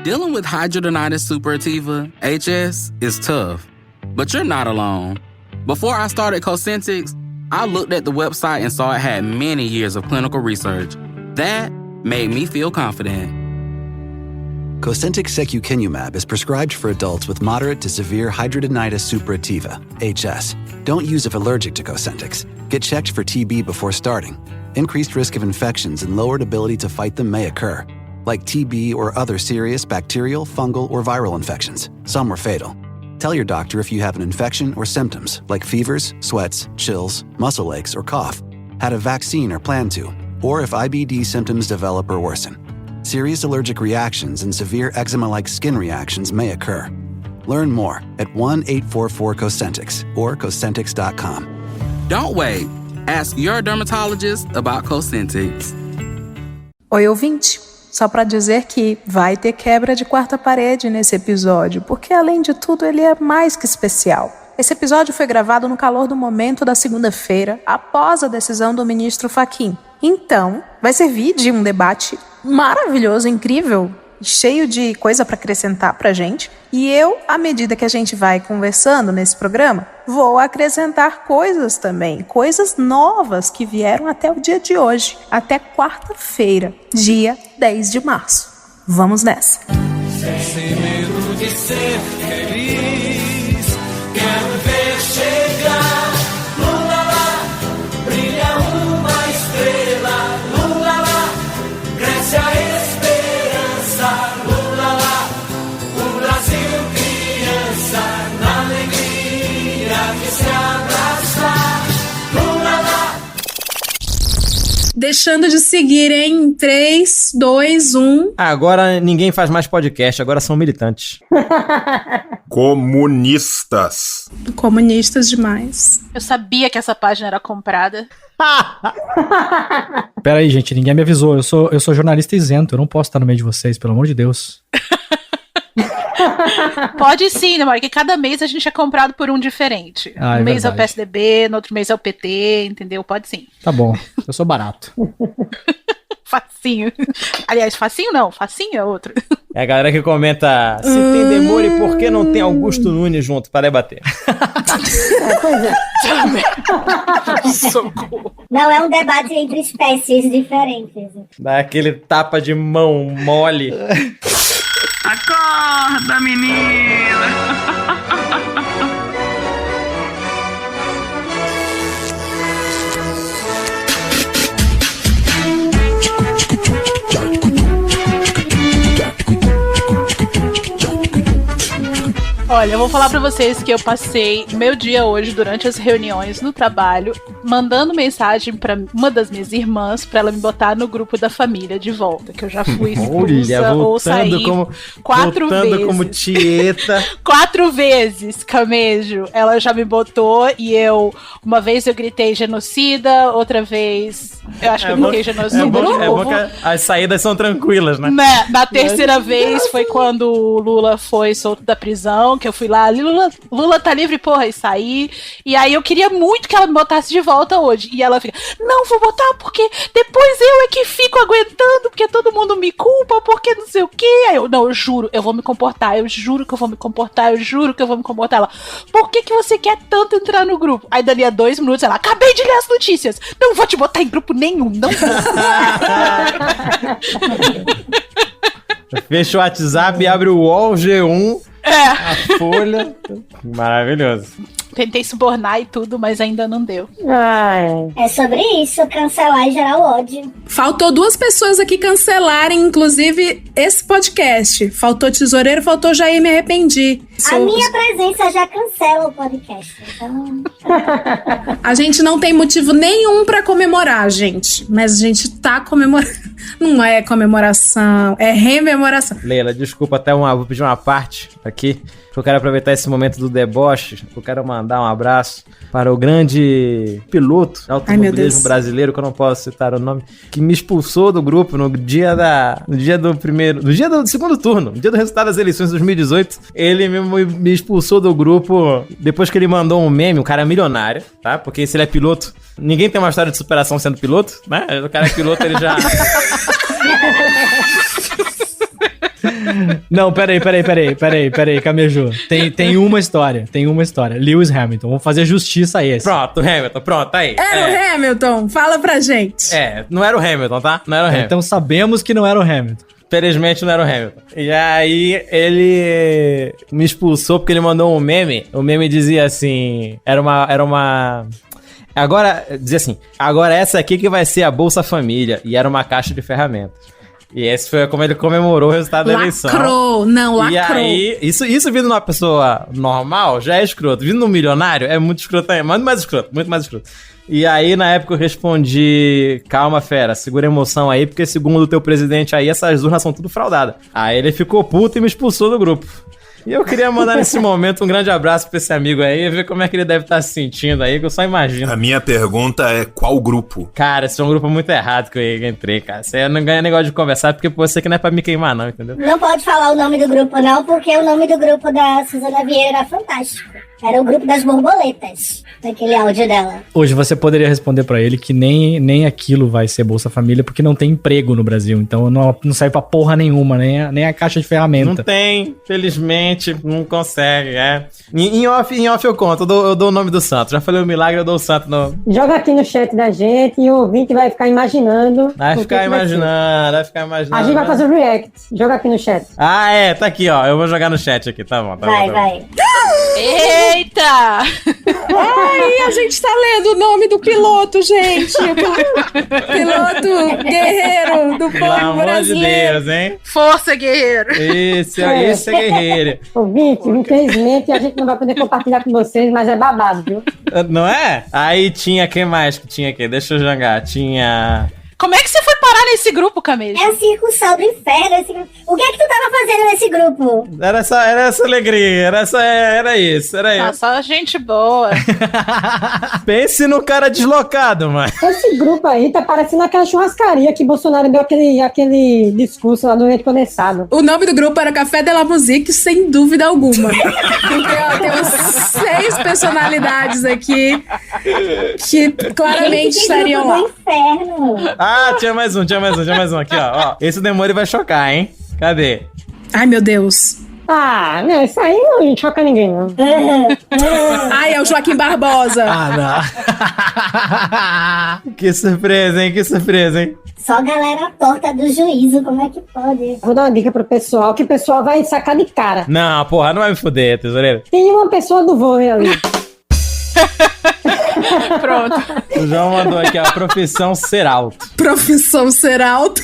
Dealing with hidradenitis suppurativa, HS, is tough. But you're not alone. Before I started Cosentyx, I looked at the website and saw it had many years of clinical research. That made me feel confident. Cosentyx secukinumab is prescribed for adults with moderate to severe hidradenitis suppurativa, HS. Don't use if allergic to Cosentyx. Get checked for TB before starting. Increased risk of infections and lowered ability to fight them may occur, like TB or other serious bacterial, fungal, or viral infections. Some were fatal. Tell your doctor if you have an infection or symptoms like fevers, sweats, chills, muscle aches, or cough, had a vaccine or plan to, or if IBD symptoms develop or worsen. Serious allergic reactions and severe eczema-like skin reactions may occur. Learn more at 1-844-COSENTYX or Cosentyx.com. Don't wait. Ask your dermatologist about Cosentyx. Oi, ouvinte. Só para dizer que vai ter quebra de quarta parede nesse episódio, porque além de tudo ele é mais que especial. Esse episódio foi gravado no calor do momento da segunda-feira, após a decisão do ministro Fachin. Então, vai servir de um debate maravilhoso, incrível, cheio de coisa para acrescentar pra gente. E eu, à medida que a gente vai conversando nesse programa, vou acrescentar coisas também, coisas novas que vieram até o dia de hoje, até quarta-feira, dia 10 de março. Vamos nessa! Sem medo de ser feliz, quero ver chegar. Lula lá, brilha uma estrela. Lula lá, cresce a esperança. Lula lá, o Brasil criança, na alegria de se abraçar. Lula lá. Deixando de seguir em 3, 2, 1... Agora ninguém faz mais podcast, agora são militantes. Comunistas. Comunistas demais. Eu sabia que essa página era comprada. Pera aí, gente, ninguém me avisou. Eu sou jornalista isento, eu não posso estar no meio de vocês, pelo amor de Deus. Pode sim, né, porque cada mês a gente é comprado por um diferente. Ah, um mês verdade. é o PSDB, no outro mês é o PT, entendeu? Pode sim. Tá bom, eu sou barato. Facinho. Aliás, facinho não, facinho é outro. É a galera que comenta: se tem Demore, por que não tem Augusto Nunes junto para debater? Pois é. Socorro. Não é um debate entre espécies diferentes. Dá aquele tapa de mão mole. Acorda, menina! Olha, eu vou falar pra vocês que eu passei meu dia hoje, durante as reuniões no trabalho, mandando mensagem pra uma das minhas irmãs pra ela me botar no grupo da família de volta, que eu já fui expulsa ou saí quatro vezes. Como tieta. 4 vezes, Camejo. Ela já me botou e uma vez eu gritei genocida, outra vez eu acho que eu gritei genocida. É bom que as saídas são tranquilas, né? Na terceira vez foi quando o Lula foi solto da prisão, que eu fui lá, Lula tá livre, porra, e saí. E aí eu queria muito que ela me botasse de volta hoje. E ela fica, não, vou botar porque depois eu é que fico aguentando, porque todo mundo me culpa, porque não sei o quê. Aí eu juro, eu vou me comportar, eu juro que eu vou me comportar, eu juro que eu vou me comportar. Ela, por que você quer tanto entrar no grupo? Aí dali a 2 minutos ela, acabei de ler as notícias, não vou te botar em grupo nenhum, não vou. Fecha o WhatsApp, abre o UOL, G1, a Folha. Maravilhoso. Tentei subornar e tudo, mas ainda não deu. É sobre isso, cancelar e gerar ódio. Faltou 2 pessoas aqui cancelarem, inclusive, esse podcast. Faltou Tesoureiro, faltou Jair, me arrependi. A minha presença já cancela o podcast. Então... A gente não tem motivo nenhum pra comemorar, gente. Mas a gente tá comemorando. Não é comemoração, é rememoração. Leila, desculpa, vou pedir uma parte aqui. Eu quero aproveitar esse momento do deboche. Eu quero mandar um abraço para o grande piloto de automobilismo brasileiro, que eu não posso citar o nome, que me expulsou do grupo no dia do segundo turno, no dia do resultado das eleições de 2018. Ele me expulsou do grupo depois que ele mandou um meme, um cara milionário, tá? Porque se ele é piloto, ninguém tem uma história de superação sendo piloto, né? O cara é piloto, ele já... Não, peraí, Camejo. Tem uma história. Lewis Hamilton. Vamos fazer justiça a esse. Pronto, aí. Era o Hamilton, fala pra gente. Não era o Hamilton, tá? Não era o Hamilton. Então sabemos que não era o Hamilton. Felizmente não era o Hamilton. E aí ele me expulsou porque ele mandou um meme. O meme dizia assim... Era uma... Agora, dizia assim... Agora essa aqui que vai ser a Bolsa Família. E era uma caixa de ferramentas. E esse foi como ele comemorou o resultado da eleição. Lacrou. E aí, isso vindo de uma pessoa normal já é escroto. Vindo de um milionário é muito escroto também. Muito mais escroto. E aí, na época, eu respondi: calma, fera, segura a emoção aí, porque segundo o teu presidente aí, essas urnas são tudo fraudadas. Aí ele ficou puto e me expulsou do grupo. E eu queria mandar nesse momento um grande abraço pra esse amigo aí e ver como é que ele deve estar se sentindo aí, que eu só imagino. A minha pergunta é: qual grupo? Cara, esse é um grupo muito errado que eu entrei, cara. Você não ganha negócio de conversar, porque você que não é pra me queimar, não, entendeu? Não pode falar o nome do grupo, não, porque o nome do grupo da Suzana Vieira era fantástico. Era o grupo das borboletas, daquele áudio dela. Hoje você poderia responder pra ele que nem aquilo vai ser Bolsa Família, porque não tem emprego no Brasil. Então não serve pra porra nenhuma, nem a caixa de ferramenta. Não tem, felizmente, não consegue, Em off eu conto, eu dou o nome do santo. Já falei o milagre, eu dou o santo. Joga aqui no chat da gente e o ouvinte vai ficar imaginando. Vai ficar imaginando. A gente vai fazer o react. Joga aqui no chat. Tá aqui, ó. Eu vou jogar no chat aqui, tá bom. Vai. Eita! Ai, a gente tá lendo o nome do piloto, gente. Piloto guerreiro do povo brasileiro. Pelo amor de Deus, hein? Força, guerreiro. Esse é guerreiro. Ouvinte, infelizmente a gente não vai poder compartilhar com vocês, mas é babado, viu? Não é? Aí tinha, quem mais que tinha aqui? Deixa eu jogar. Tinha... Como é que você foi parar nesse grupo, Camejo? É o circunsal do inferno esse grupo. O que é que tu tava fazendo nesse grupo? Era essa alegria, era isso. Só gente boa. Pense no cara deslocado, mano. Esse grupo aí tá parecendo aquela churrascaria que Bolsonaro deu aquele discurso lá do leite condensado. O nome do grupo era Café de la Musique, sem dúvida alguma. Porque, ó, temos 6 personalidades aqui que claramente estariam lá. Do inferno. Tinha mais um aqui, ó. Esse demônio vai chocar, hein? Cadê? Ai, meu Deus. Não, isso aí não choca ninguém, não. Ai, é o Joaquim Barbosa. Não. Que surpresa, hein? Só galera torta do juízo, como é que pode? Vou dar uma dica pro pessoal, que o pessoal vai sacar de cara. Não, porra, não vai me fuder, tesoureiro. Tem uma pessoa do vôlei ali. Pronto. O João mandou aqui, a profissão ser alto. Profissão ser alto.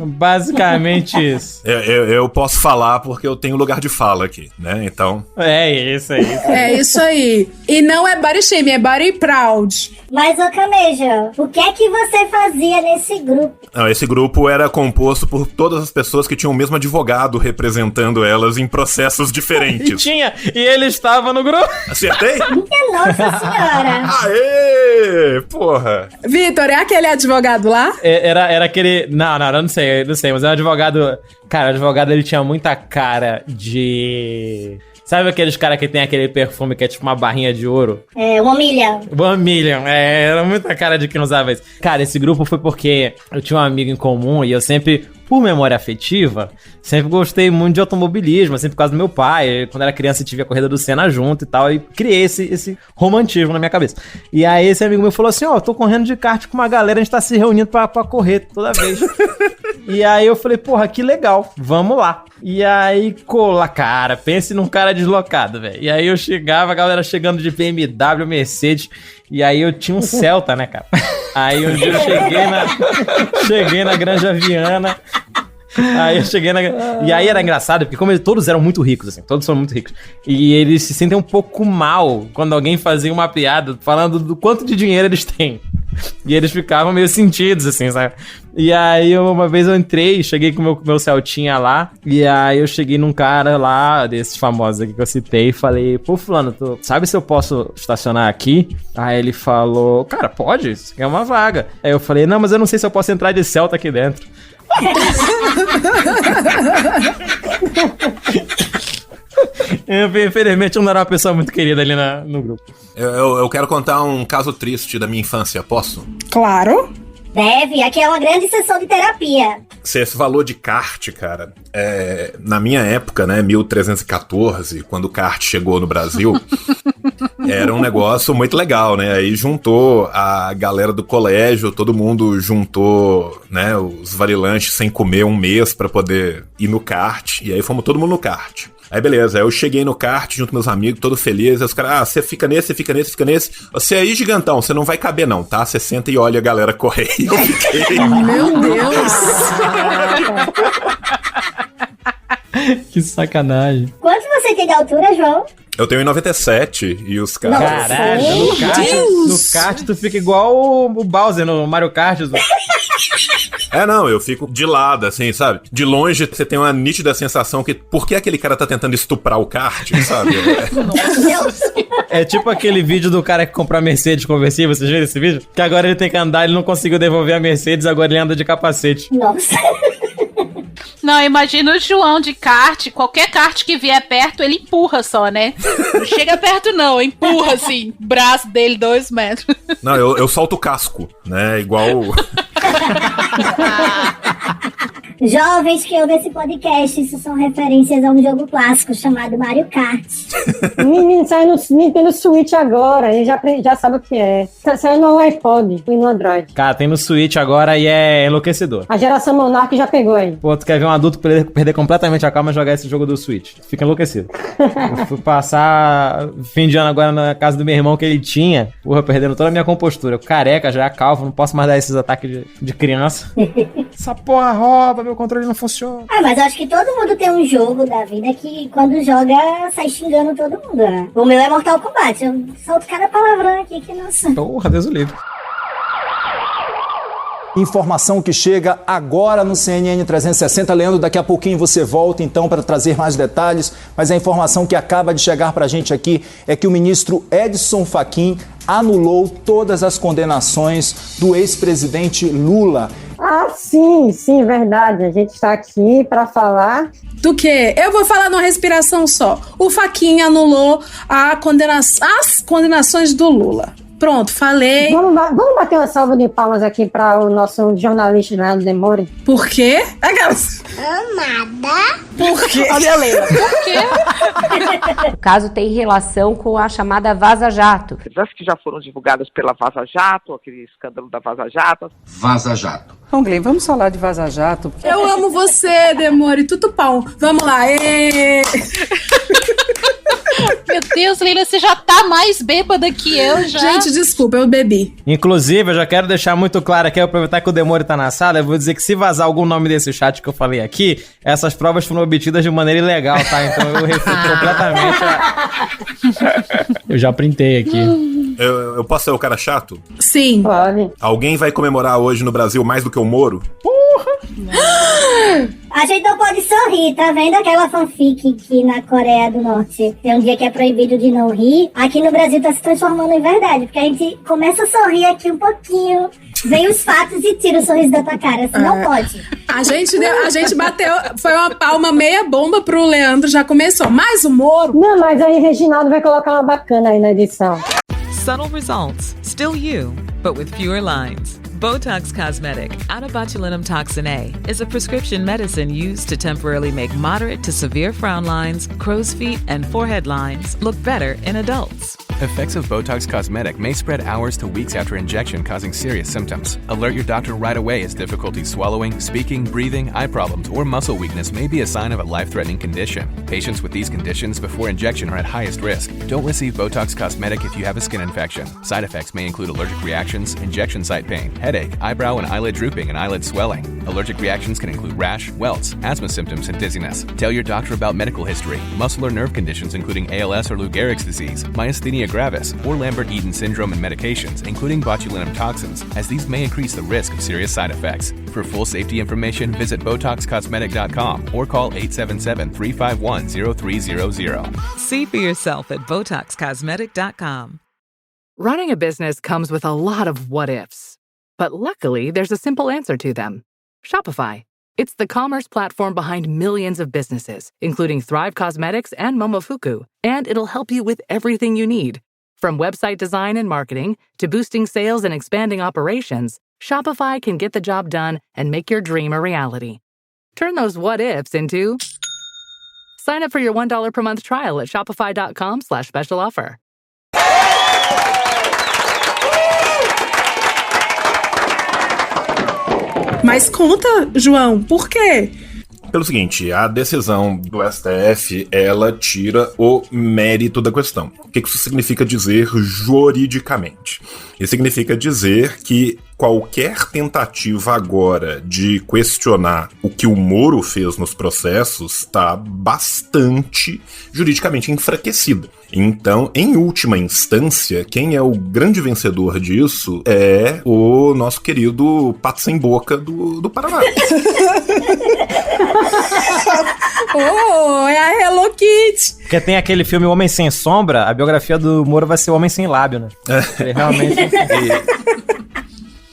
Basicamente isso. Eu posso falar porque eu tenho lugar de fala aqui, né? Então... É isso aí. É isso aí. E não é body shaming, é body proud. Mas, ô Camejo, o que é que você fazia nesse grupo? Não, esse grupo era composto por todas as pessoas que tinham o mesmo advogado representando elas em processos diferentes. E ele estava no grupo. Acertei? Minha Nossa Senhora! Aê! Porra! Vitor, é aquele advogado lá? Era aquele... Não, não sei, mas é um advogado... Cara, o advogado, ele tinha muita cara de... Sabe aqueles caras que tem aquele perfume que é tipo uma barrinha de ouro? É, 1 milhão. 1 million, era muita cara de quem usava isso. Cara, esse grupo foi porque eu tinha um amigo em comum e eu sempre, por memória afetiva, sempre gostei muito de automobilismo, sempre por causa do meu pai. Quando era criança, eu tive a corrida do Senna junto e tal, e criei esse romantismo na minha cabeça. E aí esse amigo meu falou assim, eu tô correndo de kart com uma galera, a gente tá se reunindo pra correr toda vez. E aí eu falei, porra, que legal, vamos lá. E aí, cola, cara, pense num cara deslocado, velho. E aí eu chegava, a galera chegando de BMW, Mercedes, e aí eu tinha um Celta, né, cara? Aí um dia eu cheguei na Granja Viana. Aí eu cheguei na... E aí era engraçado, porque como todos eram muito ricos, assim, todos são muito ricos. E eles se sentem um pouco mal quando alguém fazia uma piada falando do quanto de dinheiro eles têm. E eles ficavam meio sentidos, assim, sabe? E aí, uma vez eu entrei, cheguei com o meu Celtinha lá, e aí eu cheguei num cara lá, desses famosos aqui que eu citei, e falei, pô, fulano, tu sabe se eu posso estacionar aqui? Aí ele falou, cara, pode, isso aqui é uma vaga. Aí eu falei, não, mas eu não sei se eu posso entrar de Celta aqui dentro. Infelizmente eu não era uma pessoa muito querida ali no grupo. Eu quero contar um caso triste da minha infância, posso? Claro. Deve, aqui é uma grande sessão de terapia. Você falou de kart, cara. Na minha época, né, 1314, quando o kart chegou no Brasil, era um negócio muito legal, né? Aí juntou a galera do colégio, todo mundo juntou, né, os varilanches sem comer um mês pra poder ir no kart, e aí fomos todo mundo no kart. Aí beleza, aí eu cheguei no kart junto com meus amigos, todo feliz, aí os caras, você fica nesse, você fica nesse, você fica nesse. Você aí, gigantão, você não vai caber não, tá? Você senta e olha a galera correr. E eu fiquei... Meu Deus! Que sacanagem. Quanto você tem de altura, João? Eu tenho 1,97 e os caras... Caralho, no kart tu fica igual o Bowser no Mario Kart. Não, eu fico de lado, assim, sabe? De longe, você tem uma nítida sensação que... Por que aquele cara tá tentando estuprar o kart, sabe? É tipo aquele vídeo do cara que comprou a Mercedes conversível, vocês viram esse vídeo? Que agora ele tem que andar, ele não conseguiu devolver a Mercedes, agora ele anda de capacete. Nossa. Não, imagina o João de kart, qualquer kart que vier perto, ele empurra só, né? Não chega perto não, empurra assim, o braço dele 2 metros. Não, eu solto o casco, né? Igual... Jovens que ouvem esse podcast, isso são referências a um jogo clássico chamado Mario Kart. Menino, sai no Nintendo Switch agora, ele já sabe o que é. Sai no iPod e no Android. Cara, tem no Switch agora e é enlouquecedor. A geração Monarch já pegou aí. Pô, tu quer ver um adulto perder completamente a calma e jogar esse jogo do Switch. Tu fica enlouquecido. Eu fui passar fim de ano agora na casa do meu irmão que ele tinha, porra, perdendo toda a minha compostura. Eu careca, já calvo, não posso mais dar esses ataques de criança. Essa porra rouba, meu controle não funciona. Mas eu acho que todo mundo tem um jogo da vida que quando joga sai xingando todo mundo, né? O meu é Mortal Kombat, eu solto cada palavrão aqui que nossa. Porra, Deus o livre. Informação que chega agora no CNN 360. Leandro, daqui a pouquinho você volta então para trazer mais detalhes, mas a informação que acaba de chegar para a gente aqui é que o ministro Edson Fachin anulou todas as condenações do ex-presidente Lula. Sim, verdade. A gente está aqui para falar... Do quê? Eu vou falar numa respiração só. O Fachin anulou as condenações do Lula. Pronto, falei. Vamos bater uma salva de palmas aqui para o nosso jornalista Leandro Demore. Por quê? Amada. Por quê? Olha a Leila. Por quê? O caso tem relação com a chamada Vaza Jato. As que já foram divulgadas pela Vaza Jato, aquele escândalo da Vaza Jato. Vaza Jato. Bom, Glenn, vamos falar de Vaza Jato. Eu amo você, Demore, tudo pau. Vamos lá. Meu Deus, Leila, você já tá mais bêbada que eu já. Gente, desculpa, eu bebi. Inclusive, eu já quero deixar muito claro aqui, aproveitar que o Demore tá na sala, eu vou dizer que se vazar algum nome desse chat que eu falei aqui, essas provas foram obtidas de maneira ilegal, tá? Então eu refuto completamente Eu já printei aqui. Eu posso ser o cara chato? Sim. Pode. Alguém vai comemorar hoje no Brasil mais do que o Moro? A gente não pode sorrir, tá vendo aquela fanfic que na Coreia do Norte tem um dia que é proibido de não rir? Aqui no Brasil tá se transformando em verdade, porque a gente começa a sorrir aqui um pouquinho, vem os fatos e tira o sorriso da tua cara, assim não pode. A gente bateu, foi uma palma meia bomba pro Leandro, já começou. Mais o Moro? Não, mas aí Reginaldo vai colocar uma bacana aí na edição. Subtle results, still you, but with fewer lines. Botox Cosmetic, out of botulinum toxin A, is a prescription medicine used to temporarily make moderate to severe frown lines, crow's feet, and forehead lines look better in adults. Effects of Botox Cosmetic may spread hours to weeks after injection, causing serious symptoms. Alert your doctor right away as difficulty swallowing, speaking, breathing, eye problems, or muscle weakness may be a sign of a life-threatening condition. Patients with these conditions before injection are at highest risk. Don't receive Botox Cosmetic if you have a skin infection. Side effects may include allergic reactions, injection site pain, headache, eyebrow and eyelid drooping, and eyelid swelling. Allergic reactions can include rash, welts, asthma symptoms, and dizziness. Tell your doctor about medical history, muscle or nerve conditions including ALS or Lou Gehrig's disease, myasthenia gravis, or Lambert-Eaton syndrome and medications, including botulinum toxins, as these may increase the risk of serious side effects. For full safety information, visit BotoxCosmetic.com or call 877-351-0300. See for yourself at BotoxCosmetic.com. Running a business comes with a lot of what-ifs. But luckily, there's a simple answer to them. Shopify. It's the commerce platform behind millions of businesses, including Thrive Cosmetics and Momofuku. And it'll help you with everything you need. From website design and marketing to boosting sales and expanding operations, Shopify can get the job done and make your dream a reality. Turn those what ifs into... Sign up for your $1 per month trial at shopify.com/special offer. Mas conta, João, por quê? Pelo seguinte, a decisão do STF, ela tira o mérito da questão. O que isso significa dizer juridicamente? Isso significa dizer que qualquer tentativa agora de questionar o que o Moro fez nos processos está bastante juridicamente enfraquecida. Então, em última instância, quem é o grande vencedor disso é o nosso querido Pato Sem Boca do Paraná. Oh, é a Hello Kitty. Porque tem aquele filme Homem Sem Sombra, a biografia do Moro vai ser o Homem Sem Lábio, né? Ele realmente...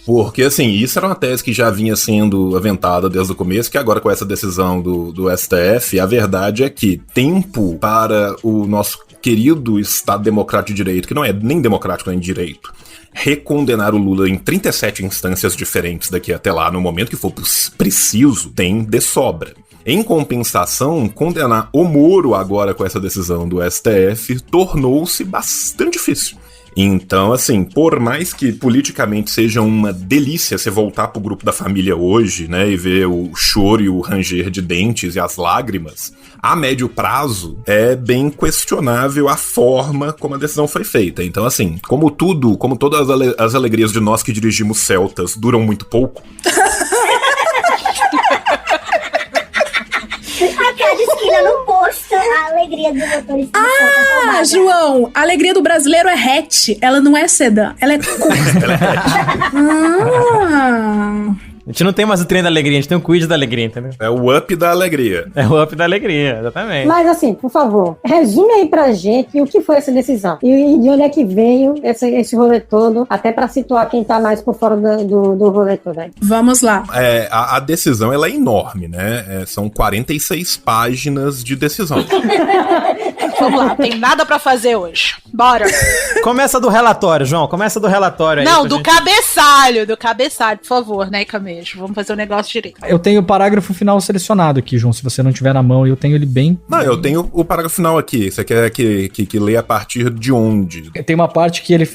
Porque, assim, isso era uma tese que já vinha sendo aventada desde o começo, que agora com essa decisão do STF, a verdade é que tempo para o nosso querido Estado Democrático de Direito, que não é nem democrático nem de direito, recondenar o Lula em 37 instâncias diferentes daqui até lá, no momento que for preciso, tem de sobra. Em compensação, condenar o Moro agora com essa decisão do STF tornou-se bastante difícil. Então, assim, por mais que politicamente seja uma delícia você voltar pro grupo da família hoje, né, e ver o choro e o ranger de dentes e as lágrimas, a médio prazo é bem questionável a forma como a decisão foi feita. Então, assim, como todas as alegrias de nós que dirigimos Celtas duram muito pouco... A cada esquina no posto, a alegria do motorista. Ah, João, a alegria do brasileiro é hatch. Ela não é sedã, ela é curta. Ela é hatch. A gente não tem mais o trem da alegria, a gente tem o quid da alegria, entendeu? É o up da alegria. É o up da alegria, exatamente. Mas assim, por favor, resume aí pra gente o que foi essa decisão. E de onde é que veio esse rolê todo, até pra situar quem tá mais por fora do rolê todo aí. Vamos lá. A decisão, ela é enorme, né? São 46 páginas de decisão. Vamos lá, tem nada pra fazer hoje. Bora. Começa do relatório, João, começa do relatório aí. Não, do cabeçalho, por favor, né, Camejo? Vamos fazer o negócio direito. Eu tenho o parágrafo final selecionado aqui, João, se você não tiver na mão, eu tenho ele bem... Não, eu tenho o parágrafo final aqui. Você quer que lê a partir de onde? Tem uma parte que ele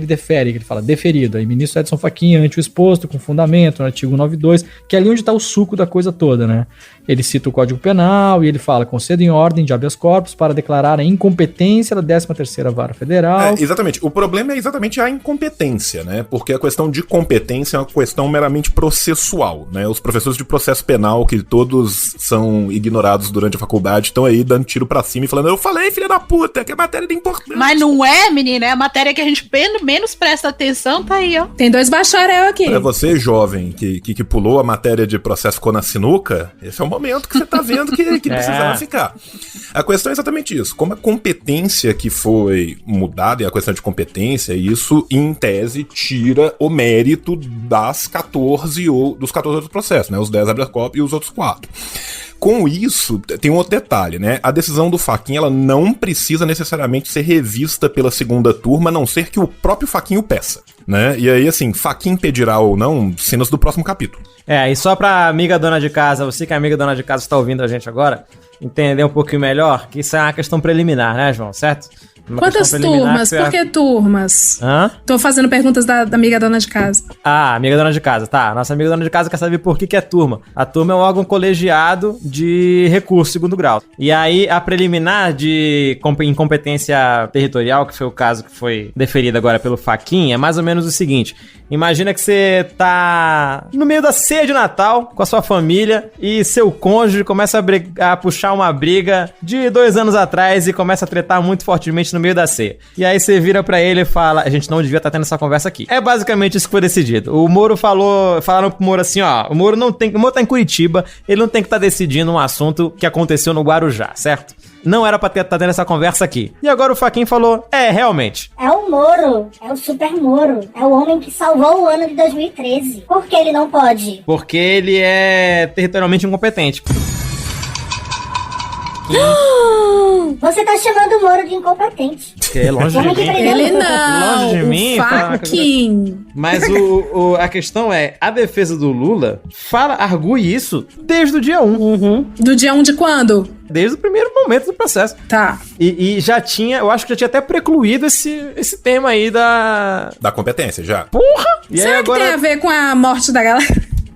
defere, que ele fala, deferido. Aí, ministro Edson Fachin, ante o exposto, com fundamento, no artigo 92, que é ali onde tá o suco da coisa toda, né? Ele cita o Código Penal e ele fala, concedo em ordem de habeas corpus para declarar a incompetência da 13ª Vara Federal. Exatamente. O problema é exatamente a incompetência, né? Porque a questão de competência é uma questão meramente processual, né? Os professores de processo penal, que todos são ignorados durante a faculdade, estão aí dando tiro pra cima e falando, eu falei, filha da puta, que é matéria de importância. Mas não é, menina, é a matéria que a gente menos presta atenção, tá aí, ó. Tem 2 bacharel aqui. Pra você, jovem, que pulou a matéria de processo ficou na sinuca, esse é o momento que você tá vendo que precisava ficar. A questão é exatamente isso. Como a competência que foi mudada, e a questão de competência, isso, em tese, tira o mérito dos 14 outros processos, né? Os 10 habeas corpus e os outros 4. Com isso, tem um outro detalhe, né? A decisão do Fachin, ela não precisa necessariamente ser revista pela segunda turma, a não ser que o próprio Fachin o peça, né? E aí, assim, Fachin pedirá ou não, cenas do próximo capítulo. E só pra amiga dona de casa, você que é amiga dona de casa está ouvindo a gente agora, entender um pouquinho melhor, que isso é uma questão preliminar, né, João? Certo? Quantas turmas? Por que turmas? Hã? Tô fazendo perguntas da amiga dona de casa. Ah, amiga dona de casa, tá. Nossa amiga dona de casa quer saber por que é turma. A turma é um órgão colegiado de recurso segundo grau. E aí, a preliminar de incompetência territorial, que foi o caso que foi deferido agora pelo Fachin, é mais ou menos o seguinte. Imagina que você tá no meio da ceia de Natal com a sua família e seu cônjuge começa a puxar uma briga de 2 anos atrás e começa a tretar muito fortemente no meio da ceia. E aí você vira pra ele e fala, a gente não devia estar tendo essa conversa aqui. É basicamente isso que foi decidido. O Moro falaram pro Moro assim, ó, o Moro tá em Curitiba, ele não tem que estar decidindo um assunto que aconteceu no Guarujá, certo? Não era pra estar tendo essa conversa aqui. E agora o Fachin falou, realmente. É o Moro, é o Super Moro, é o homem que salvou o ano de 2013. Por que ele não pode? Porque ele é territorialmente incompetente. não. Você tá chamando o Moro de incompetente. É longe de mim. Ele não. Longe de mim. Fachin. Mas a questão é, a defesa do Lula argue isso desde o dia 1. Do dia 1 de quando? Desde o primeiro momento do processo. Tá. E já tinha, eu acho que já tinha até precluído esse tema aí da competência, já. Porra! E Será aí que agora... tem a ver com a morte da galera?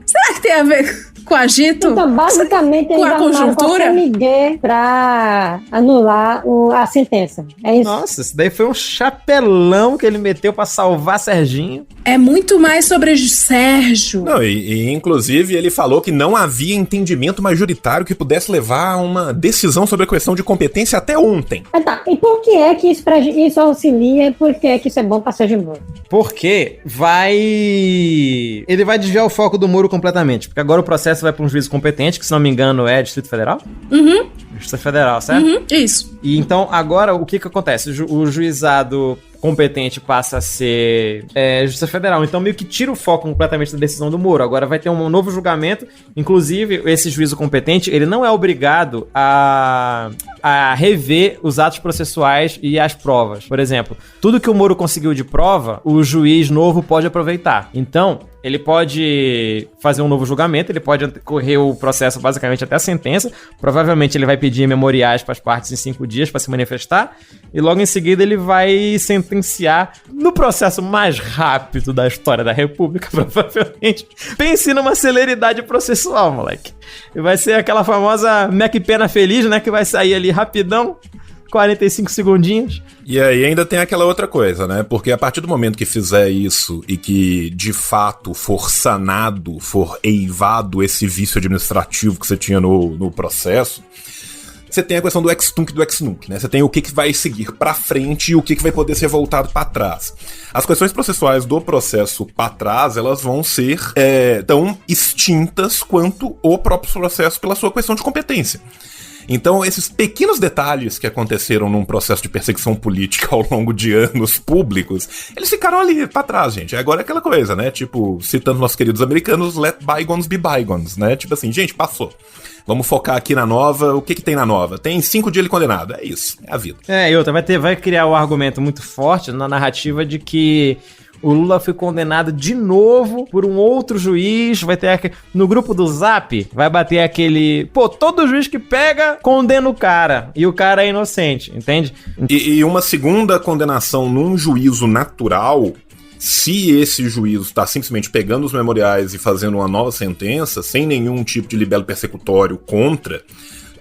Será que tem a ver com agito? Então, basicamente, com eles a arrumaram conjuntura? qualquer migué pra anular a sentença. É isso. Nossa, isso daí foi um chapelão que ele meteu pra salvar Serginho. É muito mais sobre Sérgio. Não, e inclusive ele falou que não havia entendimento majoritário que pudesse levar a uma decisão sobre a questão de competência até ontem. Mas tá, e por que é que isso auxilia e por que é que isso é bom pra Sérgio Moro? Porque ele vai desviar o foco do Moro completamente, porque agora o processo vai para um juízo competente, que se não me engano é Distrito Federal? Justiça Federal, certo? Isso. E então agora o que acontece? O juizado competente passa a ser Justiça Federal. Então meio que tira o foco completamente da decisão do Moro. Agora vai ter um novo julgamento. Inclusive, esse juízo competente, ele não é obrigado a rever os atos processuais e as provas. Por exemplo, tudo que o Moro conseguiu de prova, o juiz novo pode aproveitar. Então, ele pode fazer um novo julgamento, ele pode correr o processo basicamente até a sentença. Provavelmente ele vai pedir memoriais para as partes em 5 dias para se manifestar. E logo em seguida ele vai sentenciar no processo mais rápido da história da República, provavelmente. Pense numa celeridade processual, moleque. E vai ser aquela famosa Mac Pena Feliz, né? Que vai sair ali rapidão. 45 segundinhos. E aí ainda tem aquela outra coisa, né? Porque a partir do momento que fizer isso e que, de fato, for sanado, for eivado esse vício administrativo que você tinha no processo, você tem a questão do ex-tunc e do ex-nunc, né? Você tem o que vai seguir pra frente e o que vai poder ser voltado pra trás. As questões processuais do processo pra trás, elas vão ser tão extintas quanto o próprio processo pela sua questão de competência. Então, esses pequenos detalhes que aconteceram num processo de perseguição política ao longo de anos públicos, eles ficaram ali pra trás, gente. Agora é aquela coisa, né? Tipo, citando nossos queridos americanos, let bygones be bygones, né? Tipo assim, gente, passou. Vamos focar aqui na nova. O que tem na nova? Tem 5 dias ele condenado. É isso, é a vida. E outra, vai criar um argumento muito forte na narrativa de que o Lula foi condenado de novo por um outro juiz. Vai ter no grupo do Zap, vai bater aquele... Pô, todo juiz que pega, condena o cara. E o cara é inocente, entende? E uma segunda condenação num juízo natural, se esse juízo está simplesmente pegando os memoriais e fazendo uma nova sentença, sem nenhum tipo de libelo persecutório contra...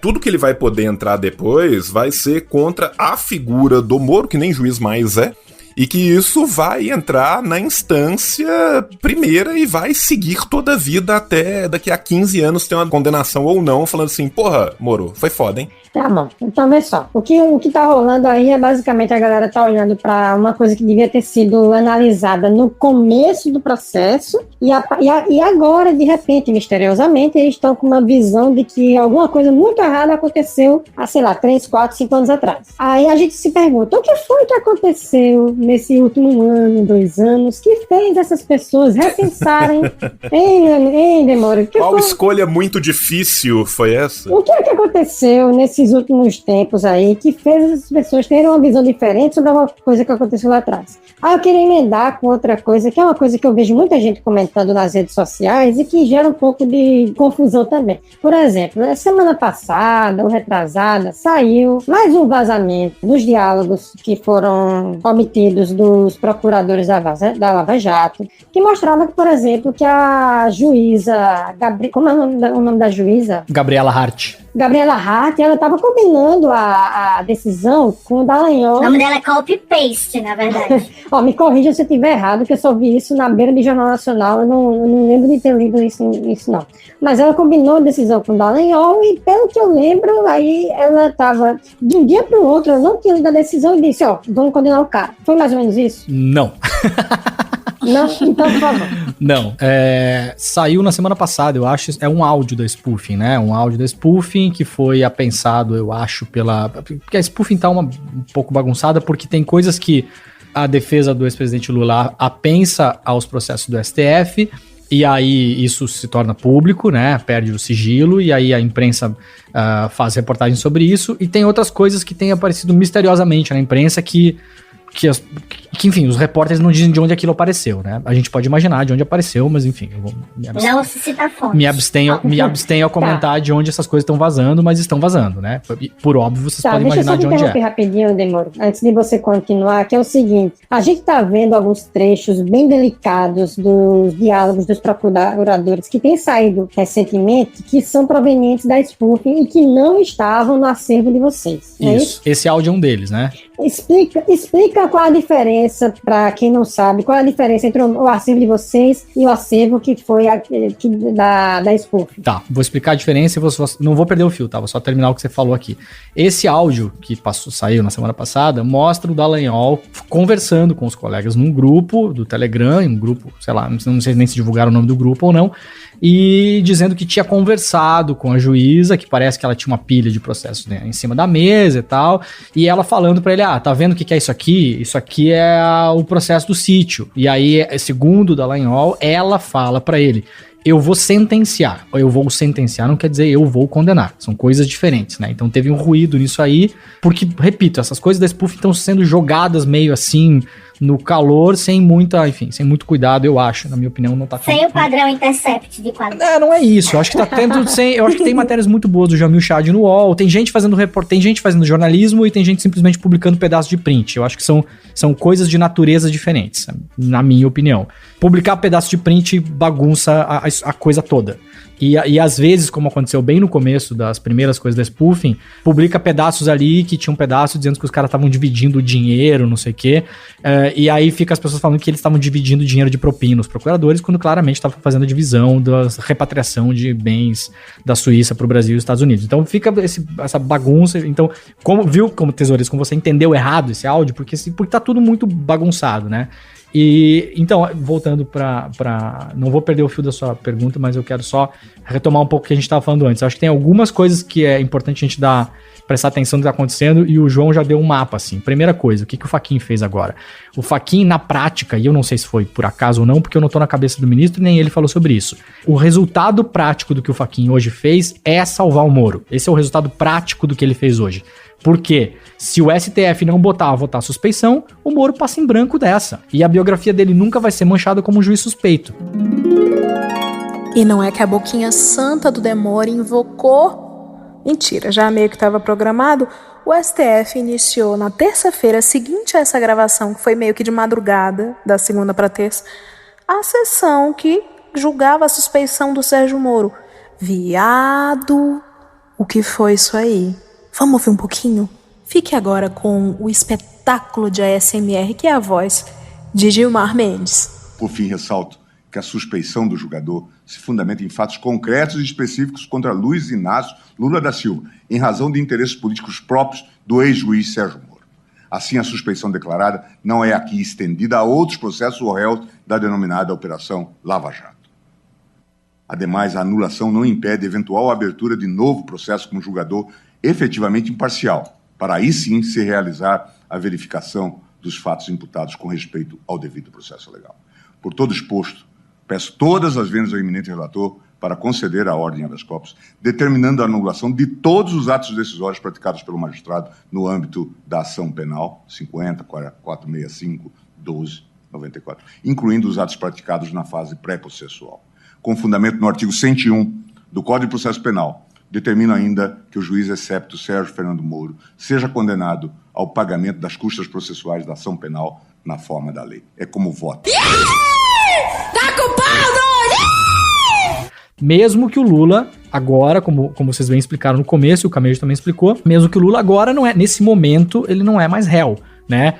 Tudo que ele vai poder entrar depois vai ser contra a figura do Moro, que nem juiz mais é. E que isso vai entrar na instância primeira e vai seguir toda a vida até daqui a 15 anos ter uma condenação ou não, falando assim, porra, Moro, foi foda, hein? Tá bom, então vê só. O que tá rolando aí é basicamente a galera tá olhando pra uma coisa que devia ter sido analisada no começo do processo e agora, de repente, misteriosamente, eles estão com uma visão de que alguma coisa muito errada aconteceu há, sei lá, 3, 4, 5 anos atrás. Aí a gente se pergunta, o que foi que aconteceu nesse último ano, 2 anos, que fez essas pessoas repensarem em Demora? Qual escolha muito difícil foi essa? O que é que aconteceu nesses últimos tempos aí que fez as pessoas terem uma visão diferente sobre uma coisa que aconteceu lá atrás? Eu queria emendar com outra coisa, que é uma coisa que eu vejo muita gente comentando nas redes sociais e que gera um pouco de confusão também. Por exemplo, na semana passada ou retrasada, saiu mais um vazamento dos diálogos que foram obtidos dos procuradores da Lava Jato, que mostrava, por exemplo, que a juíza... Como é o nome da juíza? Gabriela Hart. Gabriela Hart, ela estava combinando a decisão com o Dallagnol. O nome dela é copy-paste, na verdade. Me corrija se eu estiver errado, que eu só vi isso na beira de Jornal Nacional, eu não lembro de ter lido isso não. Mas ela combinou a decisão com o Dallagnol e, pelo que eu lembro, aí ela estava, de um dia para o outro, ela não tinha lido a decisão e disse, vamos condenar o cara. Foi mais ou menos isso? Não. Não? Então, por favor. Não, saiu na semana passada, eu acho, é um áudio da spoofing, né? Um áudio da spoofing que foi apensado, eu acho, porque a spoofing tá um pouco bagunçada, porque tem coisas que a defesa do ex-presidente Lula apensa aos processos do STF, E aí isso se torna público, né? Perde o sigilo, e aí a imprensa faz reportagem sobre isso. E tem outras coisas que têm aparecido misteriosamente na imprensa que enfim, os repórteres não dizem de onde aquilo apareceu, né? A gente pode imaginar de onde apareceu, mas enfim, eu vou não se cita fonte. Me abstenho a comentar de onde essas coisas estão vazando, mas estão vazando, né? Por óbvio, vocês podem imaginar de onde é. Deixa eu só interromper rapidinho, Demoro, antes de você continuar, que é o seguinte, a gente tá vendo alguns trechos bem delicados dos diálogos dos procuradores que têm saído recentemente, que são provenientes da spoofing e que não estavam no acervo de vocês. Isso. Esse áudio é um deles, né? Explica qual a diferença, para quem não sabe, qual a diferença entre o acervo de vocês e o acervo que foi da spoofing. Tá, vou explicar a diferença e não vou perder o fio, tá? Vou só terminar o que você falou aqui. Esse áudio que saiu na semana passada mostra o Dallagnol conversando com os colegas num grupo do Telegram, um grupo, sei lá, não sei nem se divulgaram o nome do grupo ou não, e dizendo que tinha conversado com a juíza, que parece que ela tinha uma pilha de processos, né, em cima da mesa e tal, e ela falando pra ele, tá vendo o que é isso aqui? Isso aqui é o processo do sítio. E aí, segundo o Dallagnol, ela fala pra ele, eu vou sentenciar. Eu vou sentenciar não quer dizer eu vou condenar. São coisas diferentes, né? Então teve um ruído nisso aí, porque, repito, essas coisas da spoofing estão sendo jogadas meio assim, no calor, sem muito cuidado, eu acho, na minha opinião, não tá sem o padrão Intercept de quadros. Não é isso, eu acho que tá tendo eu acho que tem matérias muito boas do Jamil Chad no UOL, tem gente fazendo tem gente fazendo jornalismo e tem gente simplesmente publicando pedaços de print. Eu acho que são coisas de natureza diferentes, na minha opinião. Publicar pedaço de print bagunça a coisa toda. E às vezes, como aconteceu bem no começo das primeiras coisas da spoofing, publica pedaços ali que tinha um pedaço dizendo que os caras estavam dividindo o dinheiro, não sei o quê. E aí fica as pessoas falando que eles estavam dividindo o dinheiro de propina, os procuradores, quando claramente estavam fazendo a divisão da repatriação de bens da Suíça para o Brasil e os Estados Unidos. Então fica essa bagunça. Então, como tesoureiro, como você entendeu errado esse áudio, porque tá tudo muito bagunçado, né? E então, voltando para não vou perder o fio da sua pergunta, mas eu quero só retomar um pouco o que a gente estava falando antes. Eu acho que tem algumas coisas que é importante a gente prestar atenção no que está acontecendo, e o João já deu um mapa, assim. Primeira coisa, o que o Fachin fez agora? O Fachin, na prática, e eu não sei se foi por acaso ou não, porque eu não estou na cabeça do ministro, nem ele falou sobre isso. O resultado prático do que o Fachin hoje fez é salvar o Moro. Esse é o resultado prático do que ele fez hoje. Porque se o STF não botar a votar suspeição, o Moro passa em branco dessa. E a biografia dele nunca vai ser manchada como um juiz suspeito. E não é que a boquinha santa do Demore invocou... Mentira, já meio que estava programado. O STF iniciou na terça-feira seguinte a essa gravação, que foi meio que de madrugada, da segunda para terça, a sessão que julgava a suspeição do Sérgio Moro. Viado, o que foi isso aí? Vamos ouvir um pouquinho? Fique agora com o espetáculo de ASMR, que é a voz de Gilmar Mendes. Por fim, ressalto que a suspeição do julgador se fundamenta em fatos concretos e específicos contra Luiz Inácio Lula da Silva, em razão de interesses políticos próprios do ex-juiz Sérgio Moro. Assim, a suspeição declarada não é aqui estendida a outros processos ou réus da denominada Operação Lava Jato. Ademais, a anulação não impede eventual abertura de novo processo com julgador efetivamente imparcial, para aí sim se realizar a verificação dos fatos imputados com respeito ao devido processo legal. Por todo exposto, peço todas as vezes ao eminente relator para conceder a ordem habeas corpus, determinando a anulação de todos os atos decisórios praticados pelo magistrado no âmbito da ação penal 50, 465, 12, 94, incluindo os atos praticados na fase pré-processual. Com fundamento no artigo 101 do Código de Processo Penal, determina ainda que o juiz excepto Sérgio Fernando Moro seja condenado ao pagamento das custas processuais da ação penal na forma da lei. É como voto. Tá culpado! Mesmo que o Lula agora, como vocês bem explicaram no começo, e o Camejo também explicou, mesmo que o Lula agora não é, nesse momento, ele não é mais réu, né?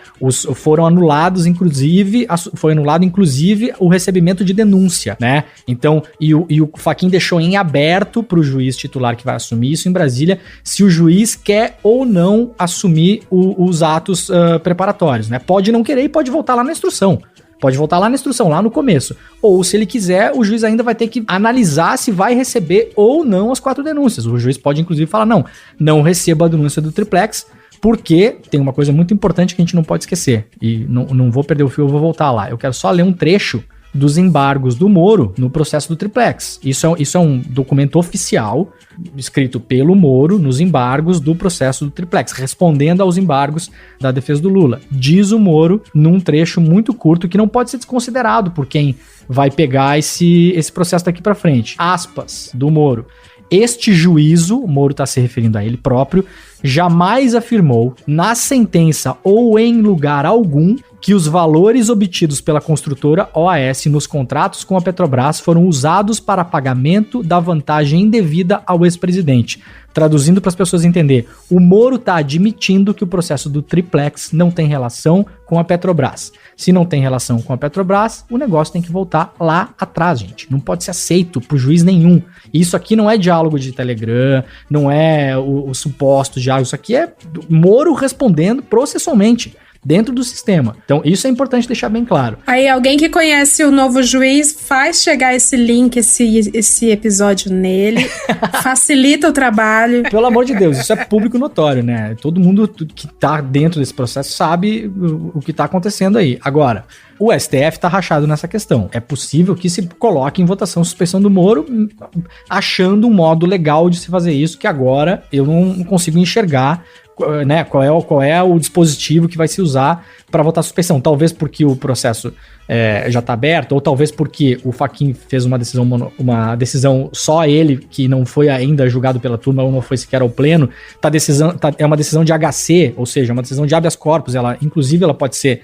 Foram anulados, inclusive, foi anulado, inclusive, o recebimento de denúncia, né? Então, e o Fachin deixou em aberto para o juiz titular que vai assumir isso em Brasília, se o juiz quer ou não assumir os atos preparatórios, né? Pode não querer e pode voltar lá na instrução. Pode voltar lá na instrução, lá no começo. Ou, se ele quiser, o juiz ainda vai ter que analisar se vai receber ou não as 4 denúncias. O juiz pode, inclusive, falar, não receba a denúncia do triplex, porque tem uma coisa muito importante que a gente não pode esquecer. E não vou perder o fio, eu vou voltar lá. Eu quero só ler um trecho dos embargos do Moro no processo do triplex. Isso é um documento oficial escrito pelo Moro nos embargos do processo do triplex, respondendo aos embargos da defesa do Lula. Diz o Moro num trecho muito curto que não pode ser desconsiderado por quem vai pegar esse processo daqui para frente. Aspas do Moro. Este juízo, o Moro está se referindo a ele próprio, jamais afirmou, na sentença ou em lugar algum, que os valores obtidos pela construtora OAS nos contratos com a Petrobras foram usados para pagamento da vantagem indevida ao ex-presidente. Traduzindo para as pessoas entenderem, o Moro está admitindo que o processo do triplex não tem relação com a Petrobras. Se não tem relação com a Petrobras, o negócio tem que voltar lá atrás, gente. Não pode ser aceito por juiz nenhum. Isso aqui não é diálogo de Telegram, não é o suposto diálogo, isso aqui é Moro respondendo processualmente dentro do sistema. Então, isso é importante deixar bem claro. Aí, alguém que conhece o novo juiz, faz chegar esse link, esse episódio nele, facilita o trabalho. Pelo amor de Deus, isso é público notório, né? Todo mundo que tá dentro desse processo sabe o que tá acontecendo aí. Agora, o STF tá rachado nessa questão. É possível que se coloque em votação a suspensão do Moro, achando um modo legal de se fazer isso, que agora eu não consigo enxergar, né, qual é o dispositivo que vai se usar para votar a suspensão. Talvez porque o processo já está aberto, ou talvez porque o Fachin fez uma decisão só ele, que não foi ainda julgado pela turma, ou não foi sequer ao pleno. É uma decisão de HC, ou seja, uma decisão de habeas corpus. Inclusive ela pode ser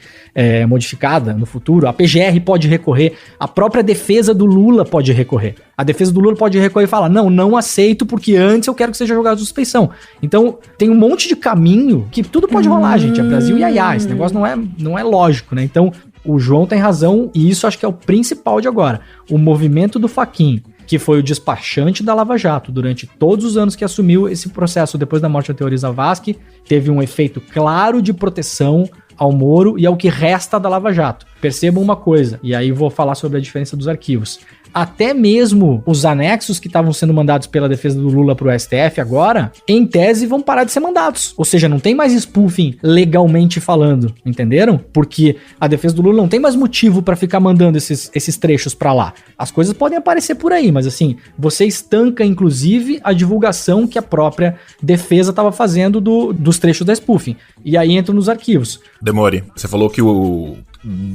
modificada no futuro. A PGR pode recorrer, a própria defesa do Lula pode recorrer. A defesa do Lula pode recorrer e falar, não aceito, porque antes eu quero que seja julgado a suspensão. Então, tem um monte de caminho que tudo pode rolar, gente. É Brasil e esse negócio não é lógico, né? Então, o João tem razão, e isso acho que é o principal de agora. O movimento do Fachin, que foi o despachante da Lava Jato durante todos os anos que assumiu esse processo depois da morte da Teori Zavascki, teve um efeito claro de proteção ao Moro e ao que resta da Lava Jato. Percebam uma coisa, e aí vou falar sobre a diferença dos arquivos. Até mesmo os anexos que estavam sendo mandados pela defesa do Lula pro STF agora, em tese, vão parar de ser mandados. Ou seja, não tem mais spoofing legalmente falando, entenderam? Porque a defesa do Lula não tem mais motivo pra ficar mandando esses trechos pra lá. As coisas podem aparecer por aí, mas assim, você estanca, inclusive, a divulgação que a própria defesa estava fazendo dos trechos da spoofing. E aí entram nos arquivos. Demore, você falou que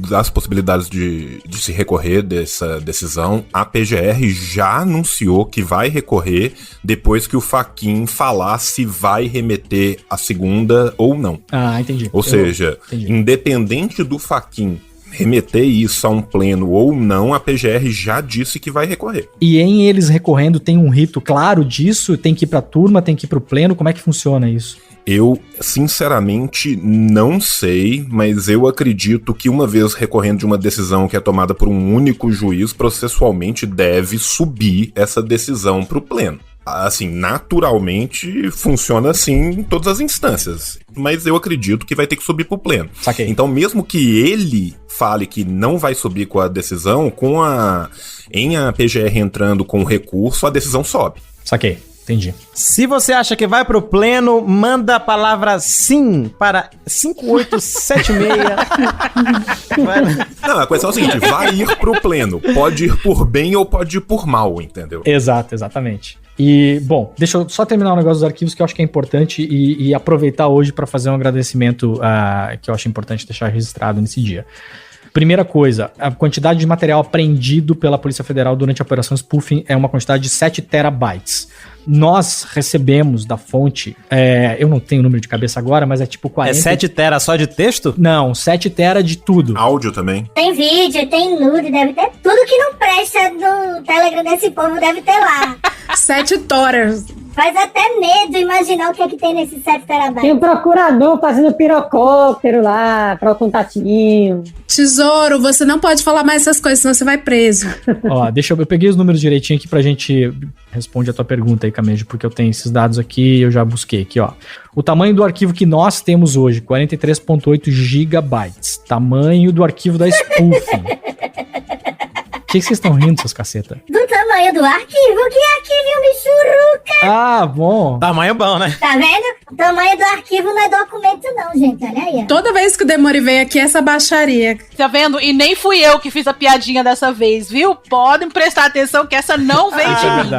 das possibilidades de se recorrer dessa decisão, a PGR já anunciou que vai recorrer depois que o Fachin falar se vai remeter a segunda ou não. Ah, entendi. Ou seja, independente do Fachin remeter isso a um pleno ou não, a PGR já disse que vai recorrer. E em eles recorrendo, tem um rito claro disso? Tem que ir pra turma, tem que ir pro pleno? Como é que funciona isso? Eu, sinceramente, não sei, mas eu acredito que uma vez recorrendo de uma decisão que é tomada por um único juiz, processualmente deve subir essa decisão pro pleno. Assim, naturalmente, funciona assim em todas as instâncias. Mas eu acredito que vai ter que subir pro pleno. Saquei. Então, mesmo que ele fale que não vai subir com a decisão, em a PGR entrando com o recurso, a decisão sobe. Saquei. Entendi. Se você acha que vai pro pleno, manda a palavra sim para 5876. Não, a questão é o seguinte, vai ir pro pleno. Pode ir por bem ou pode ir por mal, entendeu? Exato, exatamente. E, bom, deixa eu só terminar o negócio dos arquivos que eu acho que é importante e aproveitar hoje para fazer um agradecimento que eu acho importante deixar registrado nesse dia. Primeira coisa, a quantidade de material apreendido pela Polícia Federal durante a Operação Spoofing é uma quantidade de 7 terabytes. Nós recebemos da fonte, eu não tenho o número de cabeça agora, mas é tipo 40... É 7 tera só de texto? Não, 7 tera de tudo. Áudio também. Tem vídeo, tem nude, deve ter tudo que não presta no Telegram desse povo, deve ter lá. 7 toras. Faz até medo imaginar o que é que tem nesses 7 terabytes. Tem um procurador fazendo pirocóptero lá, para o contatinho. Tesouro, você não pode falar mais essas coisas, senão você vai preso. Ó, eu peguei os números direitinho aqui pra gente responder a tua pergunta aí, Camejo, porque eu tenho esses dados aqui e eu já busquei aqui, ó. O tamanho do arquivo que nós temos hoje, 43.8 gigabytes. Tamanho do arquivo da spoofing. O que vocês estão rindo, seus caceta? Do tamanho do arquivo, que arquivo, michuruca. Ah, bom. Tamanho bom, né? Tá vendo? O tamanho do arquivo não é documento não, gente, olha aí. Toda vez que o Demore vem aqui, essa baixaria. Tá vendo? E nem fui eu que fiz a piadinha dessa vez, viu? Podem prestar atenção que essa não vem de mim.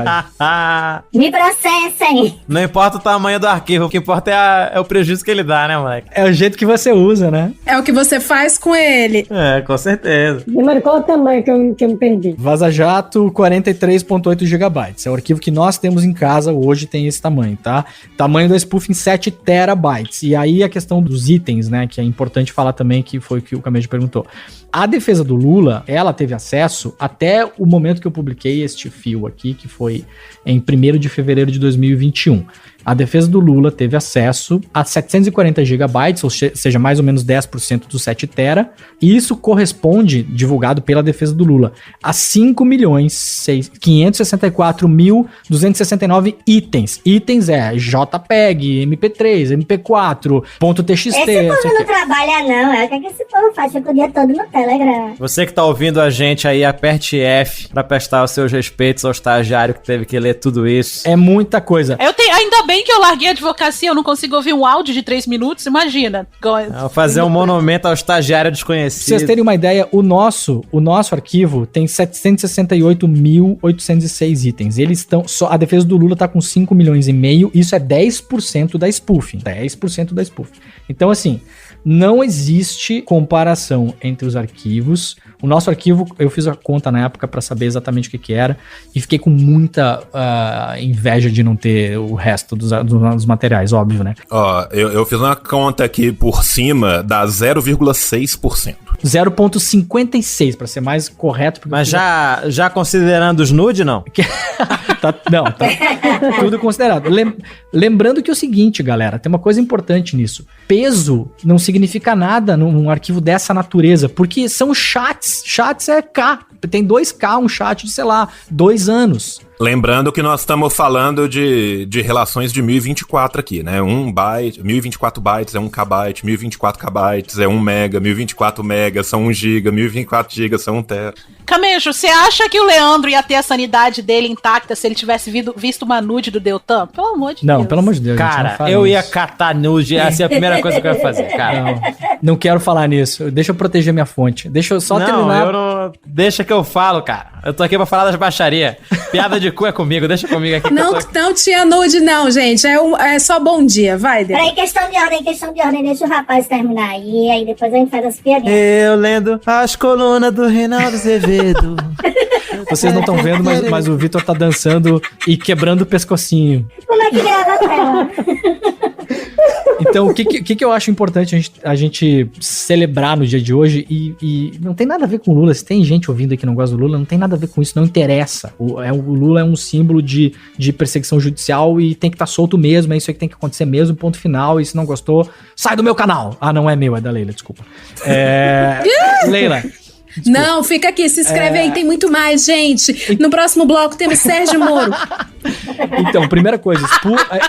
Me processem. Não importa o tamanho do arquivo, o que importa é o prejuízo que ele dá, né, moleque? É o jeito que você usa, né? É o que você faz com ele. É, com certeza. Demore, qual o tamanho que eu me perdi? Vaza Jato, 43.8 GB. É o arquivo que nós temos em casa hoje, tem esse tamanho, tá? Tamanho da spoofing 7 terabytes. E aí a questão dos itens, né, que é importante falar também, que foi o que o Camejo perguntou. A defesa do Lula, ela teve acesso até o momento que eu publiquei este fio aqui, que foi em 1º de fevereiro de 2021. A defesa do Lula teve acesso a 740 GB, ou seja, mais ou menos 10% do 7 tera, e isso corresponde, divulgado pela defesa do Lula, a 5.564.269 itens. Itens é JPEG, MP3, MP4, .txt... Esse povo não trabalha não, é o que esse povo faz? Fica o dia todo no Telegram. Você que tá ouvindo a gente aí, aperte F pra prestar os seus respeitos ao estagiário que teve que ler tudo isso. É muita coisa. Ainda bem que eu larguei a advocacia, eu não consigo ouvir um áudio de 3 minutos, imagina. Vou fazer um monumento ao estagiário desconhecido. Pra vocês terem uma ideia, o nosso arquivo tem 768.806 itens. Eles estão, a defesa do Lula tá com 5 milhões e meio, isso é 10% da spoofing. 10% da spoofing. Então, assim, não existe comparação entre os arquivos. O nosso arquivo, eu fiz a conta na época para saber exatamente o que era e fiquei com muita inveja de não ter o resto dos materiais, óbvio, né? Ó, eu fiz uma conta aqui por cima, dá 0,6%. 0,56, para ser mais correto. Mas já considerando os nude, não? Tá tudo considerado. Lembrando que é o seguinte, galera, tem uma coisa importante nisso. Peso não significa nada num arquivo dessa natureza, porque são chats. Chats é K. Tem 2K, um chat de, sei lá, 2 anos. Lembrando que nós estamos falando de relações de 1024 aqui, né? 1 byte, 1024 bytes é 1 kbyte, 1024 kbytes é 1 mega, 1024 megas são 1 giga, 1024 gigas são 1 tera. Camejo, você acha que o Leandro ia ter a sanidade dele intacta se ele tivesse visto uma nude do Deltan? Pelo amor de Deus. Não, pelo amor de Deus. Cara, eu ia catar nude, essa é a primeira coisa que eu ia fazer, cara. Não quero falar nisso. Deixa eu proteger minha fonte. Deixa eu só terminar. Deixa que eu falo, cara. Eu tô aqui pra falar das baixarias. Piada de cu é comigo, deixa comigo aqui. Não tinha nude não, gente. É só bom dia, vai. Peraí, questão de ordem. Deixa o rapaz terminar aí depois a gente faz as piadinhas. Eu lendo as colunas do Reinaldo Azevedo. Vocês não estão vendo, mas o Vitor tá dançando e quebrando o pescocinho. Como é que grava a tela? Então, o que eu acho importante a gente celebrar no dia de hoje, e não tem nada a ver com o Lula, se tem gente ouvindo aí que não gosta do Lula, não tem nada a ver com isso, não interessa. O Lula é um símbolo de perseguição judicial e tem que estar solto mesmo, é isso aí que tem que acontecer mesmo, ponto final, e se não gostou, sai do meu canal! Ah, não é meu, é da Leila, desculpa. Leila... Desculpa. Não, fica aqui, se inscreve aí, tem muito mais, gente. No próximo bloco temos Sérgio Moro. Então, primeira coisa,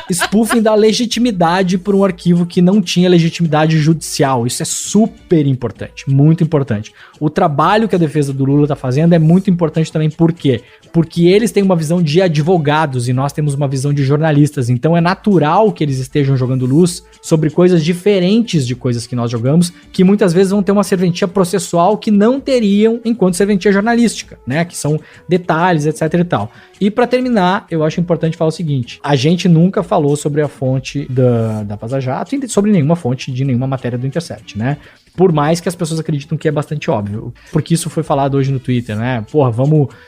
spoofing dá legitimidade para um arquivo que não tinha legitimidade judicial. Isso é super importante, muito importante. O trabalho que a defesa do Lula tá fazendo é muito importante também, por quê? Porque eles têm uma visão de advogados e nós temos uma visão de jornalistas. Então é natural que eles estejam jogando luz sobre coisas diferentes de coisas que nós jogamos, que muitas vezes vão ter uma serventia processual que não teriam enquanto serventia jornalística, né? Que são detalhes, etc e tal. E pra terminar, eu acho importante falar o seguinte: a gente nunca falou sobre a fonte da Vaza Jato e sobre nenhuma fonte de nenhuma matéria do Intercept, né? Por mais que as pessoas acreditam que é bastante óbvio. Porque isso foi falado hoje no Twitter, né? Porra,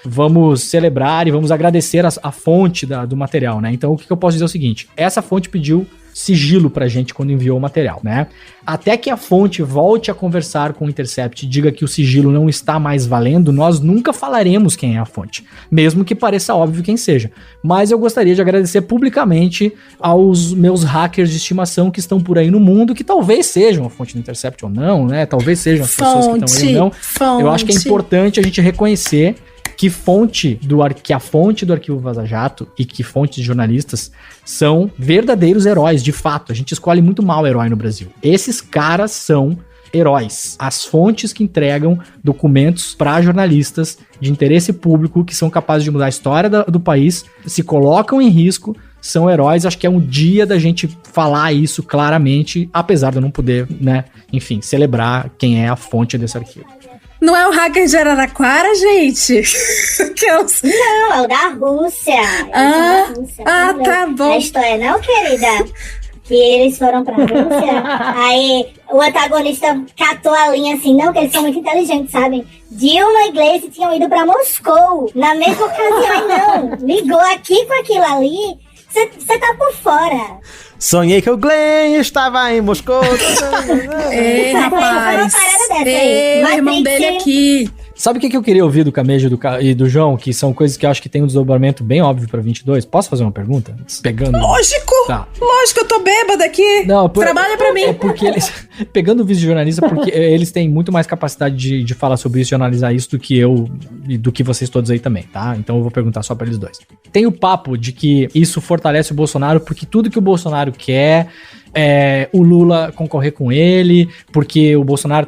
vamos celebrar e vamos agradecer a fonte do material, né? Então, o que eu posso dizer é o seguinte: essa fonte pediu sigilo pra gente quando enviou o material, né? Até que a fonte volte a conversar com o Intercept e diga que o sigilo não está mais valendo, nós nunca falaremos quem é a fonte, mesmo que pareça óbvio quem seja. Mas eu gostaria de agradecer publicamente aos meus hackers de estimação que estão por aí no mundo, que talvez sejam a fonte do Intercept ou não, né? Talvez sejam as pessoas que estão aí ou não. Eu acho que é importante a gente reconhecer que a fonte do arquivo Vaza Jato e que fontes de jornalistas são verdadeiros heróis, de fato. A gente escolhe muito mal herói no Brasil. Esses caras são heróis. As fontes que entregam documentos para jornalistas de interesse público, que são capazes de mudar a história do país, se colocam em risco, são heróis. Acho que é um dia da gente falar isso claramente, apesar de eu não poder, né, enfim, celebrar quem é a fonte desse arquivo. Não é o hacker de Araraquara, gente? Não, é o da Rússia. Tá bom. A história não, querida. Que eles foram pra Rússia. Aí o antagonista catou a linha assim, não, que eles são muito inteligentes, sabem? Dilma e Gleice tinham ido pra Moscou na mesma ocasião, não. Ligou aqui com aquilo ali. Você tá por fora. Sonhei que o Glenn estava em Moscou. Ei, rapaz. Ei, o irmão dele aqui. Sabe o que eu queria ouvir do Camejo e do João? Que são coisas que eu acho que tem um desdobramento bem óbvio pra 22. Posso fazer uma pergunta? Pegando... Lógico! Tá. Lógico, eu tô bêbada aqui. Não, trabalha pra mim. É porque eles... Pegando o vice de jornalista, porque eles têm muito mais capacidade de falar sobre isso e analisar isso do que eu e do que vocês todos aí também, tá? Então eu vou perguntar só pra eles dois. Tem o papo de que isso fortalece o Bolsonaro porque tudo que o Bolsonaro quer... o Lula concorrer com ele, porque o Bolsonaro,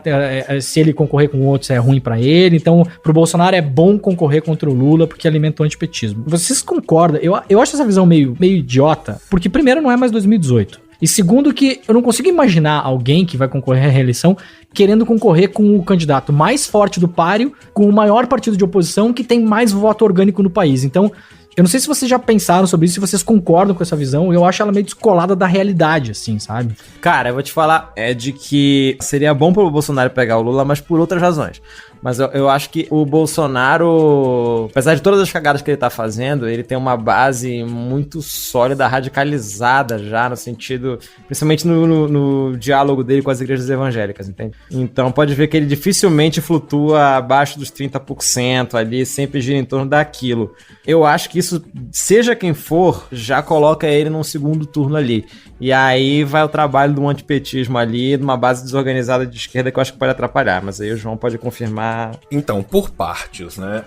se ele concorrer com outros, é ruim pra ele. Então, pro Bolsonaro é bom concorrer contra o Lula, porque alimenta o antipetismo. Vocês concordam? Eu acho essa visão meio idiota, porque primeiro não é mais 2018. E segundo que eu não consigo imaginar alguém que vai concorrer à reeleição querendo concorrer com o candidato mais forte do páreo, com o maior partido de oposição que tem mais voto orgânico no país. Então, eu não sei se vocês já pensaram sobre isso, se vocês concordam com essa visão. Eu acho ela meio descolada da realidade, assim, sabe? Cara, eu vou te falar, é de que seria bom pro Bolsonaro pegar o Lula, mas por outras razões. Mas eu acho que o Bolsonaro, apesar de todas as cagadas que ele tá fazendo, ele tem uma base muito sólida, radicalizada já, no sentido, principalmente no diálogo dele com as igrejas evangélicas, entende? Então pode ver que ele dificilmente flutua abaixo dos 30% ali, sempre gira em torno daquilo. Eu acho que isso, seja quem for, já coloca ele num segundo turno ali. E aí vai o trabalho do antipetismo ali, de uma base desorganizada de esquerda que eu acho que pode atrapalhar, mas aí o João pode confirmar. Então, por partes, né?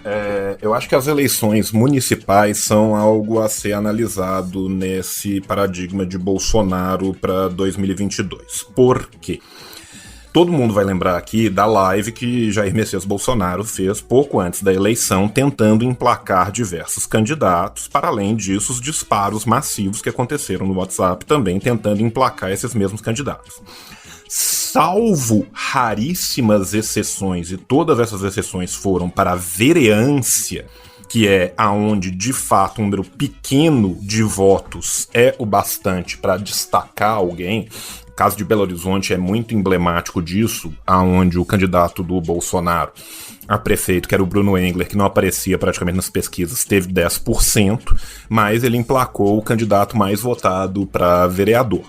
Eu acho que as eleições municipais são algo a ser analisado nesse paradigma de Bolsonaro para 2022. Por quê? Todo mundo vai lembrar aqui da live que Jair Messias Bolsonaro fez pouco antes da eleição, tentando emplacar diversos candidatos, para além disso, os disparos massivos que aconteceram no WhatsApp também tentando emplacar esses mesmos candidatos. Salvo raríssimas exceções, e todas essas exceções foram para a vereância, que é aonde de fato um número pequeno de votos é o bastante para destacar alguém. O caso de Belo Horizonte é muito emblemático disso, aonde o candidato do Bolsonaro a prefeito, que era o Bruno Engler, que não aparecia praticamente nas pesquisas, teve 10%, mas ele emplacou o candidato mais votado para vereador.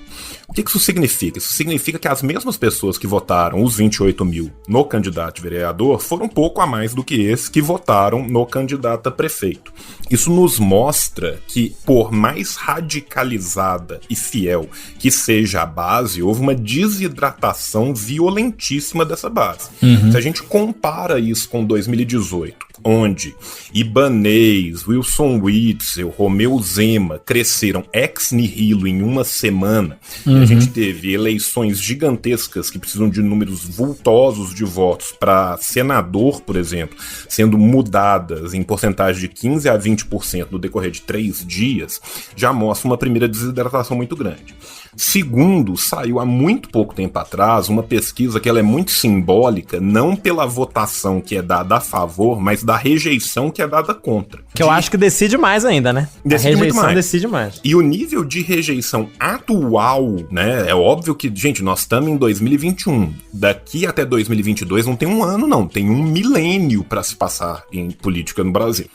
O que isso significa? Isso significa que as mesmas pessoas que votaram os 28 mil no candidato de vereador foram pouco a mais do que esses que votaram no candidato a prefeito. Isso nos mostra que, por mais radicalizada e fiel que seja a base, houve uma desidratação violentíssima dessa base. Se a gente compara isso com 2018, onde Ibanez, Wilson Witzel, Romeu Zema cresceram ex nihilo em uma semana, e a gente teve eleições gigantescas que precisam de números vultosos de votos para senador, por exemplo, sendo mudadas em porcentagem de 15% a 20% no decorrer de 3 dias, já mostra uma primeira desidratação muito grande. Segundo, saiu há muito pouco tempo atrás uma pesquisa que ela é muito simbólica, não pela votação que é dada a favor, mas da rejeição que é dada contra. Que eu acho que decide mais ainda, né? Decide a rejeição muito mais. Decide mais. E o nível de rejeição atual, né? É óbvio que, gente, nós estamos em 2021. Daqui até 2022 não tem um ano, não. Tem um milênio para se passar em política no Brasil.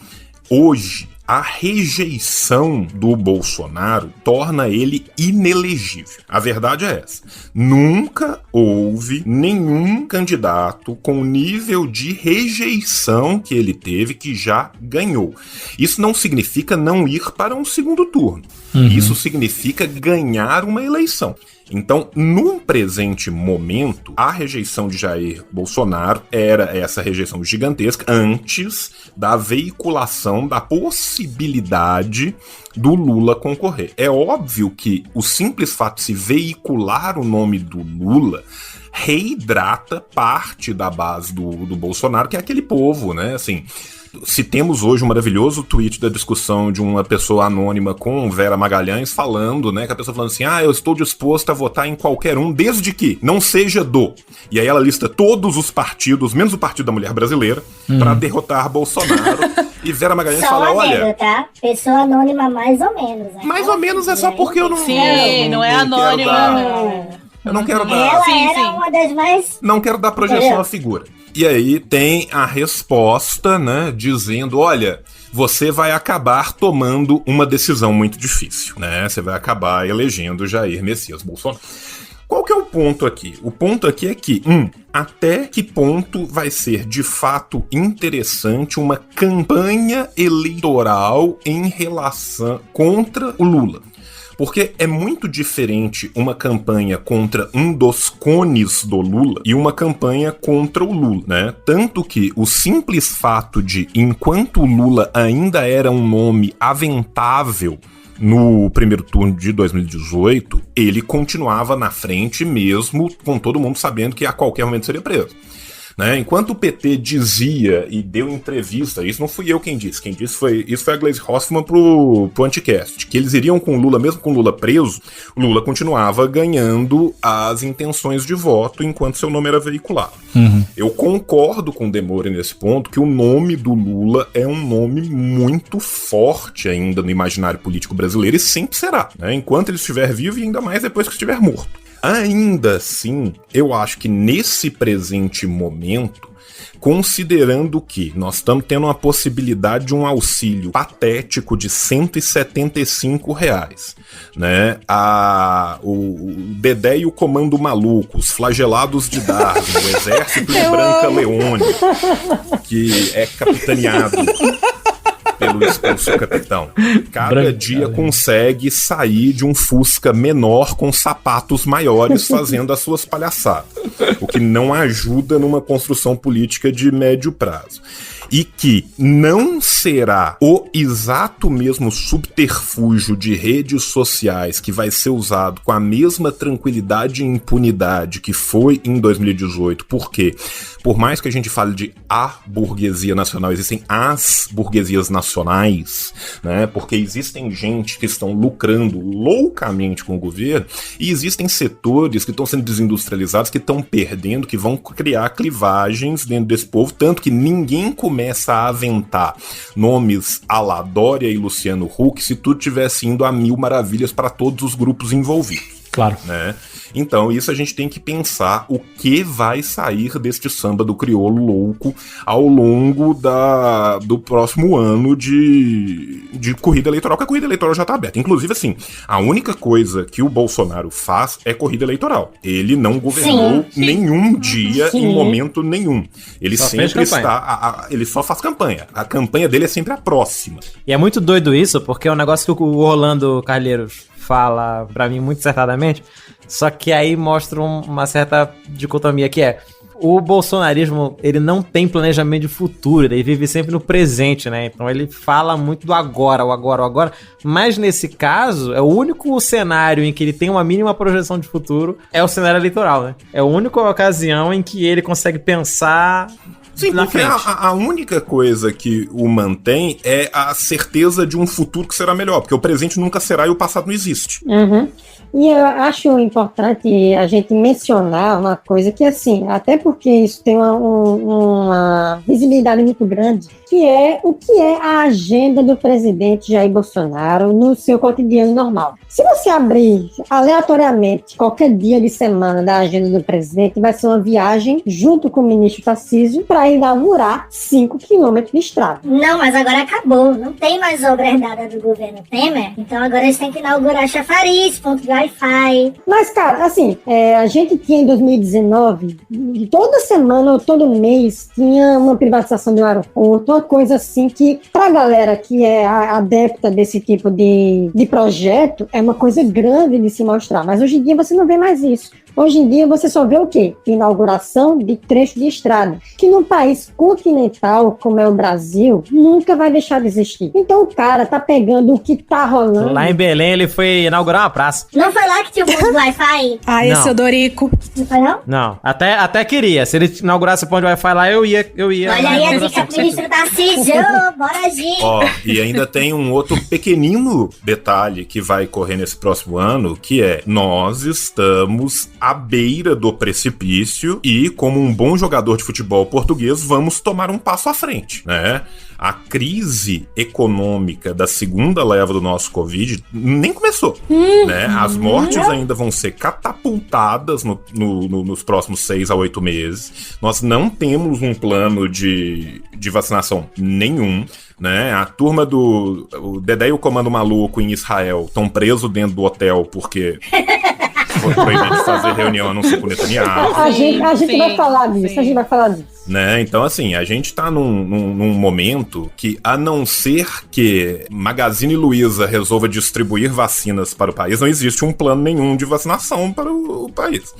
Hoje, a rejeição do Bolsonaro torna ele inelegível. A verdade é essa. Nunca houve nenhum candidato com o nível de rejeição que ele teve que já ganhou. Isso não significa não ir para um segundo turno. Isso significa ganhar uma eleição. Então, num presente momento, a rejeição de Jair Bolsonaro era essa rejeição gigantesca antes da veiculação da possibilidade do Lula concorrer. É óbvio que o simples fato de se veicular o nome do Lula reidrata parte da base do Bolsonaro, que é aquele povo, né? Assim, se temos hoje um maravilhoso tweet da discussão de uma pessoa anônima com Vera Magalhães falando, né, que a pessoa falando assim, eu estou disposto a votar em qualquer um, desde que não seja do. E aí ela lista todos os partidos, menos o Partido da Mulher Brasileira, pra derrotar Bolsonaro. E Vera Magalhães só fala, olha... tá? Pessoa anônima mais ou menos. Né? Mais ou menos é só porque eu não... Sim, não é anônima. Eu não quero dar... Ela era uma das mais... Não quero dar projeção à figura. E aí tem a resposta, né, dizendo, olha, você vai acabar tomando uma decisão muito difícil, né? Você vai acabar elegendo Jair Messias Bolsonaro. Qual que é o ponto aqui? O ponto aqui é que, até que ponto vai ser de fato interessante uma campanha eleitoral em relação contra o Lula? Porque é muito diferente uma campanha contra um dos cones do Lula e uma campanha contra o Lula, né? Tanto que o simples fato de, enquanto o Lula ainda era um nome aventável no primeiro turno de 2018, ele continuava na frente mesmo com todo mundo sabendo que a qualquer momento seria preso. Né? Enquanto o PT dizia e deu entrevista, isso não fui eu quem disse foi a Gleisi Hoffmann pro Anticast, que eles iriam com o Lula, mesmo com o Lula preso, o Lula continuava ganhando as intenções de voto enquanto seu nome era veiculado. Eu concordo com o Demore nesse ponto, que o nome do Lula é um nome muito forte ainda no imaginário político brasileiro e sempre será, né? Enquanto ele estiver vivo e ainda mais depois que estiver morto. Ainda assim, eu acho que nesse presente momento, considerando que nós estamos tendo uma possibilidade de um auxílio patético de R$175, né? O Dedé e o Comando Maluco, os Flagelados de Darwin, o Exército de Branca Leone, que é capitaneado pelo seu capitão. Cada dia consegue sair de um Fusca menor com sapatos maiores fazendo as suas palhaçadas, o que não ajuda numa construção política de médio prazo. E que não será o exato mesmo subterfúgio de redes sociais que vai ser usado com a mesma tranquilidade e impunidade que foi em 2018, porque por mais que a gente fale de a burguesia nacional, existem as burguesias nacionais, né? Porque existem gente que estão lucrando loucamente com o governo e existem setores que estão sendo desindustrializados, que estão perdendo, que vão criar clivagens dentro desse povo, tanto que ninguém começa a aventar nomes à la Dória e Luciano Huck se tudo tivesse indo a mil maravilhas para todos os grupos envolvidos. Claro. Né? Então, isso a gente tem que pensar o que vai sair deste samba do crioulo louco ao longo do próximo ano de corrida eleitoral, que a corrida eleitoral já está aberta. Inclusive, assim, a única coisa que o Bolsonaro faz é corrida eleitoral. Ele não governou nenhum dia, em momento nenhum. Ele só sempre está... ele só faz campanha. A campanha dele é sempre a próxima. E é muito doido isso, porque é um negócio que o Orlando Calheiros fala pra mim muito acertadamente, só que aí mostra uma certa dicotomia, que é: o bolsonarismo, ele não tem planejamento de futuro, ele vive sempre no presente, né? Então ele fala muito do agora, o agora, o agora, mas nesse caso, é o único cenário em que ele tem uma mínima projeção de futuro, é o cenário eleitoral, né? É a única ocasião em que ele consegue pensar... Sim, porque a única coisa que o mantém é a certeza de um futuro que será melhor, porque o presente nunca será e o passado não existe. E eu acho importante a gente mencionar uma coisa que, assim, até porque isso tem uma visibilidade muito grande, que é o que é a agenda do presidente Jair Bolsonaro no seu cotidiano normal. Se você abrir aleatoriamente qualquer dia de semana da agenda do presidente, vai ser uma viagem junto com o ministro Tarcísio para inaugurar 5 quilômetros de estrada. Não, mas agora acabou. Não tem mais obra herdada do governo Temer. Então agora eles têm que inaugurar chafariz, ponto de Wi-Fi. Mas, cara, assim, a gente tinha em 2019, toda semana ou todo mês, tinha uma privatização do aeroporto, uma coisa assim que, pra galera que é adepta desse tipo de projeto, é uma coisa grande de se mostrar. Mas hoje em dia você não vê mais isso. Hoje em dia você só vê o quê? Inauguração de trecho de estrada, que num país continental como é o Brasil, nunca vai deixar de existir. Então o cara tá pegando o que tá rolando. Lá em Belém ele foi inaugurar uma praça. Não foi lá que tinha o ponto do Wi-Fi? Ah, esse Odorico. Não foi não? Não, até queria. Se ele inaugurasse o ponto de Wi-Fi lá, eu ia. Olha aí a dica pro ministro Tarcísio, bora agir. Ó, e ainda tem um outro pequenino detalhe que vai correr nesse próximo ano, que é: nós estamos à beira do precipício e, como um bom jogador de futebol português, vamos tomar um passo à frente, né? A crise econômica da segunda leva do nosso Covid nem começou, né? As mortes ainda vão ser catapultadas nos próximos 6 a 8 meses. Nós não temos um plano de vacinação nenhum, né? A turma o Dedé e o Comando Maluco em Israel estão presos dentro do hotel porque foi proibido de fazer reunião a não ser com Netanyahu. A gente vai falar disso, a gente vai falar disso. Né? Então, assim, a gente tá num momento que, a não ser que Magazine Luiza resolva distribuir vacinas para o país, não existe um plano nenhum de vacinação para o país.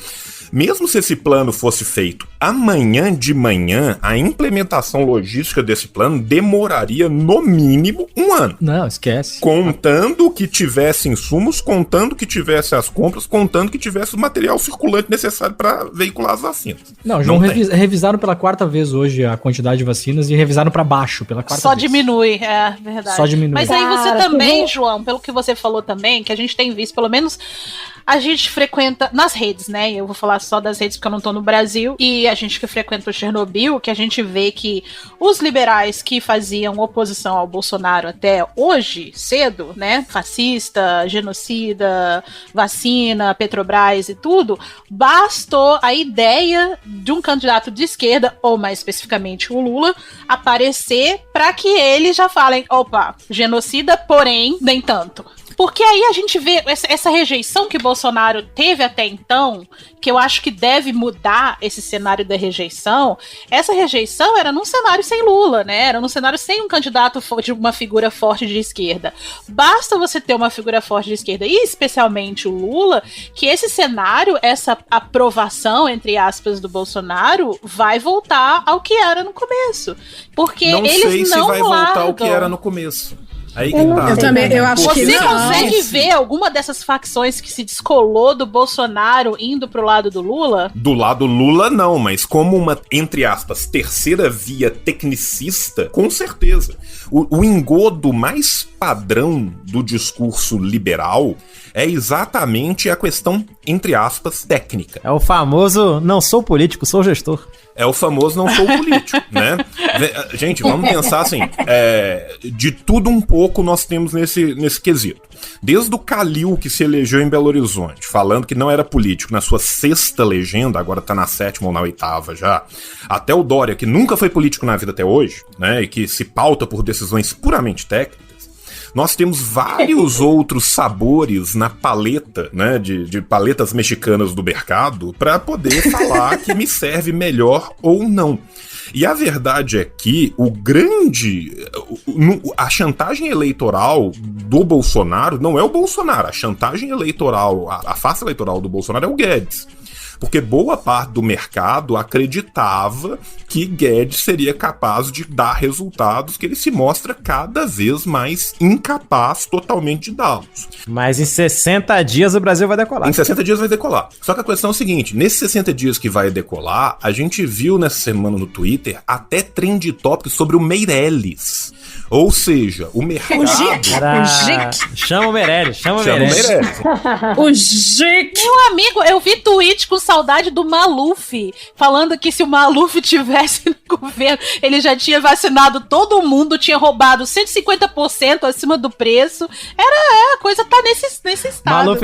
Mesmo se esse plano fosse feito amanhã de manhã, a implementação logística desse plano demoraria no mínimo 1 ano. Não, esquece. Contando que tivesse insumos, contando que tivesse as compras, contando que tivesse o material circulante necessário para veicular as vacinas. Não, João, revisaram pela 4ª vez hoje a quantidade de vacinas e revisaram para baixo pela 4ª vez. Só diminui, é verdade. Só diminui. Mas aí você também, João, pelo que você falou também, que a gente tem visto, pelo menos a gente frequenta nas redes, né? Eu vou falar só das redes porque eu não tô no Brasil. E a gente que frequenta o Chernobyl, que a gente vê que os liberais que faziam oposição ao Bolsonaro até hoje, cedo, né? Fascista, genocida, vacina, Petrobras e tudo, bastou a ideia de um candidato de esquerda, ou mais especificamente o Lula, aparecer para que eles já falem, opa, genocida, porém, nem tanto. Porque aí a gente vê essa rejeição que Bolsonaro teve até então, que eu acho que deve mudar esse cenário da rejeição. Essa rejeição era num cenário sem Lula, né? Era num cenário sem um candidato de uma figura forte de esquerda. Basta você ter uma figura forte de esquerda, e especialmente o Lula, que esse cenário, essa aprovação, entre aspas, do Bolsonaro, vai voltar ao que era no começo. Porque não eles sei não se vai voltar largam. ao que era no começo. Aí que tá. Eu também, eu acho que Você não. consegue ver alguma dessas facções que se descolou do Bolsonaro indo pro lado do Lula? Do lado Lula, não, mas como uma, entre aspas, terceira via tecnicista, com certeza. O engodo mais padrão do discurso liberal é exatamente a questão, entre aspas, técnica. É o famoso não sou político, sou gestor. É o famoso não sou político, né? Gente, vamos pensar assim, de tudo um pouco nós temos nesse quesito. Desde o Calil, que se elegeu em Belo Horizonte, falando que não era político na sua 6ª legenda, agora tá na 7ª ou na 8ª já, até o Dória, que nunca foi político na vida até hoje, né? E que se pauta por decisões puramente técnicas. Nós temos vários outros sabores na paleta, né, de paletas mexicanas do mercado para poder falar que me serve melhor ou não. E a verdade é que a chantagem eleitoral do Bolsonaro não é o Bolsonaro. A chantagem eleitoral, a face eleitoral do Bolsonaro é o Guedes. Porque boa parte do mercado acreditava que Guedes seria capaz de dar resultados que ele se mostra cada vez mais incapaz totalmente de dá-los. Mas em 60 dias o Brasil vai decolar. Em 60 dias vai decolar. Só que a questão é o seguinte, nesses 60 dias que vai decolar, a gente viu nessa semana no Twitter até trend topic sobre o Meirelles. Ou seja, o mercado... O Gic. Chama o Meirelles, chama o Meirelles. O Gic. Meu amigo, eu vi tweet com saudade do Maluf, falando que se o Maluf tivesse no governo, ele já tinha vacinado todo mundo, tinha roubado 150% acima do preço. A coisa tá nesse estado.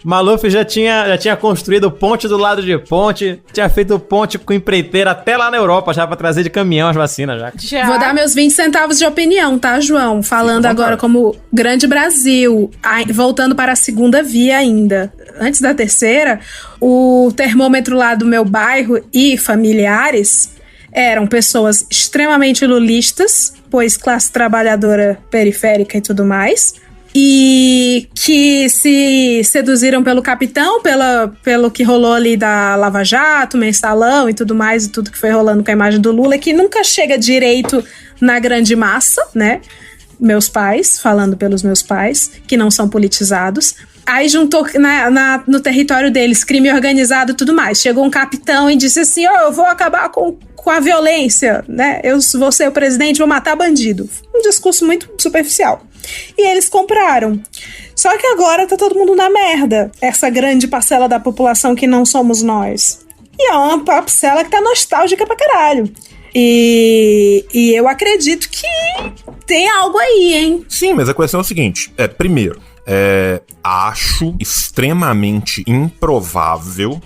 Maluf já tinha construído ponte do lado de ponte, tinha feito ponte com empreiteira até lá na Europa já pra trazer de caminhão as vacinas já. Vou dar meus 20 centavos de opinião, tá, João? Falando agora como Grande Brasil, voltando para a segunda via ainda. Antes da terceira, o termômetro lá do meu bairro e familiares eram pessoas extremamente lulistas, pois classe trabalhadora periférica e tudo mais, e que se seduziram pelo capitão, pelo que rolou ali da Lava Jato, Mensalão e tudo mais, e tudo que foi rolando com a imagem do Lula, que nunca chega direito na grande massa, né? Meus pais, falando pelos meus pais, que não são politizados. Aí juntou no território deles crime organizado e tudo mais. Chegou um capitão e disse assim, eu vou acabar com a violência, né? Eu vou ser o presidente, vou matar bandido. Um discurso muito superficial. E eles compraram. Só que agora tá todo mundo na merda. Essa grande parcela da população que não somos nós. E é uma parcela que tá nostálgica pra caralho. E eu acredito que tem algo aí, hein? Sim, mas a questão é o seguinte. Primeiro, acho extremamente improvável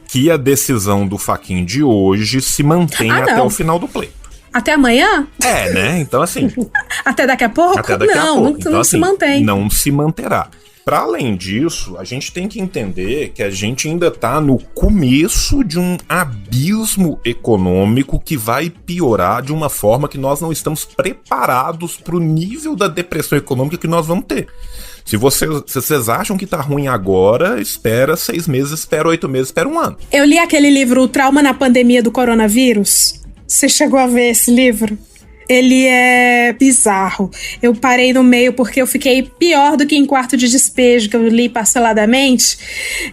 que a decisão do Fachin de hoje se mantenha até o final do pleito. Até amanhã? Né? Então, assim... Até daqui a pouco? Até daqui a pouco. Então, não assim, se mantém. Não se manterá. Para além disso, a gente tem que entender que a gente ainda está no começo de um abismo econômico que vai piorar de uma forma que nós não estamos preparados para o nível da depressão econômica que nós vamos ter. Se vocês acham que tá ruim agora, espera 6 meses, espera 8 meses, espera 1 ano. Eu li aquele livro, O Trauma na Pandemia do Coronavírus. Você chegou a ver esse livro? Ele é bizarro. Eu parei no meio porque eu fiquei pior do que em Quarto de Despejo, que eu li parceladamente.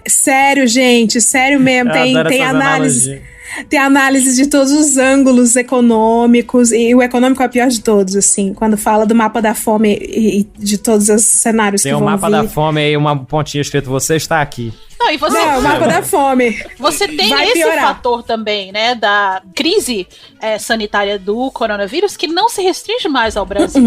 Sério, gente, sério mesmo. Tem análise. Tem análise de todos os ângulos econômicos, e o econômico é o pior de todos, assim, quando fala do mapa da fome e de todos os cenários que vão vir. Tem um mapa da fome aí, uma pontinha escrito, você está aqui. Não, e você, o mapa da fome. Você tem vai esse piorar. fator também, né, da crise sanitária do coronavírus, que não se restringe mais ao Brasil.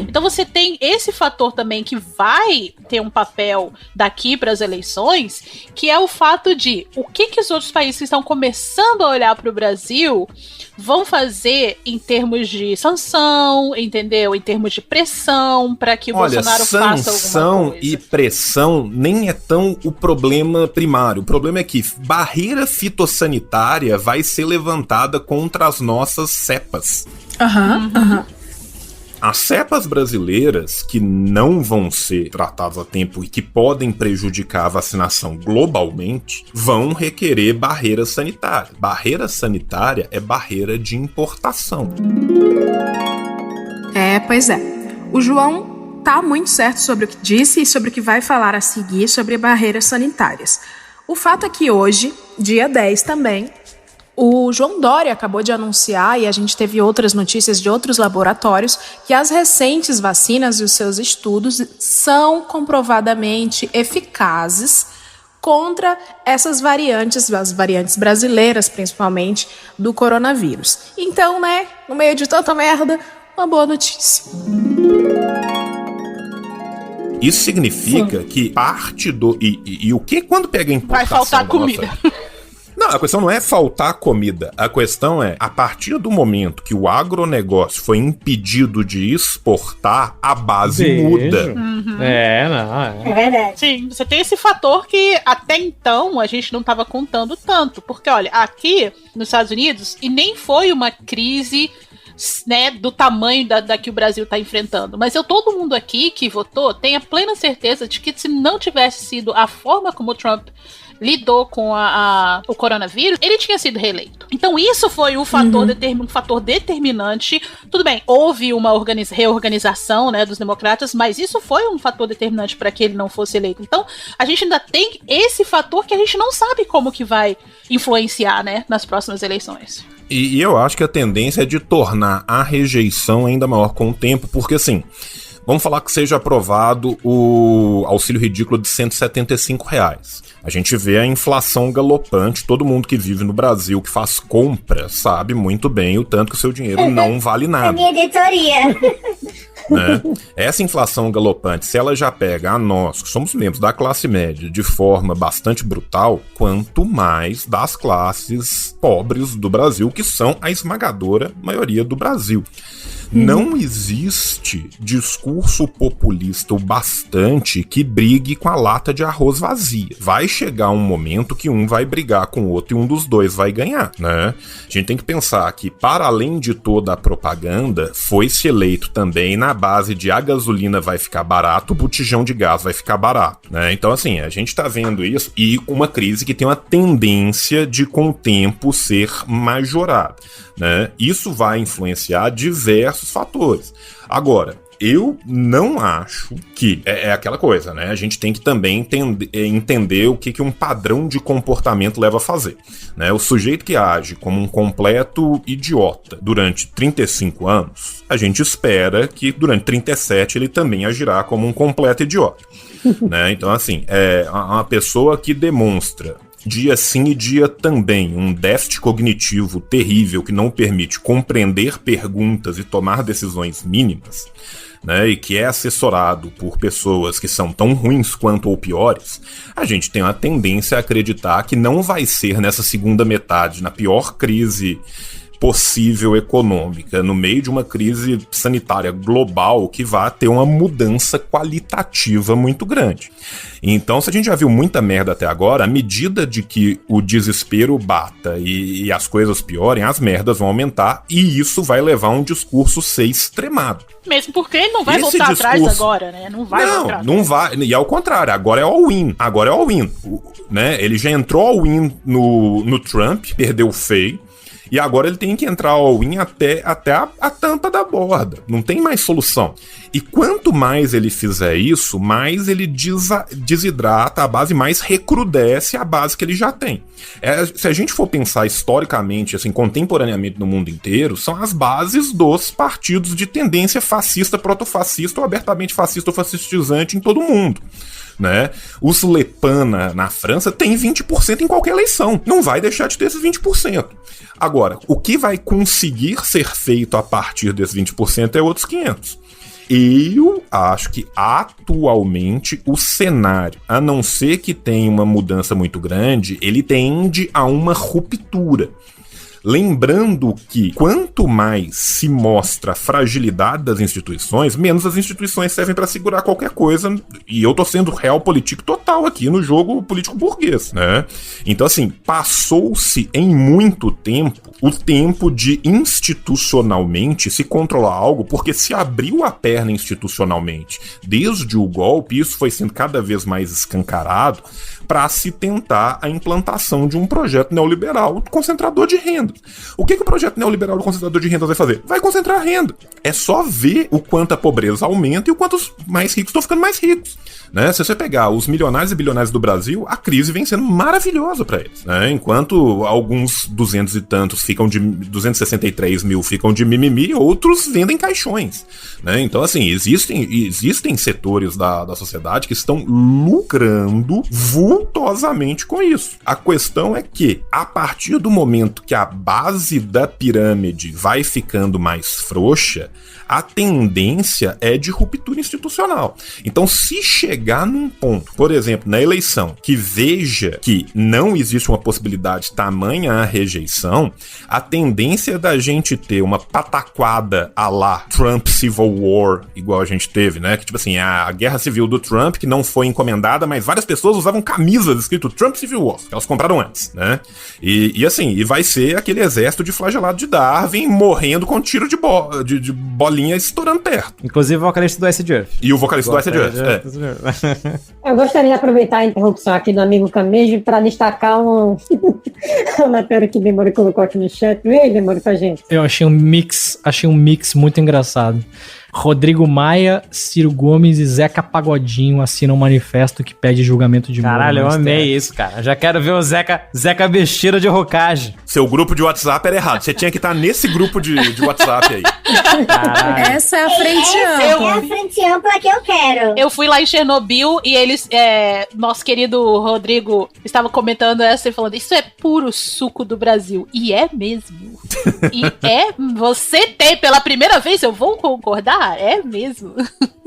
Então você tem esse fator também que vai ter um papel daqui para as eleições, que é o fato de o que os outros países que estão começando a olhar para o Brasil vão fazer em termos de sanção, entendeu? Em termos de pressão, para que o Bolsonaro faça alguma coisa. Sanção e pressão nem é tão o problema primário. O problema é que barreira fitossanitária vai ser levantada contra as nossas cepas. As cepas brasileiras que não vão ser tratadas a tempo e que podem prejudicar a vacinação globalmente vão requerer barreira sanitária. Barreira sanitária é barreira de importação. Pois é. O João tá muito certo sobre o que disse e sobre o que vai falar a seguir sobre barreiras sanitárias. O fato é que hoje, dia 10 também, o João Dória acabou de anunciar, e a gente teve outras notícias de outros laboratórios, que as recentes vacinas e os seus estudos são comprovadamente eficazes contra essas variantes, as variantes brasileiras principalmente, do coronavírus. Então, né, no meio de tanta merda, uma boa notícia. Isso significa que parte do... E o que quando pega a importação? Vai faltar comida. Não, a questão não é faltar comida. A questão é, a partir do momento que o agronegócio foi impedido de exportar, a base muda. É verdade. Sim, você tem esse fator que até então a gente não estava contando tanto. Porque, olha, aqui nos Estados Unidos, e nem foi uma crise, né, do tamanho da que o Brasil está enfrentando. Mas todo mundo aqui que votou tem a plena certeza de que se não tivesse sido a forma como o Trump lidou com o coronavírus, ele tinha sido reeleito. Então isso foi um fator, um fator determinante. Tudo bem, houve uma reorganização, né, dos democratas, mas isso foi um fator determinante para que ele não fosse eleito. Então a gente ainda tem esse fator que a gente não sabe como que vai influenciar, né, nas próximas eleições. E eu acho que a tendência é de tornar a rejeição ainda maior com o tempo, porque assim, vamos falar que seja aprovado o auxílio ridículo de R$175. A gente vê a inflação galopante, todo mundo que vive no Brasil, que faz compra, sabe muito bem o tanto que o seu dinheiro não vale nada. A minha editoria. Né? Essa inflação galopante, se ela já pega a nós, que somos membros da classe média, de forma bastante brutal, quanto mais das classes pobres do Brasil, que são a esmagadora maioria do Brasil. Não existe discurso populista o bastante que brigue com a lata de arroz vazia. Vai chegar um momento que um vai brigar com o outro e um dos dois vai ganhar, né? A gente tem que pensar que, para além de toda a propaganda, foi-se eleito também na base de a gasolina vai ficar barato, o botijão de gás vai ficar barato, né? Então, assim, a gente tá vendo isso e uma crise que tem uma tendência de, com o tempo, ser majorada, né? Isso vai influenciar diversos fatores. Agora, eu não acho que... É aquela coisa, né? A gente tem que também entender o que um padrão de comportamento leva a fazer, né? O sujeito que age como um completo idiota durante 35 anos, a gente espera que durante 37 ele também agirá como um completo idiota, né? Então, assim, é uma pessoa que demonstra dia sim e dia também um déficit cognitivo terrível que não permite compreender perguntas e tomar decisões mínimas, né, e que é assessorado por pessoas que são tão ruins quanto ou piores, a gente tem uma tendência a acreditar que não vai ser nessa segunda metade, na pior crise possível econômica, no meio de uma crise sanitária global, que vai ter uma mudança qualitativa muito grande. Então, se a gente já viu muita merda até agora, à medida de que o desespero bata e as coisas piorem, as merdas vão aumentar e isso vai levar um discurso ser extremado. Mesmo porque ele não vai voltar atrás agora, né? Não vai voltar. Não vai. E ao contrário, agora é all-in. Agora é all-in. Né? Ele já entrou all-in no Trump, perdeu feio. E agora ele tem que entrar all-in até a tampa da borda. Não tem mais solução. E quanto mais ele fizer isso, mais ele desidrata a base, mais recrudesce a base que ele já tem. Se a gente for pensar historicamente, assim, contemporaneamente no mundo inteiro, são as bases dos partidos de tendência fascista, protofascista ou abertamente fascista ou fascistizante em todo o mundo, né? Os Le Pen na França tem 20% em qualquer eleição. Não vai deixar de ter esses 20%. Agora, o que vai conseguir ser feito a partir desses 20% é outros 500. Eu acho que atualmente o cenário, a não ser que tenha uma mudança muito grande, ele tende a uma ruptura. Lembrando que quanto mais se mostra a fragilidade das instituições, menos as instituições servem para segurar qualquer coisa. E eu tô sendo realpolitik total aqui no jogo político burguês, né? Então, assim, passou-se em muito tempo o tempo de institucionalmente se controlar algo, porque se abriu a perna institucionalmente desde o golpe, isso foi sendo cada vez mais escancarado para se tentar a implantação de um projeto neoliberal concentrador de renda. O que o projeto neoliberal concentrador de renda vai fazer? Vai concentrar a renda. É só ver o quanto a pobreza aumenta e o quanto os mais ricos estão ficando mais ricos, né? Se você pegar os milionários e bilionários do Brasil, a crise vem sendo maravilhosa para eles, né? Enquanto alguns 200 e tantos ficam de 263 mil ficam de mimimi, outros vendem caixões, né? Então, assim, existem setores da sociedade que estão lucrando vultosamente com isso. A questão é que, a partir do momento que a base da pirâmide vai ficando mais frouxa, a tendência é de ruptura institucional. Então, se chegar num ponto, por exemplo, na eleição, que veja que não existe uma possibilidade tamanha a rejeição, a tendência da gente ter uma pataquada à la Trump Civil War, igual a gente teve, né? Que, tipo assim, a guerra civil do Trump, que não foi encomendada, mas várias pessoas usavam camisas escrito Trump Civil War, que elas compraram antes, né? E assim, e vai ser aquele exército de flagelado de Darwin morrendo com tiro de bolinha estourando perto. Inclusive o vocalista do Acid Earth. E o vocalista do Acid Earth, Eu gostaria de aproveitar a interrupção aqui do amigo Camejo para destacar uma matéria que o Demore colocou aqui no chat. Vem, Demore, pra gente. Eu achei um mix muito engraçado. Rodrigo Maia, Ciro Gomes e Zeca Pagodinho assinam um manifesto que pede julgamento de Moro. Caralho, eu amei isso, cara. Já quero ver o Zeca Besteira de Rocage. Seu grupo de WhatsApp era errado. Você tinha que estar nesse grupo de WhatsApp aí. Caralho. Essa é a frente ampla. É a frente ampla que eu quero. Eu fui lá em Chernobyl e eles, nosso querido Rodrigo estava comentando essa e falando, isso é puro suco do Brasil. E é mesmo. Você tem pela primeira vez, eu vou concordar? É mesmo.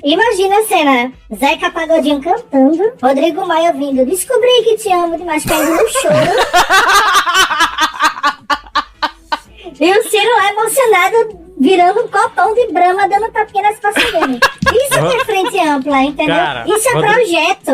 Imagina a cena, Zeca Pagodinho cantando, Rodrigo Maia ouvindo, descobri que te amo demais, caindo no choro. E o Ciro lá emocionado virando um copão de Brahma, dando tapinha nas costas dele. Isso que é frente ampla, entendeu? Cara, isso é projeto.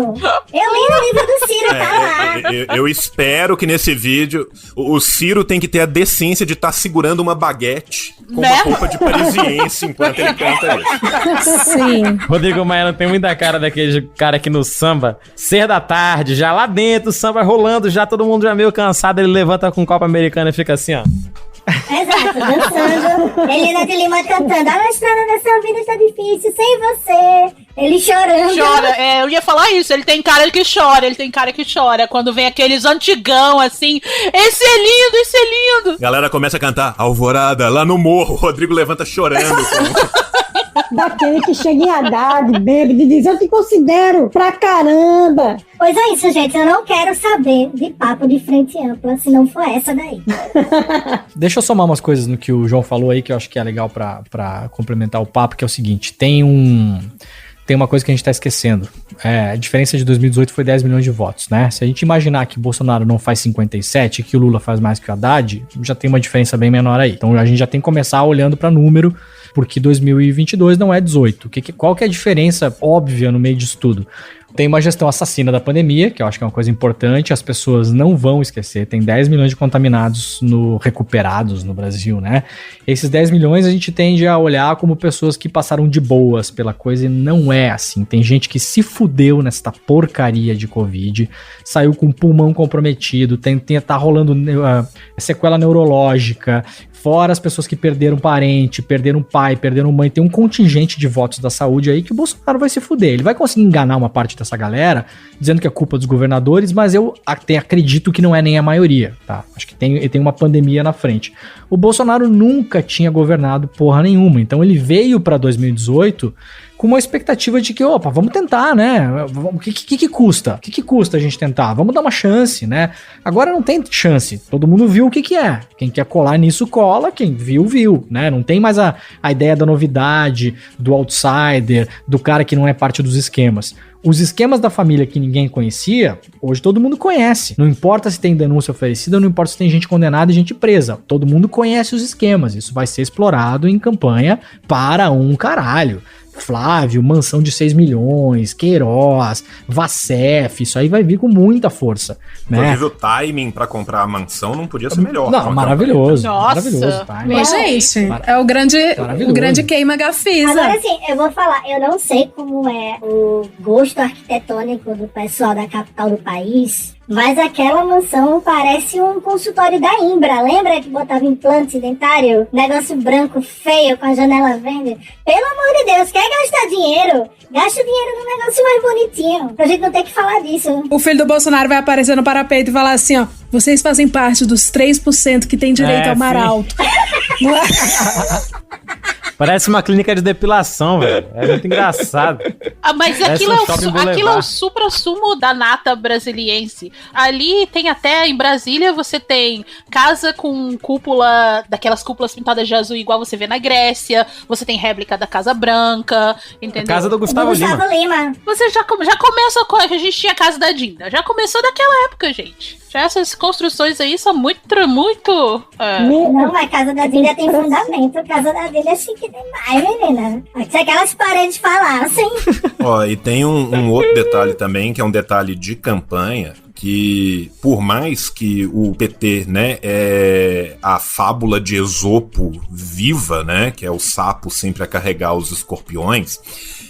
Eu li no livro do Ciro, tá lá. Eu espero que nesse vídeo o Ciro tem que ter a decência de estar segurando uma baguete com uma roupa de parisiense enquanto ele canta isso. Sim. Rodrigo Maia não tem muita cara daquele cara que no samba, 6 da tarde, já lá dentro, o samba rolando, já todo mundo já meio cansado, ele levanta com um copo americano e fica assim, ó. Exato, dançando. Helena de Lima cantando. A estrada dessa vida está difícil sem você. Ele chorando. Chora, eu ia falar isso. Ele tem cara que chora. Quando vem aqueles antigão assim. Esse é lindo, esse é lindo. Galera começa a cantar Alvorada lá no morro. O Rodrigo levanta chorando. Daquele que chega em Haddad, bêbado, e diz: eu te considero pra caramba. Pois é isso, gente. Eu não quero saber de papo de frente ampla se não for essa daí. Deixa eu somar umas coisas no que o João falou aí, que eu acho que é legal pra complementar o papo, que é o seguinte: tem uma coisa que a gente tá esquecendo. A diferença de 2018 foi 10 milhões de votos, né? Se a gente imaginar que Bolsonaro não faz 57 e que o Lula faz mais que o Haddad, já tem uma diferença bem menor aí. Então a gente já tem que começar olhando pra número, porque 2022 não é 18. Qual que é a diferença óbvia no meio disso tudo? Tem uma gestão assassina da pandemia, que eu acho que é uma coisa importante, as pessoas não vão esquecer, tem 10 milhões de contaminados recuperados no Brasil, né? Esses 10 milhões a gente tende a olhar como pessoas que passaram de boas pela coisa, e não é assim. Tem gente que se fudeu nesta porcaria de Covid, saiu com o pulmão comprometido, tá rolando sequela neurológica, fora as pessoas que perderam parente, perderam pai, perderam mãe. Tem um contingente de votos da saúde aí que o Bolsonaro vai se fuder. Ele vai conseguir enganar uma parte dessa galera, dizendo que é culpa dos governadores, mas eu até acredito que não é nem a maioria, tá? Acho que tem uma pandemia na frente. O Bolsonaro nunca tinha governado porra nenhuma, então ele veio pra 2018 com uma expectativa de que, opa, vamos tentar, né? O que custa? O que custa a gente tentar? Vamos dar uma chance, né? Agora não tem chance. Todo mundo viu o que é. Quem quer colar nisso, cola. Quem viu, viu, né? Não tem mais a ideia da novidade, do outsider, do cara que não é parte dos esquemas. Os esquemas da família que ninguém conhecia, hoje todo mundo conhece. Não importa se tem denúncia oferecida, não importa se tem gente condenada e gente presa. Todo mundo conhece os esquemas. Isso vai ser explorado em campanha para um caralho. Flávio, mansão de 6 milhões, Queiroz, Vacef, isso aí vai vir com muita força, né? Inclusive o timing pra comprar a mansão não podia ser melhor. Não, maravilhoso. Nossa. Maravilhoso. Mas, gente, é o grande queima Gafisa. Agora sim, eu vou falar, eu não sei como é o gosto arquitetônico do pessoal da capital do país, mas aquela mansão parece um consultório da Imbra. Lembra que botava implante dentário? Negócio branco, feio, com a janela verde. Pelo amor de Deus, quer gastar dinheiro? Gasta o dinheiro num negócio mais bonitinho, pra gente não ter que falar disso. O filho do Bolsonaro vai aparecer no parapeito e falar assim, ó: vocês fazem parte dos 3% que tem direito ao mar alto. Não é? Parece uma clínica de depilação, velho. É muito engraçado. Mas aquilo é o supra-sumo da nata brasiliense. Ali tem até, em Brasília, você tem casa com cúpula, daquelas cúpulas pintadas de azul igual você vê na Grécia. Você tem réplica da Casa Branca, entendeu? A casa do Gustavo Lima. Você já começa com... A gente tinha a casa da Dinda. Já começou daquela época, gente. Já essas construções aí são muito... Não, mas a casa da Dinda tem fundamento. A casa da Dinda é chique demais, menina. Se aquelas paredes falassem. Ó, e tem um outro detalhe também, que é um detalhe de campanha, que por mais que o PT, né, é a fábula de Esopo viva, né, que é o sapo sempre a carregar os escorpiões,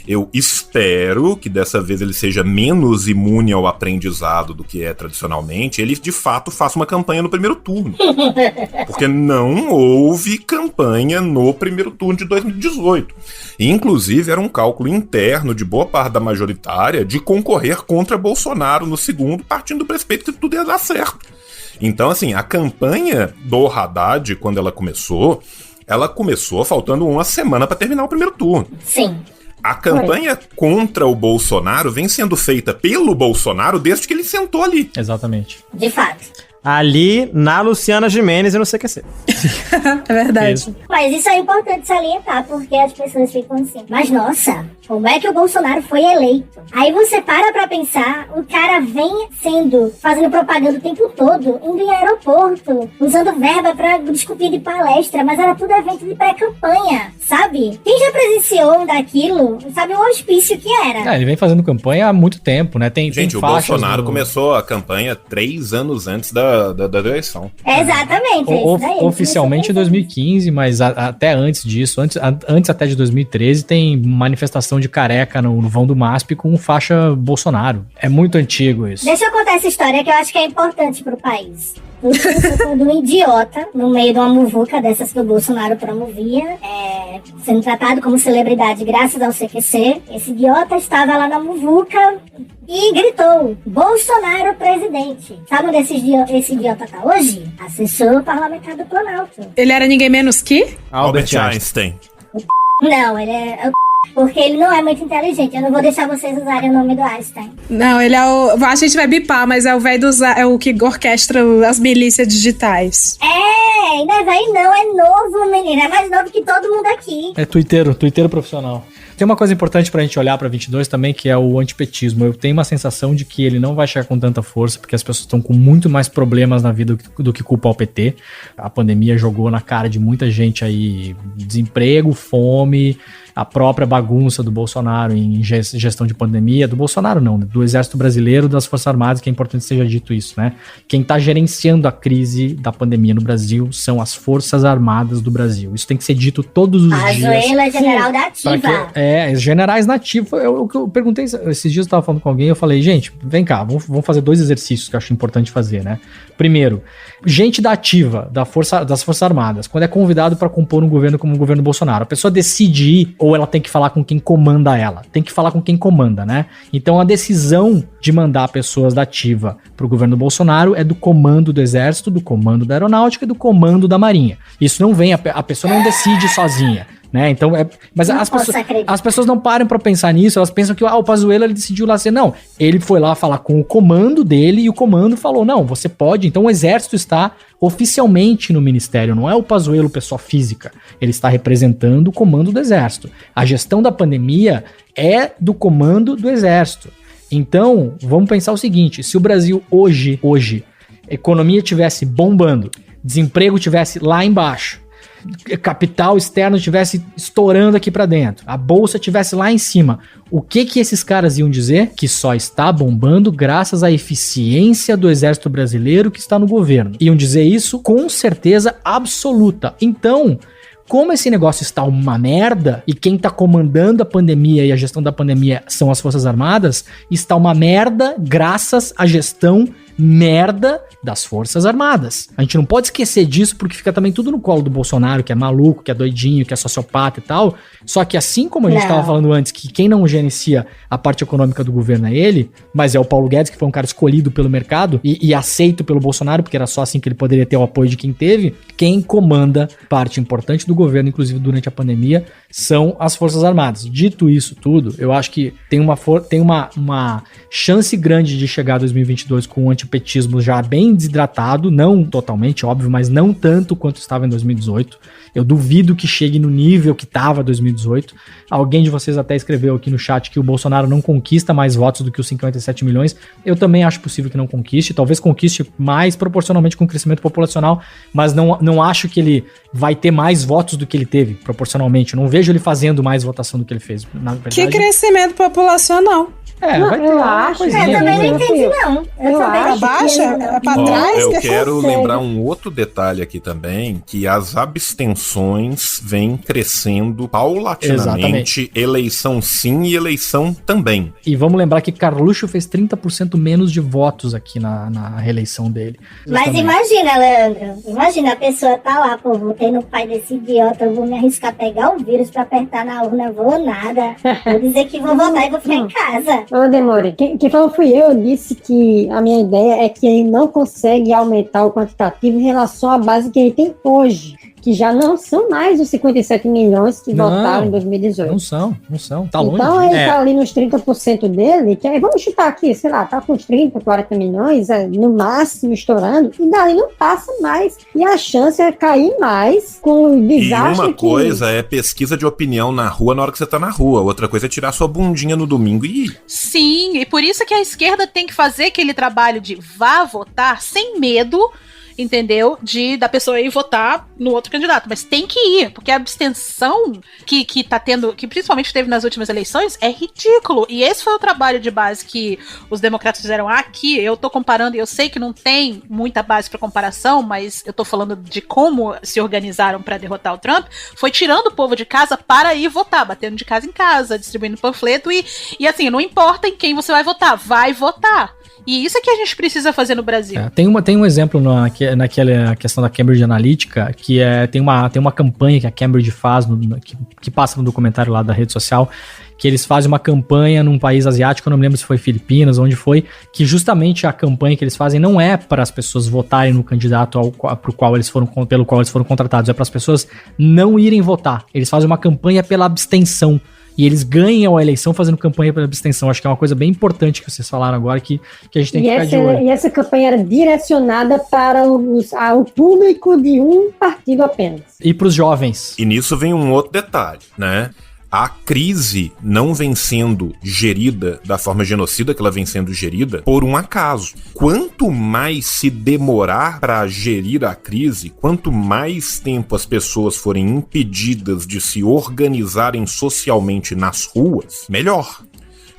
eu espero que dessa vez ele seja menos imune ao aprendizado do que é tradicionalmente, ele de fato faça uma campanha no primeiro turno. Porque não houve campanha no primeiro turno de 2018. Inclusive era um cálculo interno de boa parte da majoritária de concorrer contra Bolsonaro no segundo, partindo do prespeito que tudo ia dar certo. Então, assim, a campanha do Haddad, quando ela começou faltando uma semana para terminar o primeiro turno. Sim. A campanha contra o Bolsonaro vem sendo feita pelo Bolsonaro desde que ele sentou ali. Exatamente. De fato. Ali na Luciana Gimenez e no CQC. É verdade. Mas isso é importante salientar, porque as pessoas ficam assim, mas nossa, como é que o Bolsonaro foi eleito? Aí você pra pensar, o cara vem fazendo propaganda o tempo todo, indo em aeroporto, usando verba pra desculpir de palestra, mas era tudo evento de pré-campanha, sabe? Quem já presenciou daquilo, sabe o hospício que era. Ele vem fazendo campanha há muito tempo, né? Gente, o Bolsonaro começou a campanha 3 anos antes da eleição. Exatamente. Oficialmente em 2015, mas até antes disso, antes até de 2013, tem manifestação de careca no vão do MASP com faixa Bolsonaro. É muito antigo isso. Deixa eu contar essa história que eu acho que é importante pro país. Quando um idiota, no meio de uma muvuca dessas que o Bolsonaro promovia, sendo tratado como celebridade graças ao CQC, esse idiota estava lá na muvuca e gritou, Bolsonaro presidente. Sabe onde esse idiota tá hoje? Assessor parlamentar do Planalto. Ele era ninguém menos que? Albert Einstein. Não, ele é... Porque ele não é muito inteligente. Eu não vou deixar vocês usarem o nome do Einstein. Não, ele é o... A gente vai bipar, mas é o velho é o que orquestra as milícias digitais. Ainda é velho não, é novo, menina. É mais novo que todo mundo aqui. É tuiteiro profissional. Tem uma coisa importante pra gente olhar pra 22 também, que é o antipetismo. Eu tenho uma sensação de que ele não vai chegar com tanta força, porque as pessoas estão com muito mais problemas na vida do que culpar o PT. A pandemia jogou na cara de muita gente aí desemprego, fome, a própria bagunça do Bolsonaro em gestão de pandemia, do Bolsonaro não, do Exército Brasileiro, das Forças Armadas, que é importante que seja dito isso, né? Quem tá gerenciando a crise da pandemia no Brasil são as Forças Armadas do Brasil. Isso tem que ser dito todos os dias. Pazuello é general da ativa. Generais nativos. Eu perguntei, esses dias eu tava falando com alguém, eu falei, gente, vem cá, vamos fazer 2 exercícios que eu acho importante fazer, né? Primeiro, gente da ativa, das Forças Armadas, quando é convidado para compor um governo como o governo Bolsonaro, a pessoa decide ir ou ela tem que falar com quem comanda ela? Tem que falar com quem comanda, né? Então a decisão de mandar pessoas da ativa pro governo Bolsonaro é do comando do Exército, do comando da Aeronáutica e do comando da Marinha. Isso não vem, a pessoa não decide sozinha. Né? Então, mas as pessoas não param pra pensar nisso, elas pensam que o Pazuello ele decidiu lá ser, não, ele foi lá falar com o comando dele e o comando falou, não, você pode, então o exército está oficialmente no ministério, não é o Pazuello pessoa física, ele está representando o comando do exército. A gestão da pandemia é do comando do exército. Então, vamos pensar o seguinte, se o Brasil hoje, a economia estivesse bombando, desemprego estivesse lá embaixo, capital externo estivesse estourando aqui pra dentro, a bolsa estivesse lá em cima, o que esses caras iam dizer? Que só está bombando graças à eficiência do exército brasileiro que está no governo. Iam dizer isso com certeza absoluta. Então, como esse negócio está uma merda, e quem tá comandando a pandemia e a gestão da pandemia são as Forças Armadas, está uma merda graças à gestão merda das Forças Armadas. A gente não pode esquecer disso, porque fica também tudo no colo do Bolsonaro, que é maluco, que é doidinho, que é sociopata e tal. Só que assim como a gente estava falando antes, que quem não gerencia a parte econômica do governo é ele, mas é o Paulo Guedes, que foi um cara escolhido pelo mercado e aceito pelo Bolsonaro, porque era só assim que ele poderia ter o apoio de quem teve, quem comanda parte importante do governo, inclusive durante a pandemia, são as Forças Armadas. Dito isso tudo, eu acho que tem uma chance grande de chegar a 2022 com o antipetismo já bem desidratado, não totalmente, óbvio, mas não tanto quanto estava em 2018. Eu duvido que chegue no nível que estava em 2018. Alguém de vocês até escreveu aqui no chat que o Bolsonaro não conquista mais votos do que os 57 milhões. Eu também acho possível que não conquiste. Talvez conquiste mais proporcionalmente com o crescimento populacional, mas não acho que ele vai ter mais votos do que ele teve, proporcionalmente. Eu não vejo ele fazendo mais votação do que ele fez. Na verdade, que crescimento populacional? Vai ter uma coisinha. Eu também não entendi, não. Eu acho baixa? É pra trás? Eu quero lembrar um outro detalhe aqui também, que as abstenções vêm crescendo paulatinamente, exatamente. Eleição sim e eleição também. E vamos lembrar que Carluxo fez 30% menos de votos aqui na reeleição dele. Mas imagina, Leandro, imagina a pessoa tá lá, pô, votei no pai desse idiota, eu vou me arriscar a pegar o vírus pra apertar na urna, vou nada. Vou dizer que vou votar e vou ficar em casa. Ô, Demore, quem falou fui eu disse que a minha ideia é que ele não consegue aumentar o quantitativo em relação à base que ele tem hoje, que já não são mais os 57 milhões que votaram em 2018. Não são. Tá longe. Então ele tá ali nos 30% dele, que aí vamos chutar aqui, sei lá, tá com uns 30, 40 milhões, no máximo estourando, e dali não passa mais. E a chance é cair mais com o desastre. E uma coisa é pesquisa de opinião na rua na hora que você tá na rua, outra coisa é tirar sua bundinha no domingo e ir. Sim, e por isso que a esquerda tem que fazer aquele trabalho de vá votar sem medo, entendeu? Da pessoa ir votar no outro candidato. Mas tem que ir, porque a abstenção que tá tendo, que principalmente teve nas últimas eleições, é ridículo. E esse foi o trabalho de base que os democratas fizeram aqui. Eu tô comparando, e eu sei que não tem muita base pra comparação, mas eu tô falando de como se organizaram pra derrotar o Trump. Foi tirando o povo de casa para ir votar, batendo de casa em casa, distribuindo panfleto e assim, não importa em quem você vai votar. E isso é que a gente precisa fazer no Brasil. Tem um exemplo naquela questão da Cambridge Analytica, que tem uma campanha que a Cambridge faz, que passa no documentário lá da rede social, que eles fazem uma campanha num país asiático, eu não me lembro se foi Filipinas, onde foi, que justamente a campanha que eles fazem não é para as pessoas votarem no candidato pelo qual eles foram contratados, é para as pessoas não irem votar. Eles fazem uma campanha pela abstenção. E eles ganham a eleição fazendo campanha pela abstenção. Acho que é uma coisa bem importante que vocês falaram agora, que a gente tem que ficar de olho. E essa campanha era direcionada para o público de um partido apenas. E para os jovens. E nisso vem um outro detalhe, né? A crise não vem sendo gerida da forma genocida que ela vem sendo gerida por um acaso. Quanto mais se demorar para gerir a crise, quanto mais tempo as pessoas forem impedidas de se organizarem socialmente nas ruas, melhor.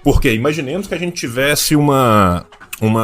Porque imaginemos que a gente tivesse uma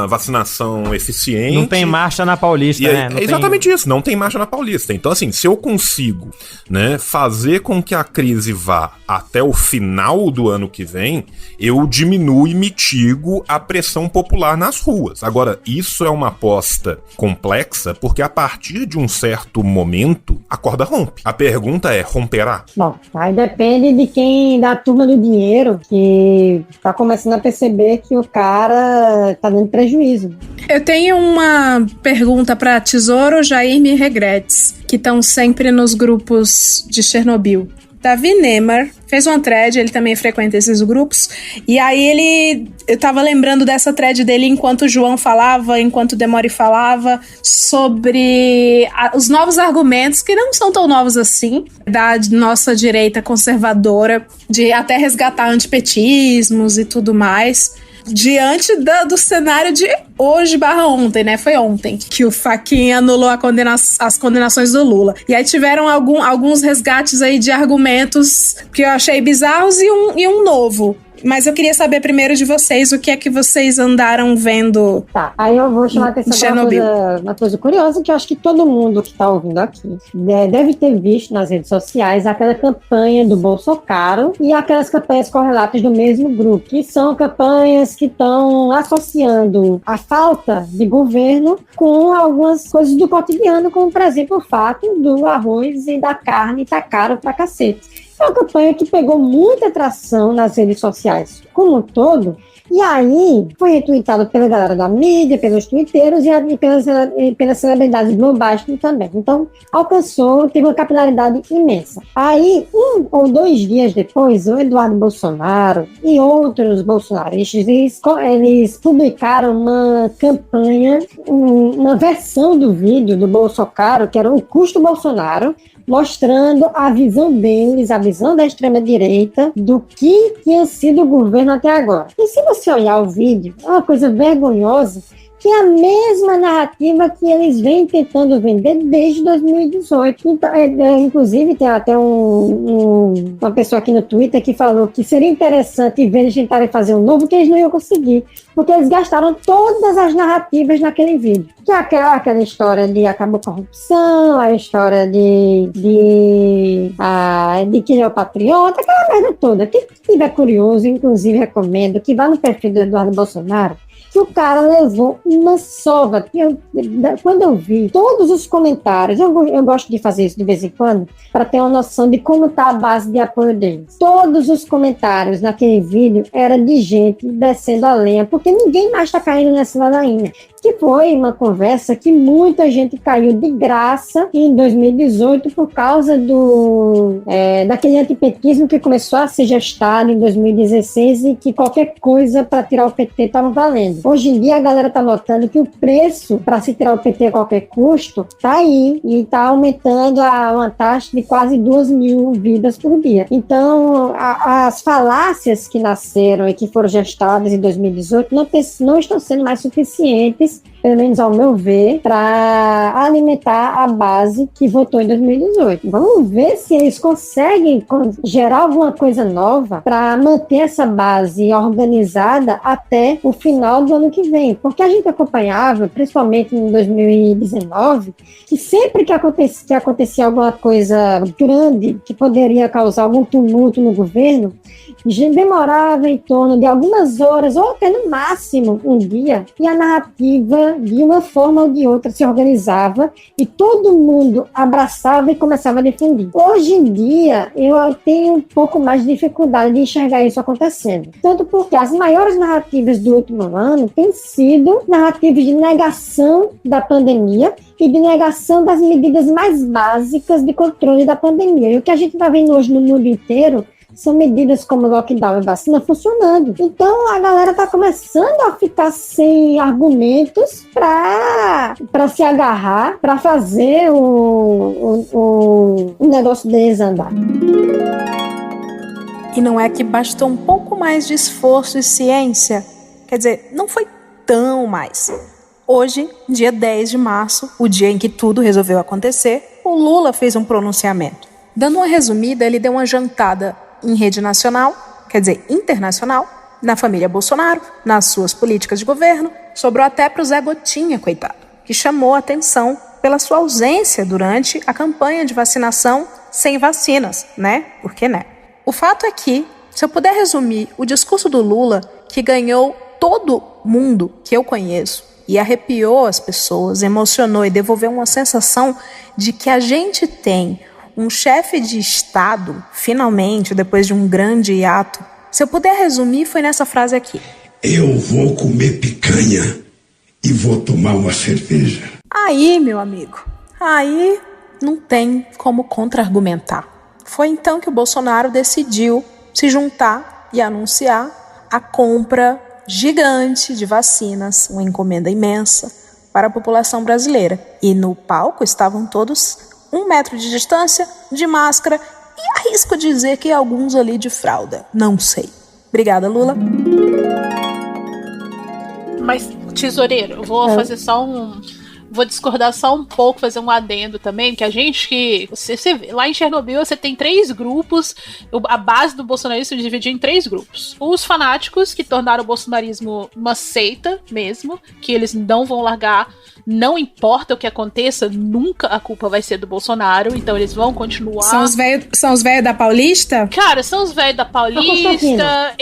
vacinação eficiente. Não tem marcha na Paulista, né? É exatamente isso, não tem marcha na Paulista. Então, assim, se eu consigo, né, fazer com que a crise vá até o final do ano que vem, eu diminuo e mitigo a pressão popular nas ruas. Agora, isso é uma aposta complexa, porque a partir de um certo momento, a corda rompe. A pergunta é, romperá? Bom, aí depende de quem, da turma do dinheiro, que tá começando a perceber que o cara tá dando prejuízo. Eu tenho uma pergunta para Tesouro, Jair e Regretes, que estão sempre nos grupos de Chernobyl. Davi Neymar fez uma thread, ele também frequenta esses grupos, e aí eu tava lembrando dessa thread dele enquanto o João falava, enquanto o Demore falava, sobre os novos argumentos, que não são tão novos assim, da nossa direita conservadora, de até resgatar antipetismos e tudo mais, diante do cenário de hoje/ontem, né? Foi ontem que o Fachin anulou as condenações do Lula. E aí tiveram alguns resgates aí de argumentos que eu achei bizarros e um novo. Mas eu queria saber primeiro de vocês o que é que vocês andaram vendo. Tá, aí eu vou chamar a atenção para uma coisa curiosa que eu acho que todo mundo que está ouvindo aqui deve ter visto nas redes sociais aquela campanha do Bolsonaro e aquelas campanhas correlatas do mesmo grupo, que são campanhas que estão associando a falta de governo com algumas coisas do cotidiano, como, por exemplo, o fato do arroz e da carne tá caro pra cacete. É uma campanha que pegou muita atração nas redes sociais como um todo, e aí foi retweetado pela galera da mídia, pelos twitteiros e pelas celebridades globais também. Então, teve uma capilaridade imensa. Aí, 1 ou 2 dias depois, o Eduardo Bolsonaro e outros bolsonaristas, eles publicaram uma campanha, uma versão do vídeo do Bolsonaro, que era o Custo Bolsonaro, mostrando a visão deles, a visão da extrema-direita, do que tinha sido o governo até agora. E se você olhar o vídeo, é uma coisa vergonhosa, que é a mesma narrativa que eles vêm tentando vender desde 2018. Então, inclusive, tem até uma pessoa aqui no Twitter que falou que seria interessante ver eles tentarem fazer um novo, que eles não iam conseguir, porque eles gastaram todas as narrativas naquele vídeo. Que é aquela história de acabou a corrupção, a história de que ele é o patriota, aquela merda toda. Quem estiver curioso, inclusive recomendo que vá no perfil do Eduardo Bolsonaro, que o cara levou uma sova. Quando eu vi todos os comentários, eu gosto de fazer isso de vez em quando, para ter uma noção de como está a base de apoio deles. Todos os comentários naquele vídeo era de gente descendo a lenha, porque ninguém mais está caindo nessa ladainha. que foi uma conversa que muita gente caiu de graça em 2018 por causa daquele antipetismo que começou a ser gestado em 2016 e que qualquer coisa para tirar o PT estava valendo. Hoje em dia a galera está notando que o preço para se tirar o PT a qualquer custo está aí e está aumentando a uma taxa de quase 2.000 vidas por dia. Então, as falácias que nasceram e que foram gestadas em 2018 não estão sendo mais suficientes, pelo menos ao meu ver, para alimentar a base que votou em 2018. Vamos ver se eles conseguem gerar alguma coisa nova para manter essa base organizada até o final do ano que vem. Porque a gente acompanhava, principalmente em 2019, que sempre que acontecia alguma coisa grande que poderia causar algum tumulto no governo, demorava em torno de algumas horas ou até no máximo um dia, e a narrativa de uma forma ou de outra se organizava e todo mundo abraçava e começava a defender. Hoje em dia eu tenho um pouco mais de dificuldade de enxergar isso acontecendo, tanto porque as maiores narrativas do último ano têm sido narrativas de negação da pandemia e de negação das medidas mais básicas de controle da pandemia. E o que a gente está vendo hoje no mundo inteiro são medidas como lockdown e vacina funcionando. Então a galera está começando a ficar sem argumentos para se agarrar, para fazer o negócio deles andar. E não é que bastou um pouco mais de esforço e ciência? Quer dizer, não foi tão mais. Hoje, dia 10 de março, o dia em que tudo resolveu acontecer, o Lula fez um pronunciamento. Dando uma resumida, ele deu uma jantada em rede nacional, quer dizer, internacional, na família Bolsonaro, nas suas políticas de governo, sobrou até para o Zé Gotinha, coitado, que chamou a atenção pela sua ausência durante a campanha de vacinação sem vacinas, né? Por que né? O fato é que, se eu puder resumir, o discurso do Lula, que ganhou todo mundo que eu conheço e arrepiou as pessoas, emocionou e devolveu uma sensação de que a gente tem um chefe de Estado, finalmente, depois de um grande hiato. Se eu puder resumir, foi nessa frase aqui: eu vou comer picanha e vou tomar uma cerveja. Aí, meu amigo, aí não tem como contra-argumentar. Foi então que o Bolsonaro decidiu se juntar e anunciar a compra gigante de vacinas, uma encomenda imensa para a população brasileira. E no palco estavam todos 1 metro de distância, de máscara e arrisco dizer que alguns ali de fralda. Não sei. Obrigada, Lula. Mas, tesoureiro, eu vou fazer só vou discordar só um pouco, fazer um adendo também, que a gente que... Você vê, lá em Chernobyl você tem 3 grupos, a base do bolsonarismo se dividiu em 3 grupos. Os fanáticos, que tornaram o bolsonarismo uma seita mesmo, que eles não vão largar, não importa o que aconteça, nunca a culpa vai ser do Bolsonaro, então eles vão continuar. São os velhos da Paulista? Cara, são os velhos da Paulista,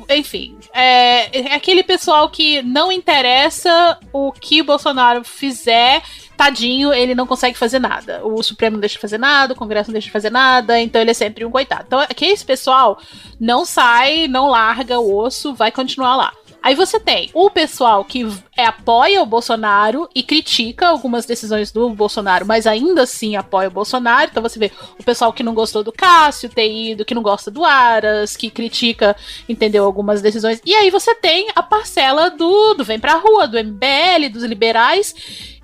enfim. É aquele pessoal que não interessa o que o Bolsonaro fizer, tadinho, ele não consegue fazer nada. O Supremo não deixa de fazer nada, o Congresso não deixa de fazer nada, então ele é sempre um coitado. Então, esse pessoal não sai, não larga o osso, vai continuar lá. Aí você tem o pessoal que apoia o Bolsonaro e critica algumas decisões do Bolsonaro, mas ainda assim apoia o Bolsonaro. Então você vê o pessoal que não gostou do Cássio ter ido, que não gosta do Aras, que critica, entendeu, algumas decisões. E aí você tem a parcela do Vem Pra Rua, do MBL, dos liberais,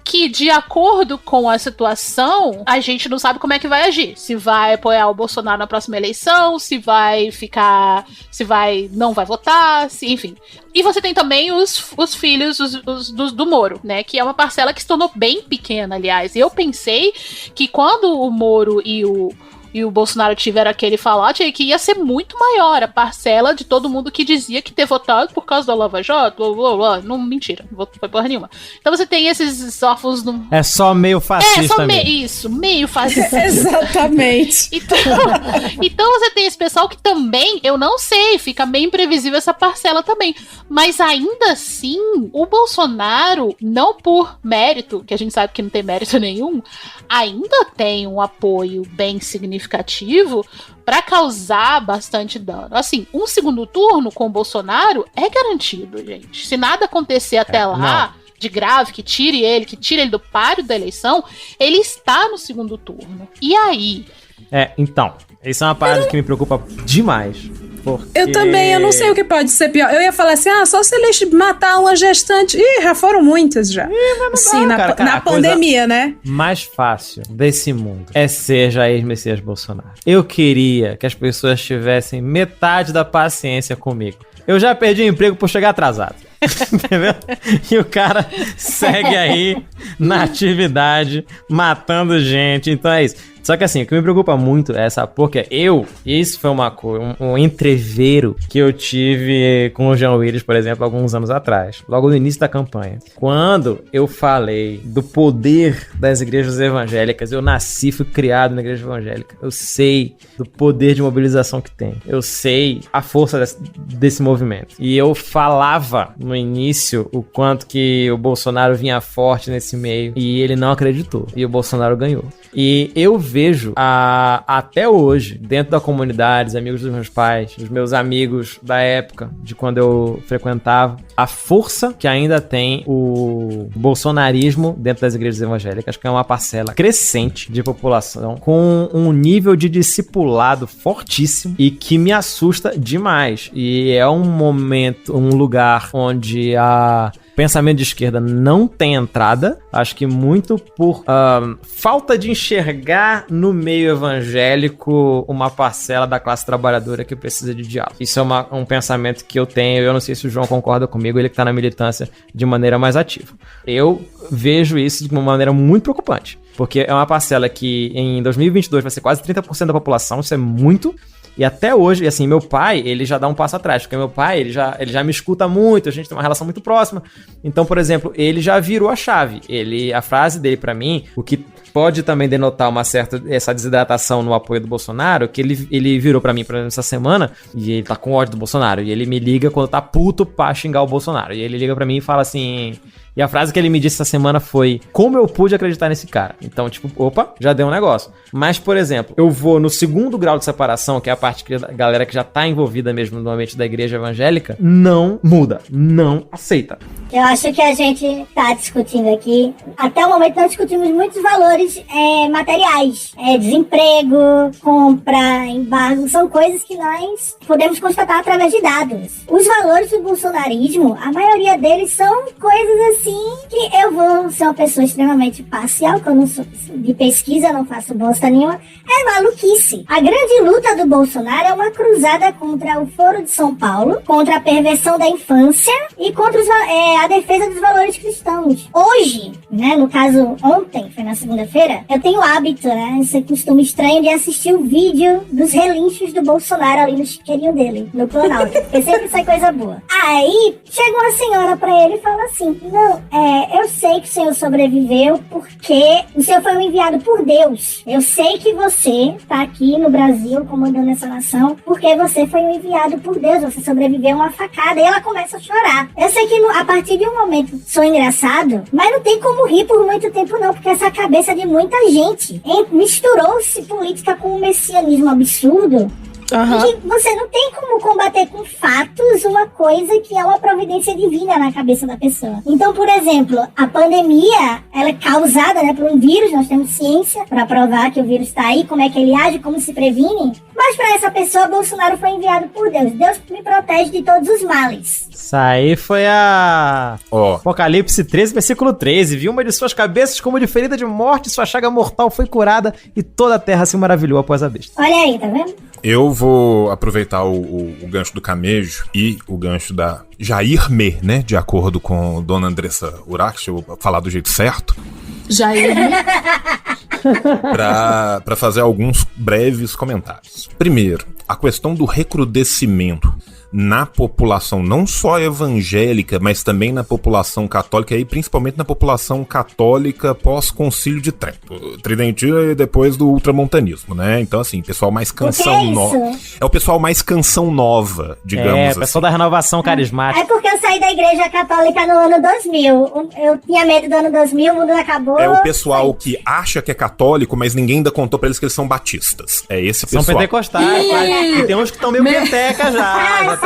que, de acordo com a situação, a gente não sabe como é que vai agir. Se vai apoiar o Bolsonaro na próxima eleição, se vai ficar... não vai votar, enfim. E você tem também os filhos do Moro, né? Que é uma parcela que se tornou bem pequena, aliás. Eu pensei que quando o Moro e o Bolsonaro tiveram aquele fallout, que ia ser muito maior a parcela de todo mundo que dizia que ter votado por causa da Lava Jato, blá, blá, blá. Não, mentira, não foi porra nenhuma. Então você tem esses órfãos... É só meio fascista mesmo. Isso, meio fascista. Exatamente. Então você tem esse pessoal que também, eu não sei, fica meio imprevisível essa parcela também. Mas ainda assim, o Bolsonaro, não por mérito, que a gente sabe que não tem mérito nenhum, ainda tem um apoio bem significativo para causar bastante dano. Assim, um segundo turno com o Bolsonaro é garantido, gente. Se nada acontecer até lá, de grave, que tire ele do páreo da eleição, ele está no segundo turno. E aí? Então, isso é uma parada que me preocupa demais. Porque... Eu também, eu não sei o que pode ser pior. Eu ia falar assim, só se eles matar uma gestante. Ih, já foram muitas já. Sim, na pandemia, né? Mais fácil desse mundo é ser Jair Messias Bolsonaro. Eu queria que as pessoas tivessem metade da paciência comigo. Eu já perdi o emprego por chegar atrasado. Entendeu? E o cara segue aí na atividade, matando gente. Então é isso. Só que assim, o que me preocupa muito é essa porca. Isso foi um entreveiro que eu tive com o João Willis, por exemplo, alguns anos atrás, logo no início da campanha. Quando eu falei do poder das igrejas evangélicas, eu nasci, fui criado na igreja evangélica. Eu sei do poder de mobilização que tem. Eu sei a força desse movimento. E eu falava no início o quanto que o Bolsonaro vinha forte nesse meio. E ele não acreditou. E o Bolsonaro ganhou. E eu vejo até hoje, dentro da comunidade, os amigos dos meus pais, os meus amigos da época, de quando eu frequentava, a força que ainda tem o bolsonarismo dentro das igrejas evangélicas, que é uma parcela crescente de população, com um nível de discipulado fortíssimo e que me assusta demais. E é um momento, um lugar onde a pensamento de esquerda não tem entrada, acho que muito por falta de enxergar no meio evangélico uma parcela da classe trabalhadora que precisa de diálogo. Isso é um pensamento que eu tenho, eu não sei se o João concorda comigo, ele que está na militância de maneira mais ativa. Eu vejo isso de uma maneira muito preocupante, porque é uma parcela que em 2022 vai ser quase 30% da população, isso é muito. E até hoje, assim, meu pai, ele já dá um passo atrás, porque meu pai, ele já me escuta muito, a gente tem uma relação muito próxima. Então, por exemplo, ele já virou a chave. A frase dele pra mim, o que pode também denotar essa desidratação no apoio do Bolsonaro, que ele virou pra mim essa semana, e ele tá com ódio do Bolsonaro, e ele me liga quando tá puto pra xingar o Bolsonaro. E ele liga pra mim e fala assim... E a frase que ele me disse essa semana foi: como eu pude acreditar nesse cara? Então, tipo, opa, já deu um negócio. Mas, por exemplo, eu vou no segundo grau de separação, que é a parte que a galera que já tá envolvida mesmo no ambiente da igreja evangélica, não muda, não aceita. Eu acho que a gente tá discutindo aqui, até o momento nós discutimos muitos valores materiais. Desemprego, compra, embargo, são coisas que nós podemos constatar através de dados. Os valores do bolsonarismo, a maioria deles são coisas assim que eu vou ser uma pessoa extremamente parcial, que eu não sou de pesquisa, não faço bosta nenhuma, é maluquice. A grande luta do Bolsonaro é uma cruzada contra o Foro de São Paulo, contra a perversão da infância e contra a defesa dos valores cristãos. Hoje, né, no caso ontem, foi na segunda-feira, eu tenho o hábito, né, esse costume estranho de assistir o vídeo dos relinchos do Bolsonaro ali no chiqueirinho dele, no Planalto, porque sempre sai coisa boa. Aí, chega uma senhora pra ele e fala assim: não, eu sei que o senhor sobreviveu porque o senhor foi um enviado por Deus. Eu sei que você tá aqui no Brasil comandando essa nação porque você foi um enviado por Deus, você sobreviveu a uma facada. E ela começa a chorar. Eu sei que a partir de um momento sou engraçado, mas não tem como rir por muito tempo não, porque essa cabeça de muita gente misturou-se política com um messianismo absurdo. Uhum. E você não tem como combater com fatos uma coisa que é uma providência divina na cabeça da pessoa. Então, por exemplo, a pandemia, ela é causada, né, por um vírus. Nós temos ciência para provar que o vírus está aí, como é que ele age, como se previne. Mas para essa pessoa, Bolsonaro foi enviado por Deus. Deus me protege de todos os males. Isso aí foi a Apocalipse 13, versículo 13. Viu uma de suas cabeças como de ferida de morte, sua chaga mortal foi curada e toda a terra se maravilhou após a besta. Olha aí, tá vendo? Eu vou aproveitar o gancho do Camejo e o gancho da Jair Me, né? De acordo com Dona Andressa Urach, deixa eu falar do jeito certo. Jair Me. Pra fazer alguns breves comentários. Primeiro, a questão do recrudescimento na população, não só evangélica, mas também na população católica, e principalmente na população católica pós-concílio de Trento. Tridentina e depois do ultramontanismo, né? Então, assim, pessoal mais canção nova. É o pessoal mais canção nova, digamos assim. Pessoal da renovação carismática. É porque eu saí da igreja católica no ano 2000. Eu tinha medo do ano 2000, o mundo acabou. É o pessoal que acha que é católico, mas ninguém ainda contou pra eles que eles são batistas. É esse pessoal. São pentecostais, e tem uns que estão meio peteca já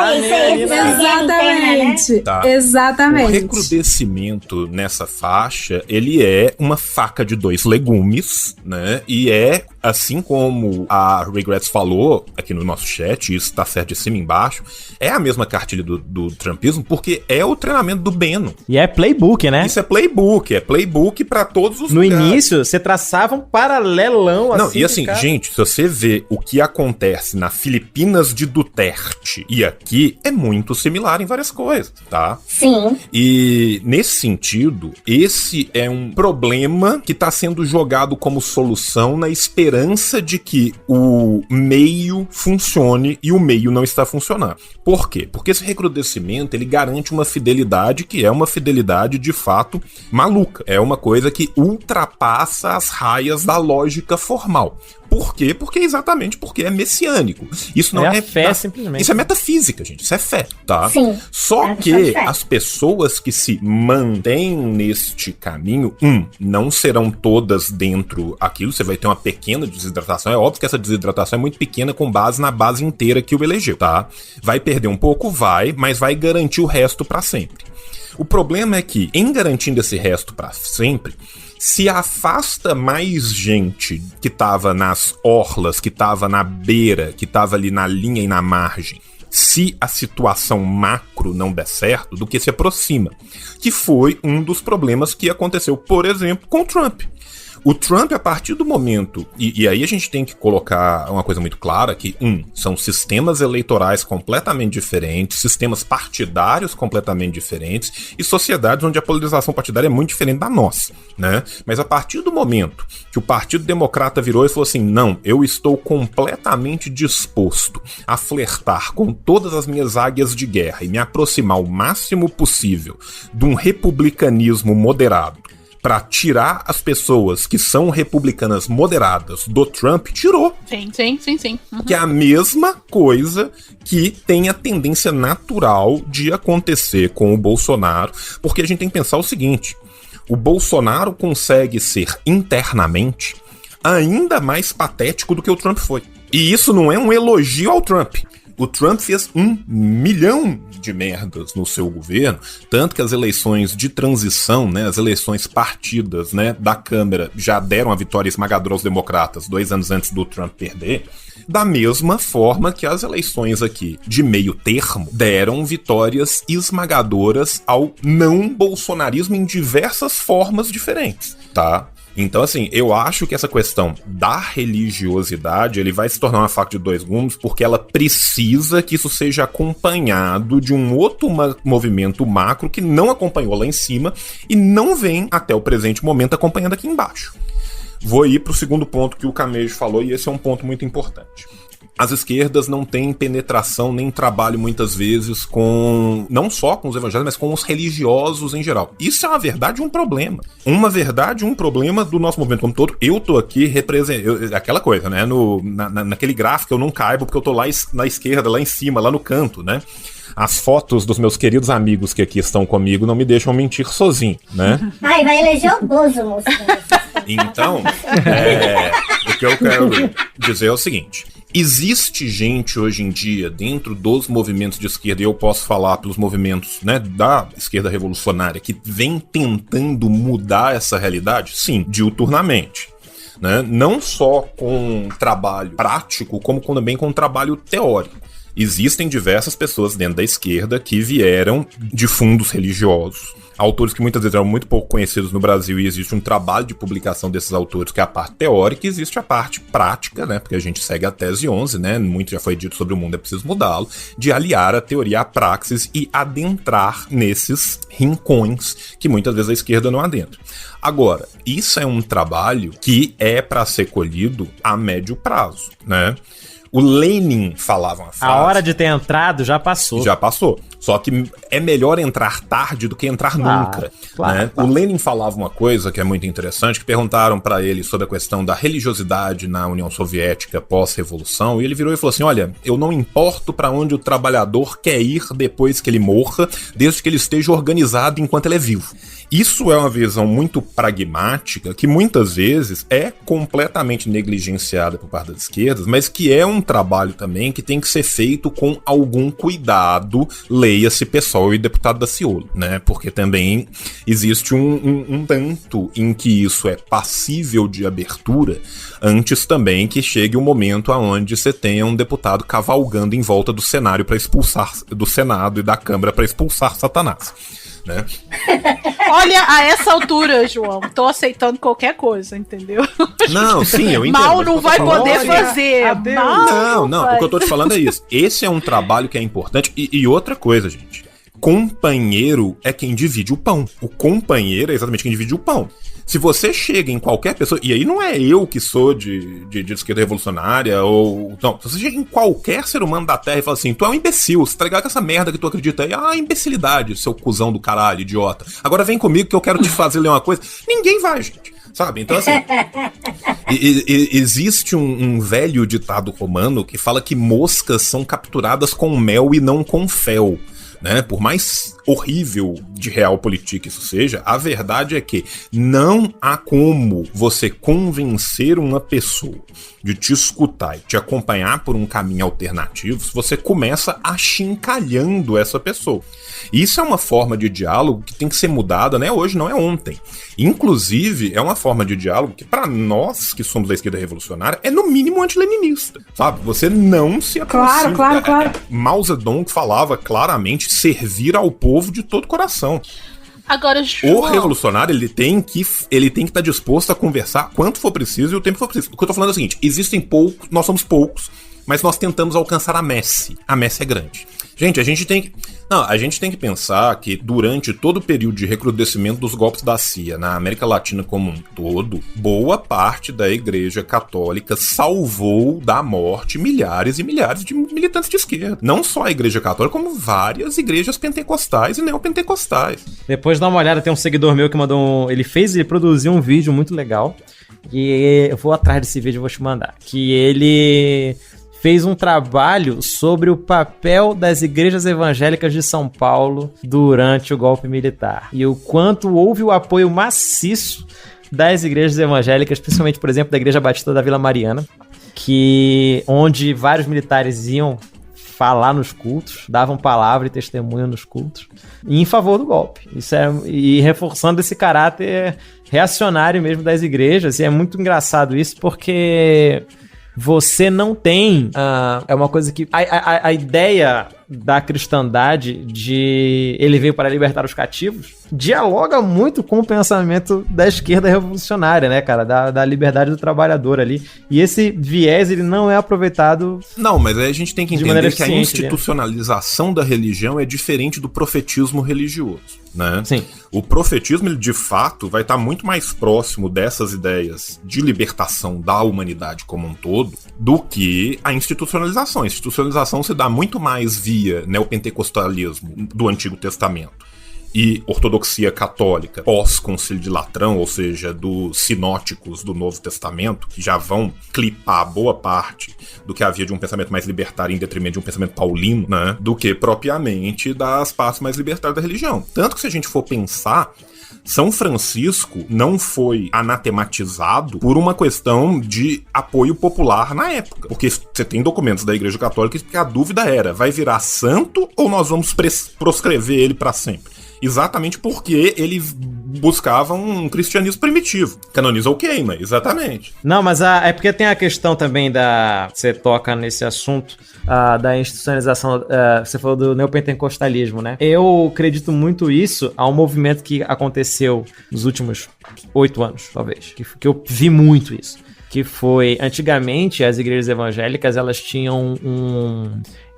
Exatamente. Tá. Exatamente. O recrudescimento nessa faixa, ele é uma faca de dois legumes, né? E é, assim como a Regrets falou aqui no nosso chat, isso tá certo de cima e embaixo, é a mesma cartilha do trumpismo, porque é o treinamento do Bannon. E é playbook, né? Isso é playbook pra todos os No lugares. início, você traçava um paralelão Não, assim. e assim, gente, se você vê o que acontece na Filipinas de Duterte e aqui, é muito similar em várias coisas, tá? Sim. E nesse sentido, esse é um problema que tá sendo jogado como solução na esperança de que o meio funcione e o meio não está funcionando. Por quê? Porque esse recrudescimento, ele garante uma fidelidade que é uma fidelidade de fato maluca. É uma coisa que ultrapassa as raias da lógica formal. Por quê? Exatamente porque é messiânico. Isso não é fé, simplesmente. Isso é metafísica, gente. Isso é fé, tá? Sim. Só que as pessoas que se mantêm neste caminho, não serão todas dentro aquilo. Você vai ter uma pequena desidratação. É óbvio que essa desidratação é muito pequena com base na base inteira que o elegeu, tá? Vai perder um pouco? Vai, mas vai garantir o resto pra sempre. O problema é que, em garantindo esse resto pra sempre, se afasta mais gente que tava nas orlas, que tava na beira, que tava ali na linha e na margem, se a situação macro não der certo, do que se aproxima. Que foi um dos problemas que aconteceu, por exemplo, com o Trump. O Trump, a partir do momento... E aí a gente tem que colocar uma coisa muito clara, que, são sistemas eleitorais completamente diferentes, sistemas partidários completamente diferentes, e sociedades onde a polarização partidária é muito diferente da nossa, né? Mas a partir do momento que o Partido Democrata virou e falou assim, não, eu estou completamente disposto a flertar com todas as minhas águias de guerra e me aproximar o máximo possível de um republicanismo moderado, para tirar as pessoas que são republicanas moderadas do Trump, tirou. Sim. Uhum. Que é a mesma coisa que tem a tendência natural de acontecer com o Bolsonaro, porque a gente tem que pensar o seguinte, o Bolsonaro consegue ser internamente ainda mais patético do que o Trump foi. E isso não é um elogio ao Trump. O Trump fez 1 milhão de merdas no seu governo, tanto que as eleições de transição, né, as eleições partidas, né, da Câmara já deram a vitória esmagadora aos democratas 2 anos antes do Trump perder, da mesma forma que as eleições aqui de meio termo deram vitórias esmagadoras ao não bolsonarismo em diversas formas diferentes, tá? Então, assim, eu acho que essa questão da religiosidade, ele vai se tornar uma faca de dois gumes, porque ela precisa que isso seja acompanhado de um outro movimento macro que não acompanhou lá em cima e não vem até o presente momento acompanhando aqui embaixo. Vou ir para o segundo ponto que o Camejo falou, e esse é um ponto muito importante. As esquerdas não têm penetração nem trabalho muitas vezes com, não só com os evangélicos, mas com os religiosos em geral. Isso é uma verdade e um problema. Uma verdade e um problema do nosso movimento como todo. Eu tô aqui representando, aquela coisa, né, naquele gráfico eu não caibo porque eu tô lá na esquerda, lá em cima, lá no canto, né. As fotos dos meus queridos amigos que aqui estão comigo não me deixam mentir sozinho, né. Ai, vai eleger o Bozo, moço. Então, o que eu quero dizer é o seguinte. Existe gente hoje em dia dentro dos movimentos de esquerda, e eu posso falar pelos movimentos, né, da esquerda revolucionária, que vem tentando mudar essa realidade? Sim, diuturnamente. Né? Não só com trabalho prático, como também com trabalho teórico. Existem diversas pessoas dentro da esquerda que vieram de fundos religiosos, autores que muitas vezes eram muito pouco conhecidos no Brasil, e existe um trabalho de publicação desses autores, que é a parte teórica, e existe a parte prática, né, porque a gente segue a tese 11, né, muito já foi dito sobre o mundo, é preciso mudá-lo, de aliar a teoria à praxis e adentrar nesses rincões que muitas vezes a esquerda não adentra. Agora, isso é um trabalho que é para ser colhido a médio prazo, né? O Lenin falava uma frase... A hora de ter entrado já passou. Já passou. Só que é melhor entrar tarde do que entrar nunca. Claro, né? claro. O Lenin falava uma coisa que é muito interessante, que perguntaram para ele sobre a questão da religiosidade na União Soviética pós-revolução, e ele virou e falou assim, olha, eu não importo para onde o trabalhador quer ir depois que ele morra, desde que ele esteja organizado enquanto ele é vivo. Isso é uma visão muito pragmática, que muitas vezes é completamente negligenciada por parte das esquerdas, mas que é um trabalho também que tem que ser feito com algum cuidado, leia-se PSOL e deputado Daciolo, né? Porque também existe um tanto em que isso é passível de abertura, antes também que chegue o momento aonde você tenha um deputado cavalgando em volta do cenário para expulsar, do Senado e da Câmara para expulsar Satanás. Né? Olha, a essa altura, João, tô aceitando qualquer coisa, entendeu? Não, sim, eu entendo. Mal não vai poder fazer. Não, o que eu tô te falando é isso. Esse é um trabalho que é importante. E outra coisa, gente. Companheiro é quem divide o pão. O companheiro é exatamente quem divide o pão. Se você chega em qualquer pessoa, e aí não é eu que sou de esquerda revolucionária, ou... Não, se você chega em qualquer ser humano da Terra e fala assim, tu é um imbecil, você tá ligado com essa merda que tu acredita aí? Imbecilidade, seu cuzão do caralho, idiota. Agora vem comigo que eu quero te fazer ler uma coisa. Ninguém vai, gente. Sabe? Então, assim, existe um velho ditado romano que fala que moscas são capturadas com mel e não com fel. Né? Por mais horrível de realpolitik isso seja, a verdade é que não há como você convencer uma pessoa de te escutar e te acompanhar por um caminho alternativo se você começa achincalhando essa pessoa. Isso é uma forma de diálogo que tem que ser mudada, né? Hoje, não é ontem. Inclusive, é uma forma de diálogo que, para nós que somos da esquerda revolucionária, é no mínimo antileninista, sabe? Você não se aproxima. Claro. Mao Zedong falava claramente servir ao povo de todo coração. Agora, o revolucionário, ele tem que estar disposto a conversar quanto for preciso e o tempo que for preciso. O que eu tô falando é o seguinte, existem poucos, nós somos poucos, mas nós tentamos alcançar a Messe. A Messe é grande. Gente, a gente tem que pensar que durante todo o período de recrudescimento dos golpes da CIA na América Latina como um todo, boa parte da Igreja Católica salvou da morte milhares e milhares de militantes de esquerda. Não só a Igreja Católica, como várias igrejas pentecostais e neopentecostais. Depois dá uma olhada, tem um seguidor meu que mandou ele produziu um vídeo muito legal, e eu vou atrás desse vídeo e vou te mandar, que ele fez um trabalho sobre o papel das igrejas evangélicas de São Paulo durante o golpe militar. E o quanto houve o apoio maciço das igrejas evangélicas, principalmente, por exemplo, da Igreja Batista da Vila Mariana, onde vários militares iam falar nos cultos, davam palavra e testemunho nos cultos, em favor do golpe. E reforçando esse caráter reacionário mesmo das igrejas. E é muito engraçado isso, porque você não tem... é uma coisa que... A ideia da cristandade de ele veio para libertar os cativos dialoga muito com o pensamento da esquerda revolucionária, né, cara? Da liberdade do trabalhador ali. E esse viés, ele não é aproveitado... Não, mas aí a gente tem que entender que a institucionalização da religião é diferente do profetismo religioso, né? Sim. O profetismo, ele de fato vai estar muito mais próximo dessas ideias de libertação da humanidade como um todo do que a institucionalização. A institucionalização se dá muito mais via neopentecostalismo do Antigo Testamento e ortodoxia católica pós-concílio de Latrão, ou seja, dos sinóticos do Novo Testamento, que já vão clipar boa parte do que havia de um pensamento mais libertário em detrimento de um pensamento paulino, né, do que propriamente das partes mais libertárias da religião. Tanto que se a gente for pensar, São Francisco não foi anatematizado por uma questão de apoio popular na época. Porque você tem documentos da Igreja Católica que a dúvida era, vai virar santo ou nós vamos proscrever ele para sempre? Exatamente porque ele buscava um cristianismo primitivo. Canoniza ou queima, exatamente. Não, mas é porque tem a questão também você toca nesse assunto da institucionalização, você falou do neopentecostalismo, né? Eu acredito muito isso a um movimento que aconteceu nos últimos 8 anos, talvez, que eu vi muito isso. Que foi, antigamente, as igrejas evangélicas, elas tinham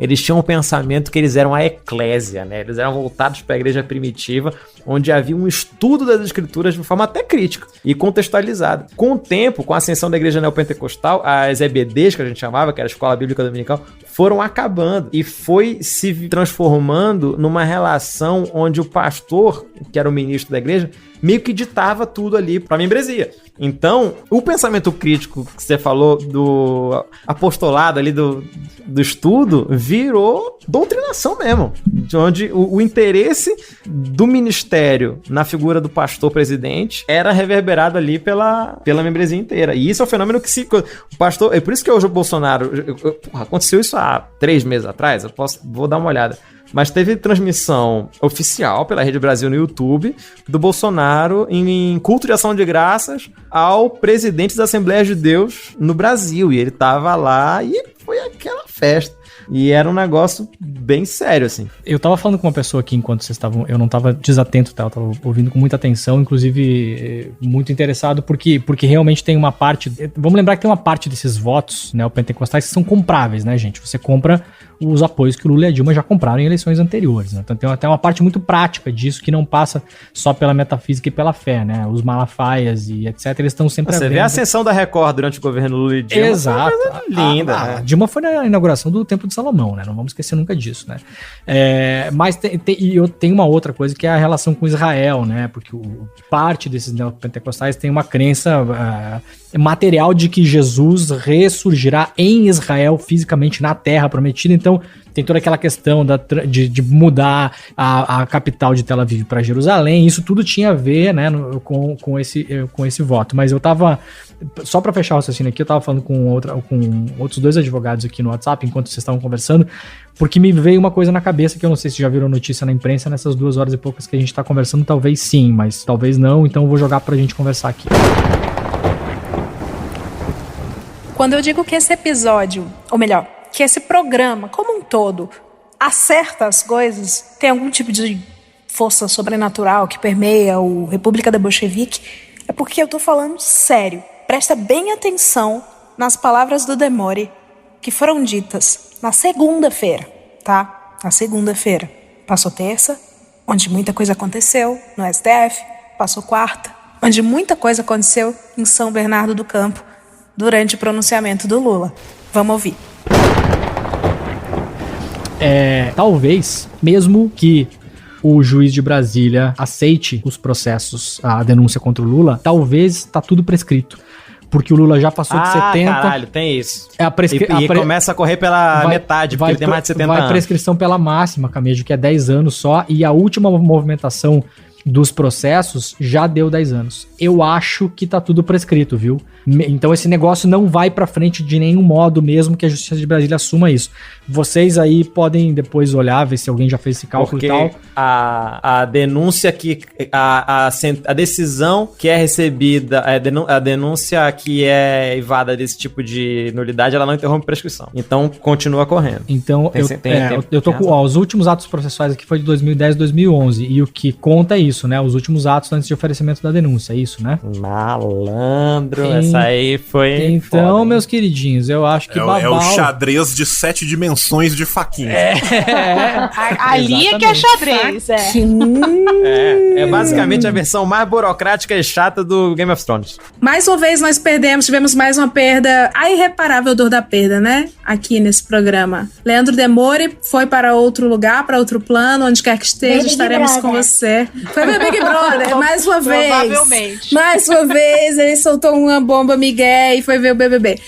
eles tinham um pensamento que eles eram a eclésia, né? Eles eram voltados para a igreja primitiva, onde havia um estudo das escrituras de forma até crítica e contextualizada. Com o tempo, com a ascensão da igreja neopentecostal, as EBDs, que a gente chamava, que era a Escola Bíblica Dominical, foram acabando e foi se transformando numa relação onde o pastor, que era o ministro da igreja, meio que ditava tudo ali para a membresia. Então, o pensamento crítico que você falou do apostolado ali do estudo virou doutrinação mesmo, de onde o interesse do ministério na figura do pastor presidente era reverberado ali pela membresia inteira. E isso é um fenômeno que o pastor... É por isso que hoje o Bolsonaro... aconteceu isso há 3 meses atrás, vou dar uma olhada. Mas teve transmissão oficial pela Rede Brasil no YouTube do Bolsonaro em culto de ação de graças ao presidente da Assembleia de Deus no Brasil. E ele tava lá e foi aquela festa. E era um negócio bem sério, assim. Eu tava falando com uma pessoa aqui enquanto vocês estavam... Eu não tava desatento, tá? Eu tava ouvindo com muita atenção, inclusive muito interessado, porque realmente tem uma parte... Vamos lembrar que tem uma parte desses votos, né, o pentecostais, que são compráveis, né, gente? Você compra os apoios que o Lula e a Dilma já compraram em eleições anteriores, né? Então tem até uma parte muito prática disso, que não passa só pela metafísica e pela fé, né? Os Malafaias e etc, eles estão sempre... Você vê a ascensão da Record durante o governo Lula e Dilma. Exato. Linda. A Dilma foi na inauguração do Templo de Salomão, né? Não vamos esquecer nunca disso, né? Mas tem uma outra coisa que é a relação com Israel, né? Porque parte desses neopentecostais tem uma crença material de que Jesus ressurgirá em Israel fisicamente na terra prometida. Então tem toda aquela questão de mudar a capital de Tel Aviv para Jerusalém. Isso tudo tinha a ver, né, com esse voto. Mas eu tava... Só para fechar o raciocínio aqui, eu tava falando com outros 2 advogados aqui no WhatsApp, enquanto vocês estavam conversando, porque me veio uma coisa na cabeça que eu não sei se já viram notícia na imprensa nessas 2 horas e poucas que a gente tá conversando. Talvez sim, mas talvez não. Então eu vou jogar pra gente conversar aqui. Quando eu digo que esse episódio, ou melhor, que esse programa, como um todo, acerta as coisas, tem algum tipo de força sobrenatural que permeia o República da Bolchevique, é porque eu tô falando sério. Presta bem atenção nas palavras do Demore que foram ditas na segunda-feira, tá? Na segunda-feira. Passou terça, onde muita coisa aconteceu no STF. Passou quarta, onde muita coisa aconteceu em São Bernardo do Campo durante o pronunciamento do Lula. Vamos ouvir. Talvez, mesmo que o juiz de Brasília aceite os processos, a denúncia contra o Lula, talvez tá tudo prescrito. Porque o Lula já passou de 70. Caralho, tem isso. E começa a correr pela metade, porque ele tem mais de 70 anos. Vai prescrição pela máxima, Camejo, que é 10 anos só, e a última movimentação dos processos já deu 10 anos. Eu acho que tá tudo prescrito, viu? Então esse negócio não vai pra frente de nenhum modo, mesmo que a Justiça de Brasília assuma isso. Vocês aí podem depois olhar, ver se alguém já fez esse cálculo. Porque e tal. A denúncia que... A decisão que é recebida, a denúncia que é evada desse tipo de nulidade, ela não interrompe prescrição. Então continua correndo. Então eu tô com... os últimos atos processuais aqui foi de 2010 e 2011. E o que conta é isso, né? Os últimos atos antes de oferecimento da denúncia, é isso, né? Malandro, essa aí foi... Então, foda, meus queridinhos, eu acho que é o xadrez de 7 dimensões de faquinha. Ali é que é xadrez, É basicamente a versão mais burocrática e chata do Game of Thrones. Mais uma vez nós tivemos mais uma perda, a irreparável dor da perda, né? Aqui nesse programa. Leandro Demore foi para outro lugar, para outro plano, onde quer que esteja, estaremos com você. Foi meu Big Brother, mais uma vez. Provavelmente. Mais uma vez, ele soltou uma bomba migué e foi ver o BBB.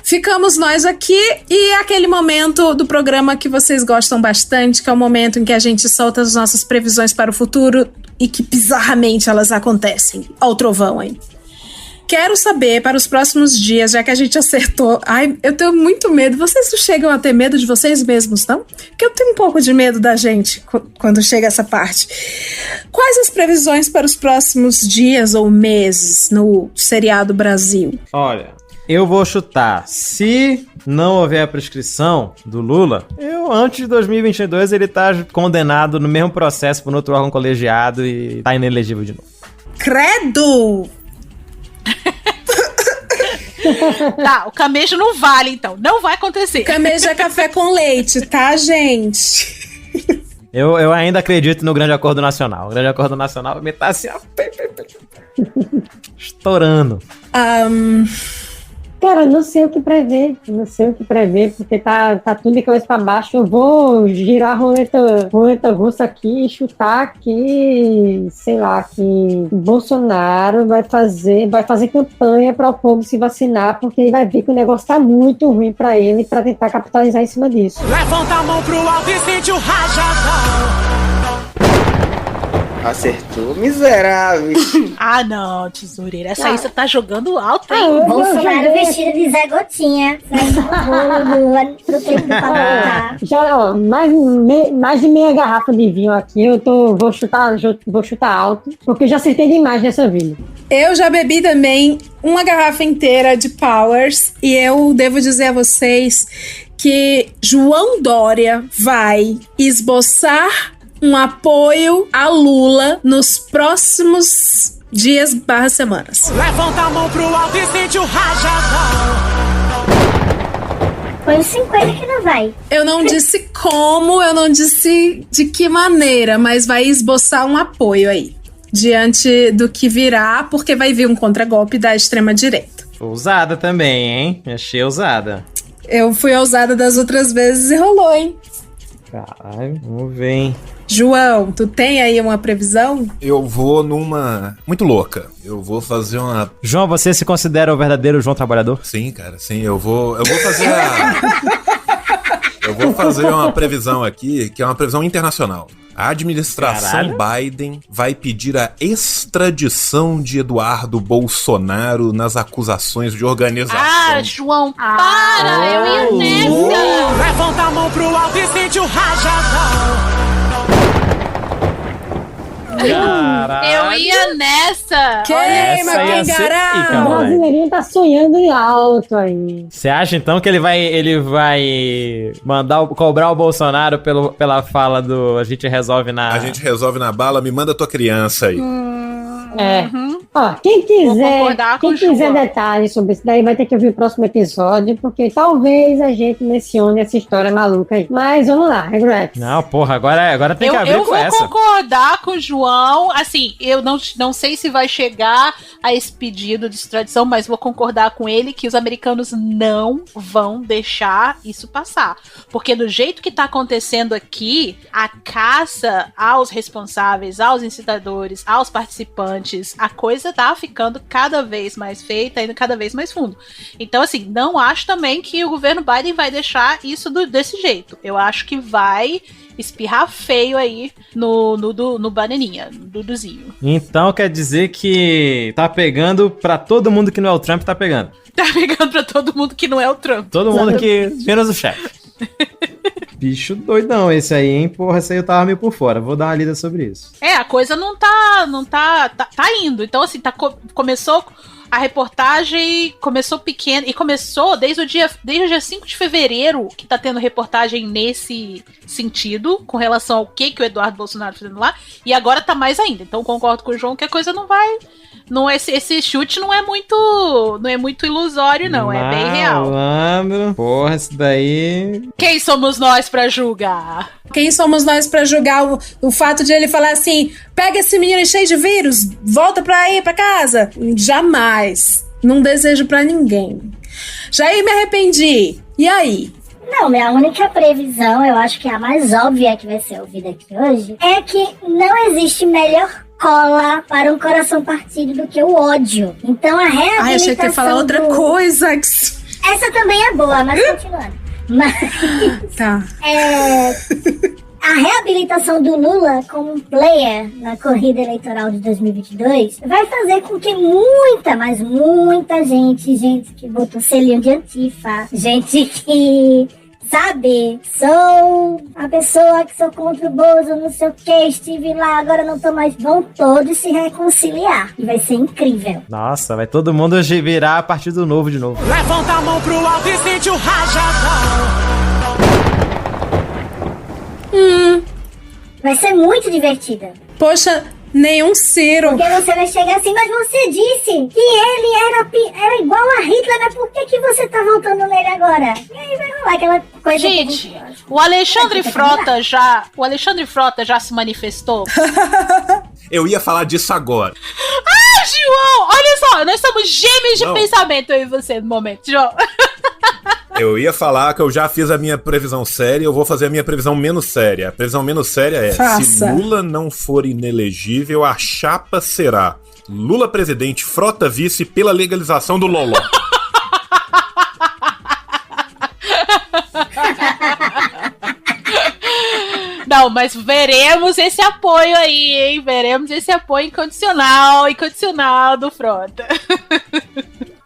Ficamos nós aqui e aquele momento do programa que vocês gostam bastante, que é o momento em que a gente solta as nossas previsões para o futuro e que bizarramente elas acontecem. Ó o trovão aí. Quero saber para os próximos dias, já que a gente acertou. Ai, eu tenho muito medo. Vocês não chegam a ter medo de vocês mesmos, não? Porque eu tenho um pouco de medo da gente quando chega essa parte. Quais as previsões para os próximos dias ou meses no seriado Brasil? Olha, eu vou chutar. Se não houver a prescrição do Lula, antes de 2022 ele tá condenado no mesmo processo por outro órgão colegiado e tá inelegível de novo. Credo! Tá, o camejo não vale, então. Não vai acontecer. Camejo é café com leite, tá, gente? Eu ainda acredito no Grande Acordo Nacional. O Grande Acordo Nacional me tá assim, estourando. Cara, não sei o que prever, porque tá tudo de cabeça pra baixo. Eu vou girar a roleta russa aqui e chutar que, sei lá, que Bolsonaro vai fazer campanha para o povo se vacinar, porque ele vai ver que o negócio tá muito ruim pra ele, pra tentar capitalizar em cima disso. Levanta a mão pro alto e sente o rajadão. Acertou, miserável. Ah, não, tesoureira. Essa aí você tá jogando alto, hein? Bolsonaro vestido de Zé Gotinha. Já, ó, mais de meia garrafa de vinho aqui. Vou chutar alto, porque eu já acertei demais nessa vida. Eu já bebi também uma garrafa inteira de Powers e eu devo dizer a vocês que João Dória vai esboçar um apoio a Lula nos próximos dias / semanas. Levanta a mão pro alto e sente o rajadão. Foi os 50 que não vai. Eu não disse como, eu não disse de que maneira, mas vai esboçar um apoio aí, diante do que virá, porque vai vir um contragolpe da extrema-direita. Ousada também, hein? Achei ousada. Eu fui ousada das outras vezes e rolou, hein? Caralho, vamos ver, hein? João, tu tem aí uma previsão? Eu vou numa muito louca. Eu vou fazer uma... João, você se considera o verdadeiro João Trabalhador? Sim, cara, sim. Eu vou fazer Eu vou fazer uma previsão aqui, que é uma previsão internacional. A administração Biden vai pedir a extradição de Eduardo Bolsonaro nas acusações de organização. Ah, João, para! Eu ia nessa! Levanta a mão pro alto e sente o rajadão. Eu ia nessa! Queima, Pingarão! O brasileirinho tá sonhando alto aí. Você acha então que ele vai cobrar o Bolsonaro pela fala do a gente resolve na bala, me manda tua criança aí. Ó, quem quiser detalhes sobre isso daí vai ter que ouvir o próximo episódio, porque talvez a gente mencione essa história maluca aí. Mas vamos lá, regrets. Não, porra, agora tem que abrir com essa. Eu vou concordar com o João, assim, eu não sei se vai chegar a esse pedido de extradição, mas vou concordar com ele que os americanos não vão deixar isso passar. Porque do jeito que tá acontecendo aqui, a caça aos responsáveis, aos incitadores, aos participantes, a coisa tá ficando cada vez mais feita, indo cada vez mais fundo. Então, assim, não acho também que o governo Biden vai deixar isso desse jeito. Eu acho que vai espirrar feio aí no bananinha, no Duduzinho. Então quer dizer que tá pegando pra todo mundo que não é o Trump, tá pegando. Tá pegando pra todo mundo que não é o Trump. Todo mundo que... menos o chefe. Bicho doidão esse aí, hein? Porra, esse aí eu tava meio por fora. Vou dar uma lida sobre isso. A coisa não tá indo. Então, assim, começou a reportagem, começou pequena, e começou desde o dia 5 de fevereiro, que tá tendo reportagem nesse sentido, com relação ao que o Eduardo Bolsonaro tá fazendo lá, e agora tá mais ainda. Então, concordo com o João que a coisa não vai... esse chute não é muito ilusório, não. É bem real. Malandro. Porra, isso daí... Quem somos nós pra julgar? Quem somos nós pra julgar o fato de ele falar assim, pega esse menino cheio de vírus, volta pra casa? Jamais. Não desejo pra ninguém. Jair, me arrependi. E aí? Não, minha única previsão, eu acho que é a mais óbvia que vai ser ouvida aqui hoje, é que não existe melhor cola para um coração partido do que o ódio. Então a reabilitação... Ai, achei que ia falar outra coisa. Essa também é boa, mas continuando. Tá. A reabilitação do Lula como um player na corrida eleitoral de 2022 vai fazer com que muita gente que botou selinho de antifa, gente que... sabe, sou a pessoa que sou contra o Bozo, não sei o que, estive lá, agora não tô mais. Vão todos se reconciliar. E vai ser incrível. Nossa, vai todo mundo virar a Partido Novo de novo. Levanta a mão pro alto e sente o rajadão. Vai ser muito divertida. Poxa, nenhum Ciro. Porque você vai chegar assim, mas você disse que ele era igual a Hitler, mas por que você tá voltando nele agora? E aí vai rolar aquela coisa... Gente, o Alexandre Frota já se manifestou? Eu ia falar disso agora. Ai, João! Olha só, nós somos gêmeos de pensamento, eu e você, no momento, João. Eu ia falar que eu já fiz a minha previsão séria, eu vou fazer a minha previsão menos séria. A previsão menos séria é, se Lula não for inelegível, a chapa será Lula presidente, Frota vice pela legalização do loló. Não, mas veremos esse apoio aí, hein? Veremos esse apoio incondicional do Frota.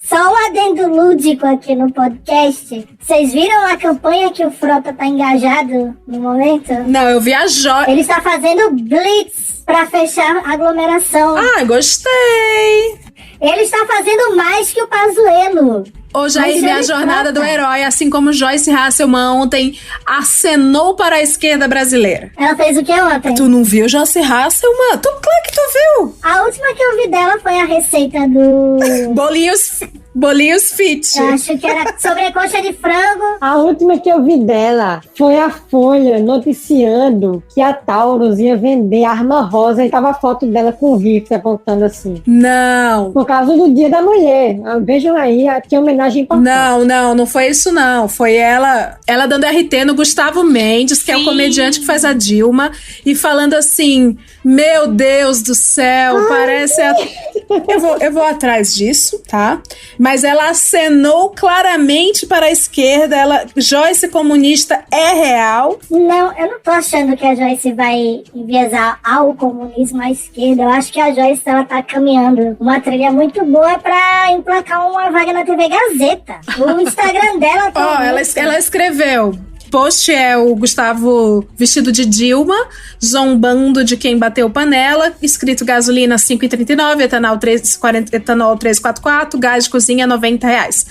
Só um adendo lúdico aqui no podcast. Vocês viram a campanha que o Frota tá engajado no momento? Não, eu vi a Joyce. Ele está fazendo blitz pra fechar a aglomeração. Ah, gostei. Ele está fazendo mais que o Pazuello. Ô, Jair, vi a jornada do herói, assim como Joyce Hasselman ontem acenou para a esquerda brasileira. Ela fez o que ontem? Tu não viu Joyce Hasselman? Claro que tu viu. A última que eu vi dela foi a receita do... Bolinhos fit. Eu acho que era sobrecoxa de frango. A última que eu vi dela foi a Folha noticiando que a Taurus ia vender arma rosa e tava a foto dela com o rifle apontando assim. Não. Por causa do Dia da Mulher. Vejam aí, tinha homenagem importante. Não foi isso não. Foi ela dando RT no Gustavo Mendes, que é o comediante que faz a Dilma, e falando assim, meu Deus do céu, parece... Eu vou atrás disso, tá? Mas ela acenou claramente para a esquerda. Joyce comunista é real. Não, eu não tô achando que a Joyce vai enviesar ao comunismo à esquerda. Eu acho que a Joyce, ela tá caminhando uma trilha muito boa pra emplacar uma vaga na TV Gazeta. O Instagram dela tá... ela escreveu... Post é o Gustavo vestido de Dilma, zombando de quem bateu panela, escrito gasolina 5,39, etanol 3,44, gás de cozinha R$90.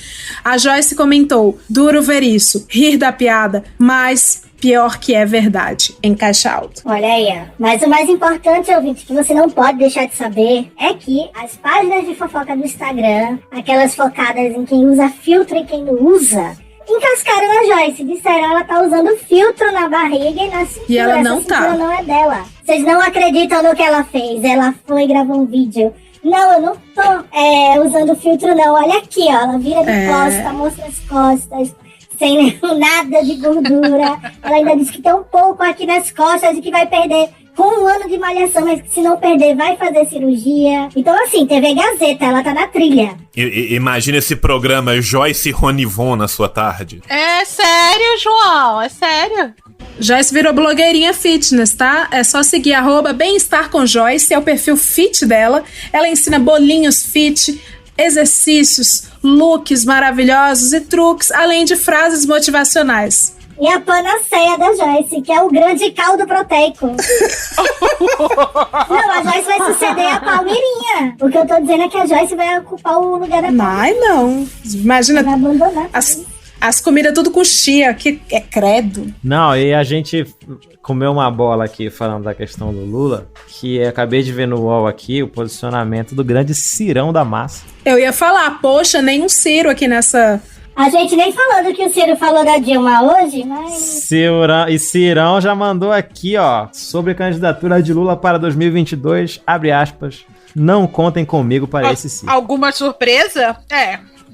A Joyce comentou, duro ver isso, rir da piada, mas pior que é verdade, em caixa alta. Olha aí, ó. Mas o mais importante, ouvinte, que você não pode deixar de saber, é que as páginas de fofoca do Instagram, aquelas focadas em quem usa filtro e quem não usa, encascaram na Joyce, disseram ela tá usando filtro na barriga e na cintura. E ela não tá. Essa não é dela. Vocês não acreditam no que ela fez. Ela foi e gravou um vídeo. Não, eu não tô usando filtro não. Olha aqui, ó. Ela vira de costa, mostra as costas, sem nada de gordura. Ela ainda disse que tem um pouco aqui nas costas e que vai perder com 1 ano de malhação, mas que se não perder vai fazer cirurgia. Então assim, TV Gazeta, ela tá na trilha. Imagina esse programa Joyce Ronivon na sua tarde. É sério, João? É sério? Joyce virou blogueirinha fitness, tá? É só seguir @bem-estar com Joyce, é o perfil fit dela. Ela ensina bolinhos fit, exercícios, looks maravilhosos e truques, além de frases motivacionais. E a panaceia da Joyce, que é o grande caldo proteico. Não, a Joyce vai suceder a Palmeirinha. O que eu tô dizendo é que a Joyce vai ocupar o lugar da Palmeirinha. Ai, não. Imagina, vai abandonar. As comidas tudo com chia, que é credo. Não, e a gente comeu uma bola aqui falando da questão do Lula, que eu acabei de ver no UOL aqui o posicionamento do grande Cirão da Massa. Eu ia falar, poxa, nem um Ciro aqui nessa... A gente nem falou do que o Ciro falou da Dilma hoje, mas... Cirão já mandou aqui, ó, sobre a candidatura de Lula para 2022, abre aspas, não contem comigo para esse Ciro. Alguma surpresa?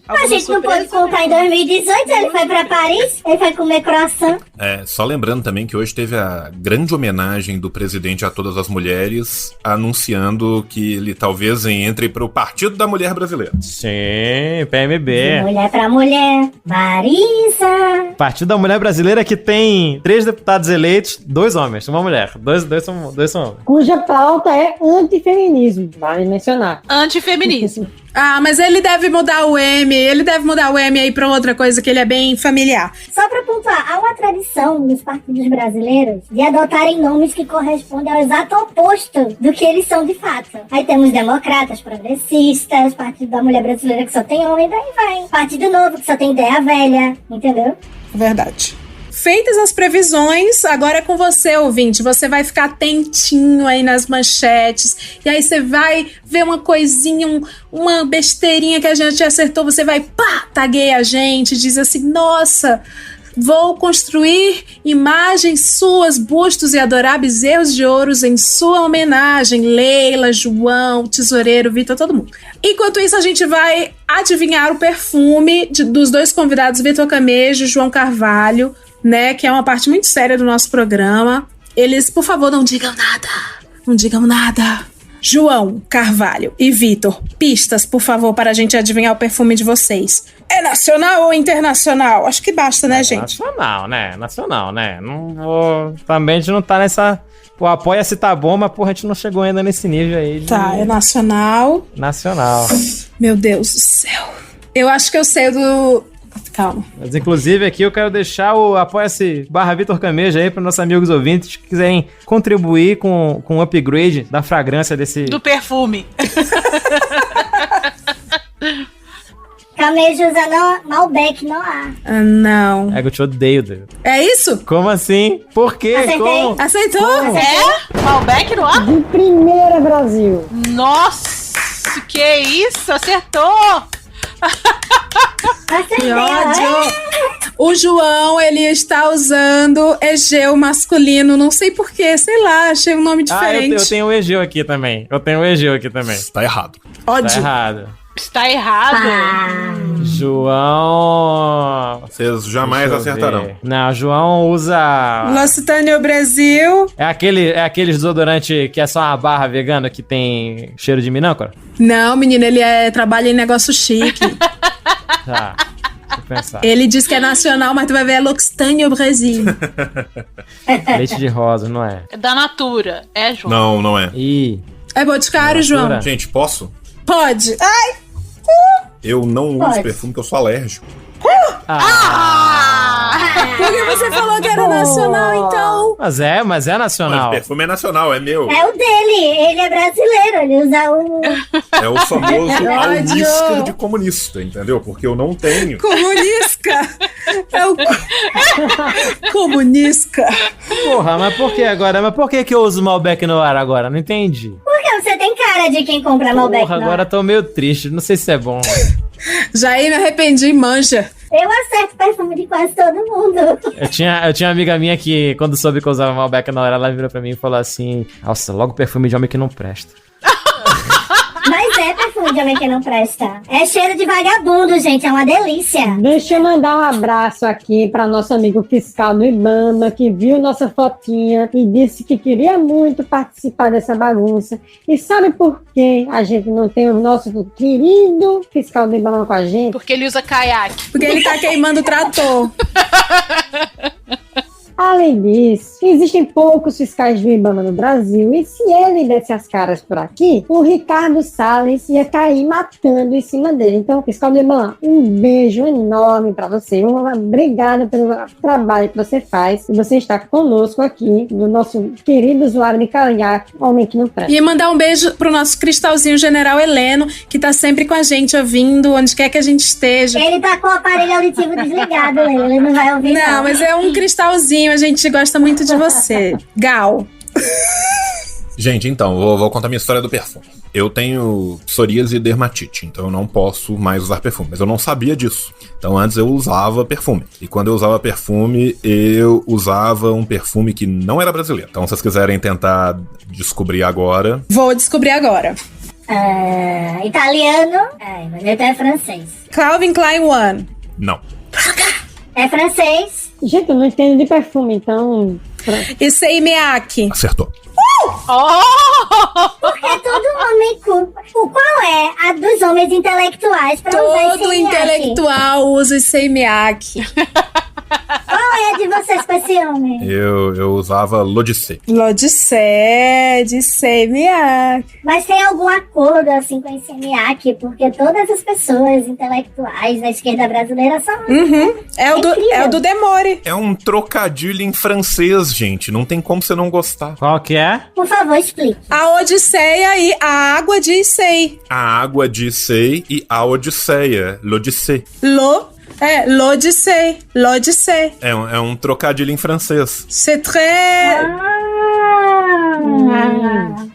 A gente não pôde contar em 2018, ele foi pra Paris, ele foi comer croissant. Só lembrando também que hoje teve a grande homenagem do presidente a todas as mulheres, anunciando que ele talvez entre pro Partido da Mulher Brasileira. Sim, PMB. De mulher pra mulher, Marisa. Partido da Mulher Brasileira que tem 3 deputados eleitos, 2 homens, uma mulher. Dois são homens. Cuja pauta é antifeminismo, vale mencionar. Antifeminismo. Ah, mas ele deve mudar o M aí pra outra coisa, que ele é bem familiar. Só pra pontuar, há uma tradição nos partidos brasileiros de adotarem nomes que correspondem ao exato oposto do que eles são de fato. Aí temos democratas, progressistas, Partido da Mulher Brasileira que só tem homem, daí vai. Partido Novo que só tem ideia velha, entendeu? Verdade. Feitas as previsões, agora é com você, ouvinte. Você vai ficar atentinho aí nas manchetes. E aí você vai ver uma coisinha, uma besteirinha que a gente acertou. Você vai, tagueia a gente, diz assim, nossa, Vou construir imagens suas, bustos e adorar bezerros de ouros em sua homenagem. Leila, João, Tesoureiro, Vitor, todo mundo. Enquanto isso, a gente vai adivinhar o perfume dos dois convidados, Vitor Camejo e João Carvalho, né? Que é uma parte muito séria do nosso programa. Eles, por favor, não digam nada. Não digam nada. João Carvalho e Vitor, pistas, por favor, para a gente adivinhar o perfume de vocês. É nacional ou internacional? Acho que basta, né, gente? Nacional, né? Não vou... Também a gente não tá nessa... O Apoia-se tá bom, mas porra, a gente não chegou ainda nesse nível aí. Tá, é nacional. Nacional. Meu Deus do céu. Eu acho que eu sei do... Calma. Mas, inclusive, aqui eu quero deixar o Apoia-se /Vitor Camejo aí para nossos amigos ouvintes que quiserem contribuir com o upgrade da fragrância desse... Do perfume. Camejo usa Malbec Noir. Não. É que eu te odeio, David. É isso? Como assim? Por quê? Acertei. Como? Aceitou? Como? É? Malbec Noir? De primeira, Brasil. Nossa, que isso? Acertou! Que ódio! O João, ele está usando Egeu masculino, não sei porquê, sei lá, achei um nome diferente. Eu tenho o Egeu aqui também. Tá errado. Ódio. Tá errado. Está errado. João... Vocês jamais acertarão. Não, João usa... L'Occitane Brasil. É aquele desodorante que é só uma barra vegana que tem cheiro de minâncora? Não, menino, ele trabalha em negócio chique. Tá, deixa eu pensar. Ele diz que é nacional, mas tu vai ver é L'Occitane Brasil. Leite de rosa, não é? É da Natura, é, João? Não, não é. Ih. É Boticário, João? Gente, posso? Pode. Ai! Eu não uso perfume porque eu sou alérgico. Porque você falou que era nacional, então. Mas é nacional. Mas o perfume é nacional, é meu. É o dele, ele é brasileiro, ele usa o... É o famoso ódio. alnisca de comunista, entendeu? Porque eu não tenho. Comunisca! É o... Comunisca! Porra, mas por que agora? Mas por que eu uso Malbec Noir agora? Não entendi. Porque você tem cara de quem compra Malbec Porra, Noir. agora eu tô meio triste, não sei se é bom. Jair, me arrependi, manja. Eu acerto perfume de quase todo mundo. Eu tinha uma amiga minha que, quando soube que eu usava Malbec na hora, ela virou pra mim e falou assim: nossa, logo perfume de homem que não presta. Mas é perfume de homem que não presta. É cheiro de vagabundo, gente, é uma delícia. Deixa eu mandar um abraço aqui para nosso amigo fiscal do IBAMA, que viu nossa fotinha e disse que queria muito participar dessa bagunça. E sabe por que a gente não tem o nosso querido fiscal do IBAMA com a gente? Porque ele usa caiaque. Porque ele tá queimando o trator. Além disso, existem poucos fiscais do IBAMA no Brasil, e se ele desse as caras por aqui, o Ricardo Salles ia cair matando em cima dele. Então, fiscal do IBAMA, um beijo enorme pra você, obrigada pelo trabalho que você faz, e você está conosco aqui, no nosso querido usuário de caiaque, homem que não presta. E mandar um beijo pro nosso cristalzinho General Heleno, que tá sempre com a gente, ouvindo, onde quer que a gente esteja. Ele tá com o aparelho auditivo desligado, ele não vai ouvir Não, mas é um cristalzinho, a gente gosta muito de você. Gal. Gente, então, vou contar minha história do perfume. Eu tenho psoríase e dermatite, então eu não posso mais usar perfume. Mas eu não sabia disso. Então antes eu usava perfume. E quando eu usava perfume, eu usava um perfume que não era brasileiro. Então se vocês quiserem tentar descobrir agora... Vou descobrir agora. Italiano. Mas ele é francês. Calvin Klein One. Não. É francês. Gente, eu não entendo de perfume, então... E Seimiak. Acertou. Porque todo homem culpa. Qual é a dos homens intelectuais pra usar esse Todo intelectual usa Seimiak. Qual é a de vocês com esse homem? Eu usava L'Odyssée. L'Odyssée de Seimiak. Mas tem algum acordo assim com esse Seimiak? Porque todas as pessoas intelectuais da esquerda brasileira são... É o do Demore. É um trocadilho em francês, gente. Não tem como você não gostar. Qual que é? Por favor, explique. A Odisseia e a água de Issei. A água de Issei e a Odisseia. L'Odyssée. L'Odyssée. L'Odyssée. É um trocadilho em francês. C'est très...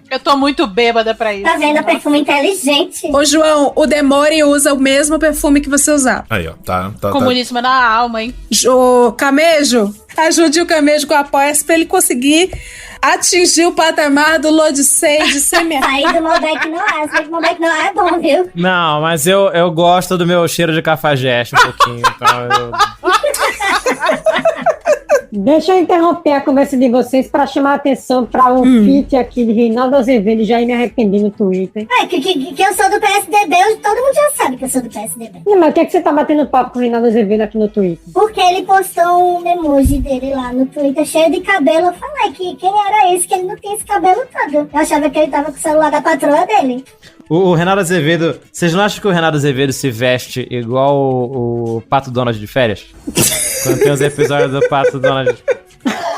Eu tô muito bêbada pra isso. Tá vendo? Perfume inteligente. Ô, João, o Demore usa o mesmo perfume que você usava. Aí, ó. Tá. Comuníssima na alma, hein? Ô, Camejo, ajude o Camejo com a Apoia-se pra ele conseguir atingir o patamar do Lodicei de semear. Sair do Malbec Noir. Sair do Malbec Noir é bom, viu? Não, mas eu gosto do meu cheiro de cafajeste um pouquinho, então eu... Deixa eu interromper a conversa de vocês para chamar a atenção para um feat aqui de Reinaldo Azevedo e já me arrependi no Twitter. Que eu sou do PSDB, todo mundo já sabe que eu sou do PSDB. Não, mas o que é que você tá batendo papo com o Reinaldo Azevedo aqui no Twitter? Porque ele postou um emoji dele lá no Twitter cheio de cabelo. Eu falei que quem era esse, que ele não tinha esse cabelo todo. Eu achava que ele tava com o celular da patroa dele. O Renato Azevedo... Vocês não acham que o Renato Azevedo se veste igual o Pato Donald de férias? Quando tem os episódios do Pato Donald...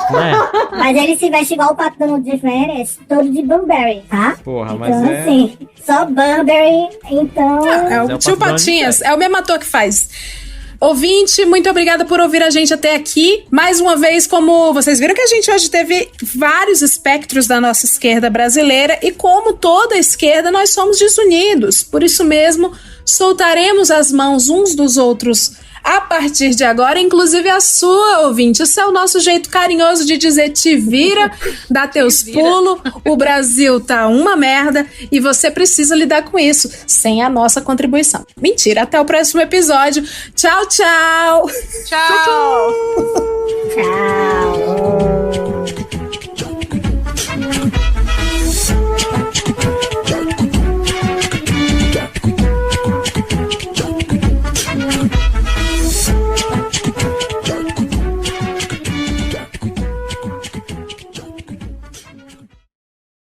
Não é? Mas ele se veste igual o Pato Donald de férias, todo de Burberry, tá? Porra, mas então, assim, só Burberry, então... É o tio Patinhas, é o mesmo ator que faz. Ouvinte, muito obrigada por ouvir a gente até aqui. Mais uma vez, como vocês viram que a gente hoje teve vários espectros da nossa esquerda brasileira e como toda a esquerda, nós somos desunidos. Por isso mesmo, soltaremos as mãos uns dos outros a partir de agora, inclusive a sua, ouvinte. Esse é o nosso jeito carinhoso de dizer te vira, dá teus pulos, o Brasil tá uma merda e você precisa lidar com isso sem a nossa contribuição. Mentira, até o próximo episódio. Tchau, tchau! Tchau! Tchau!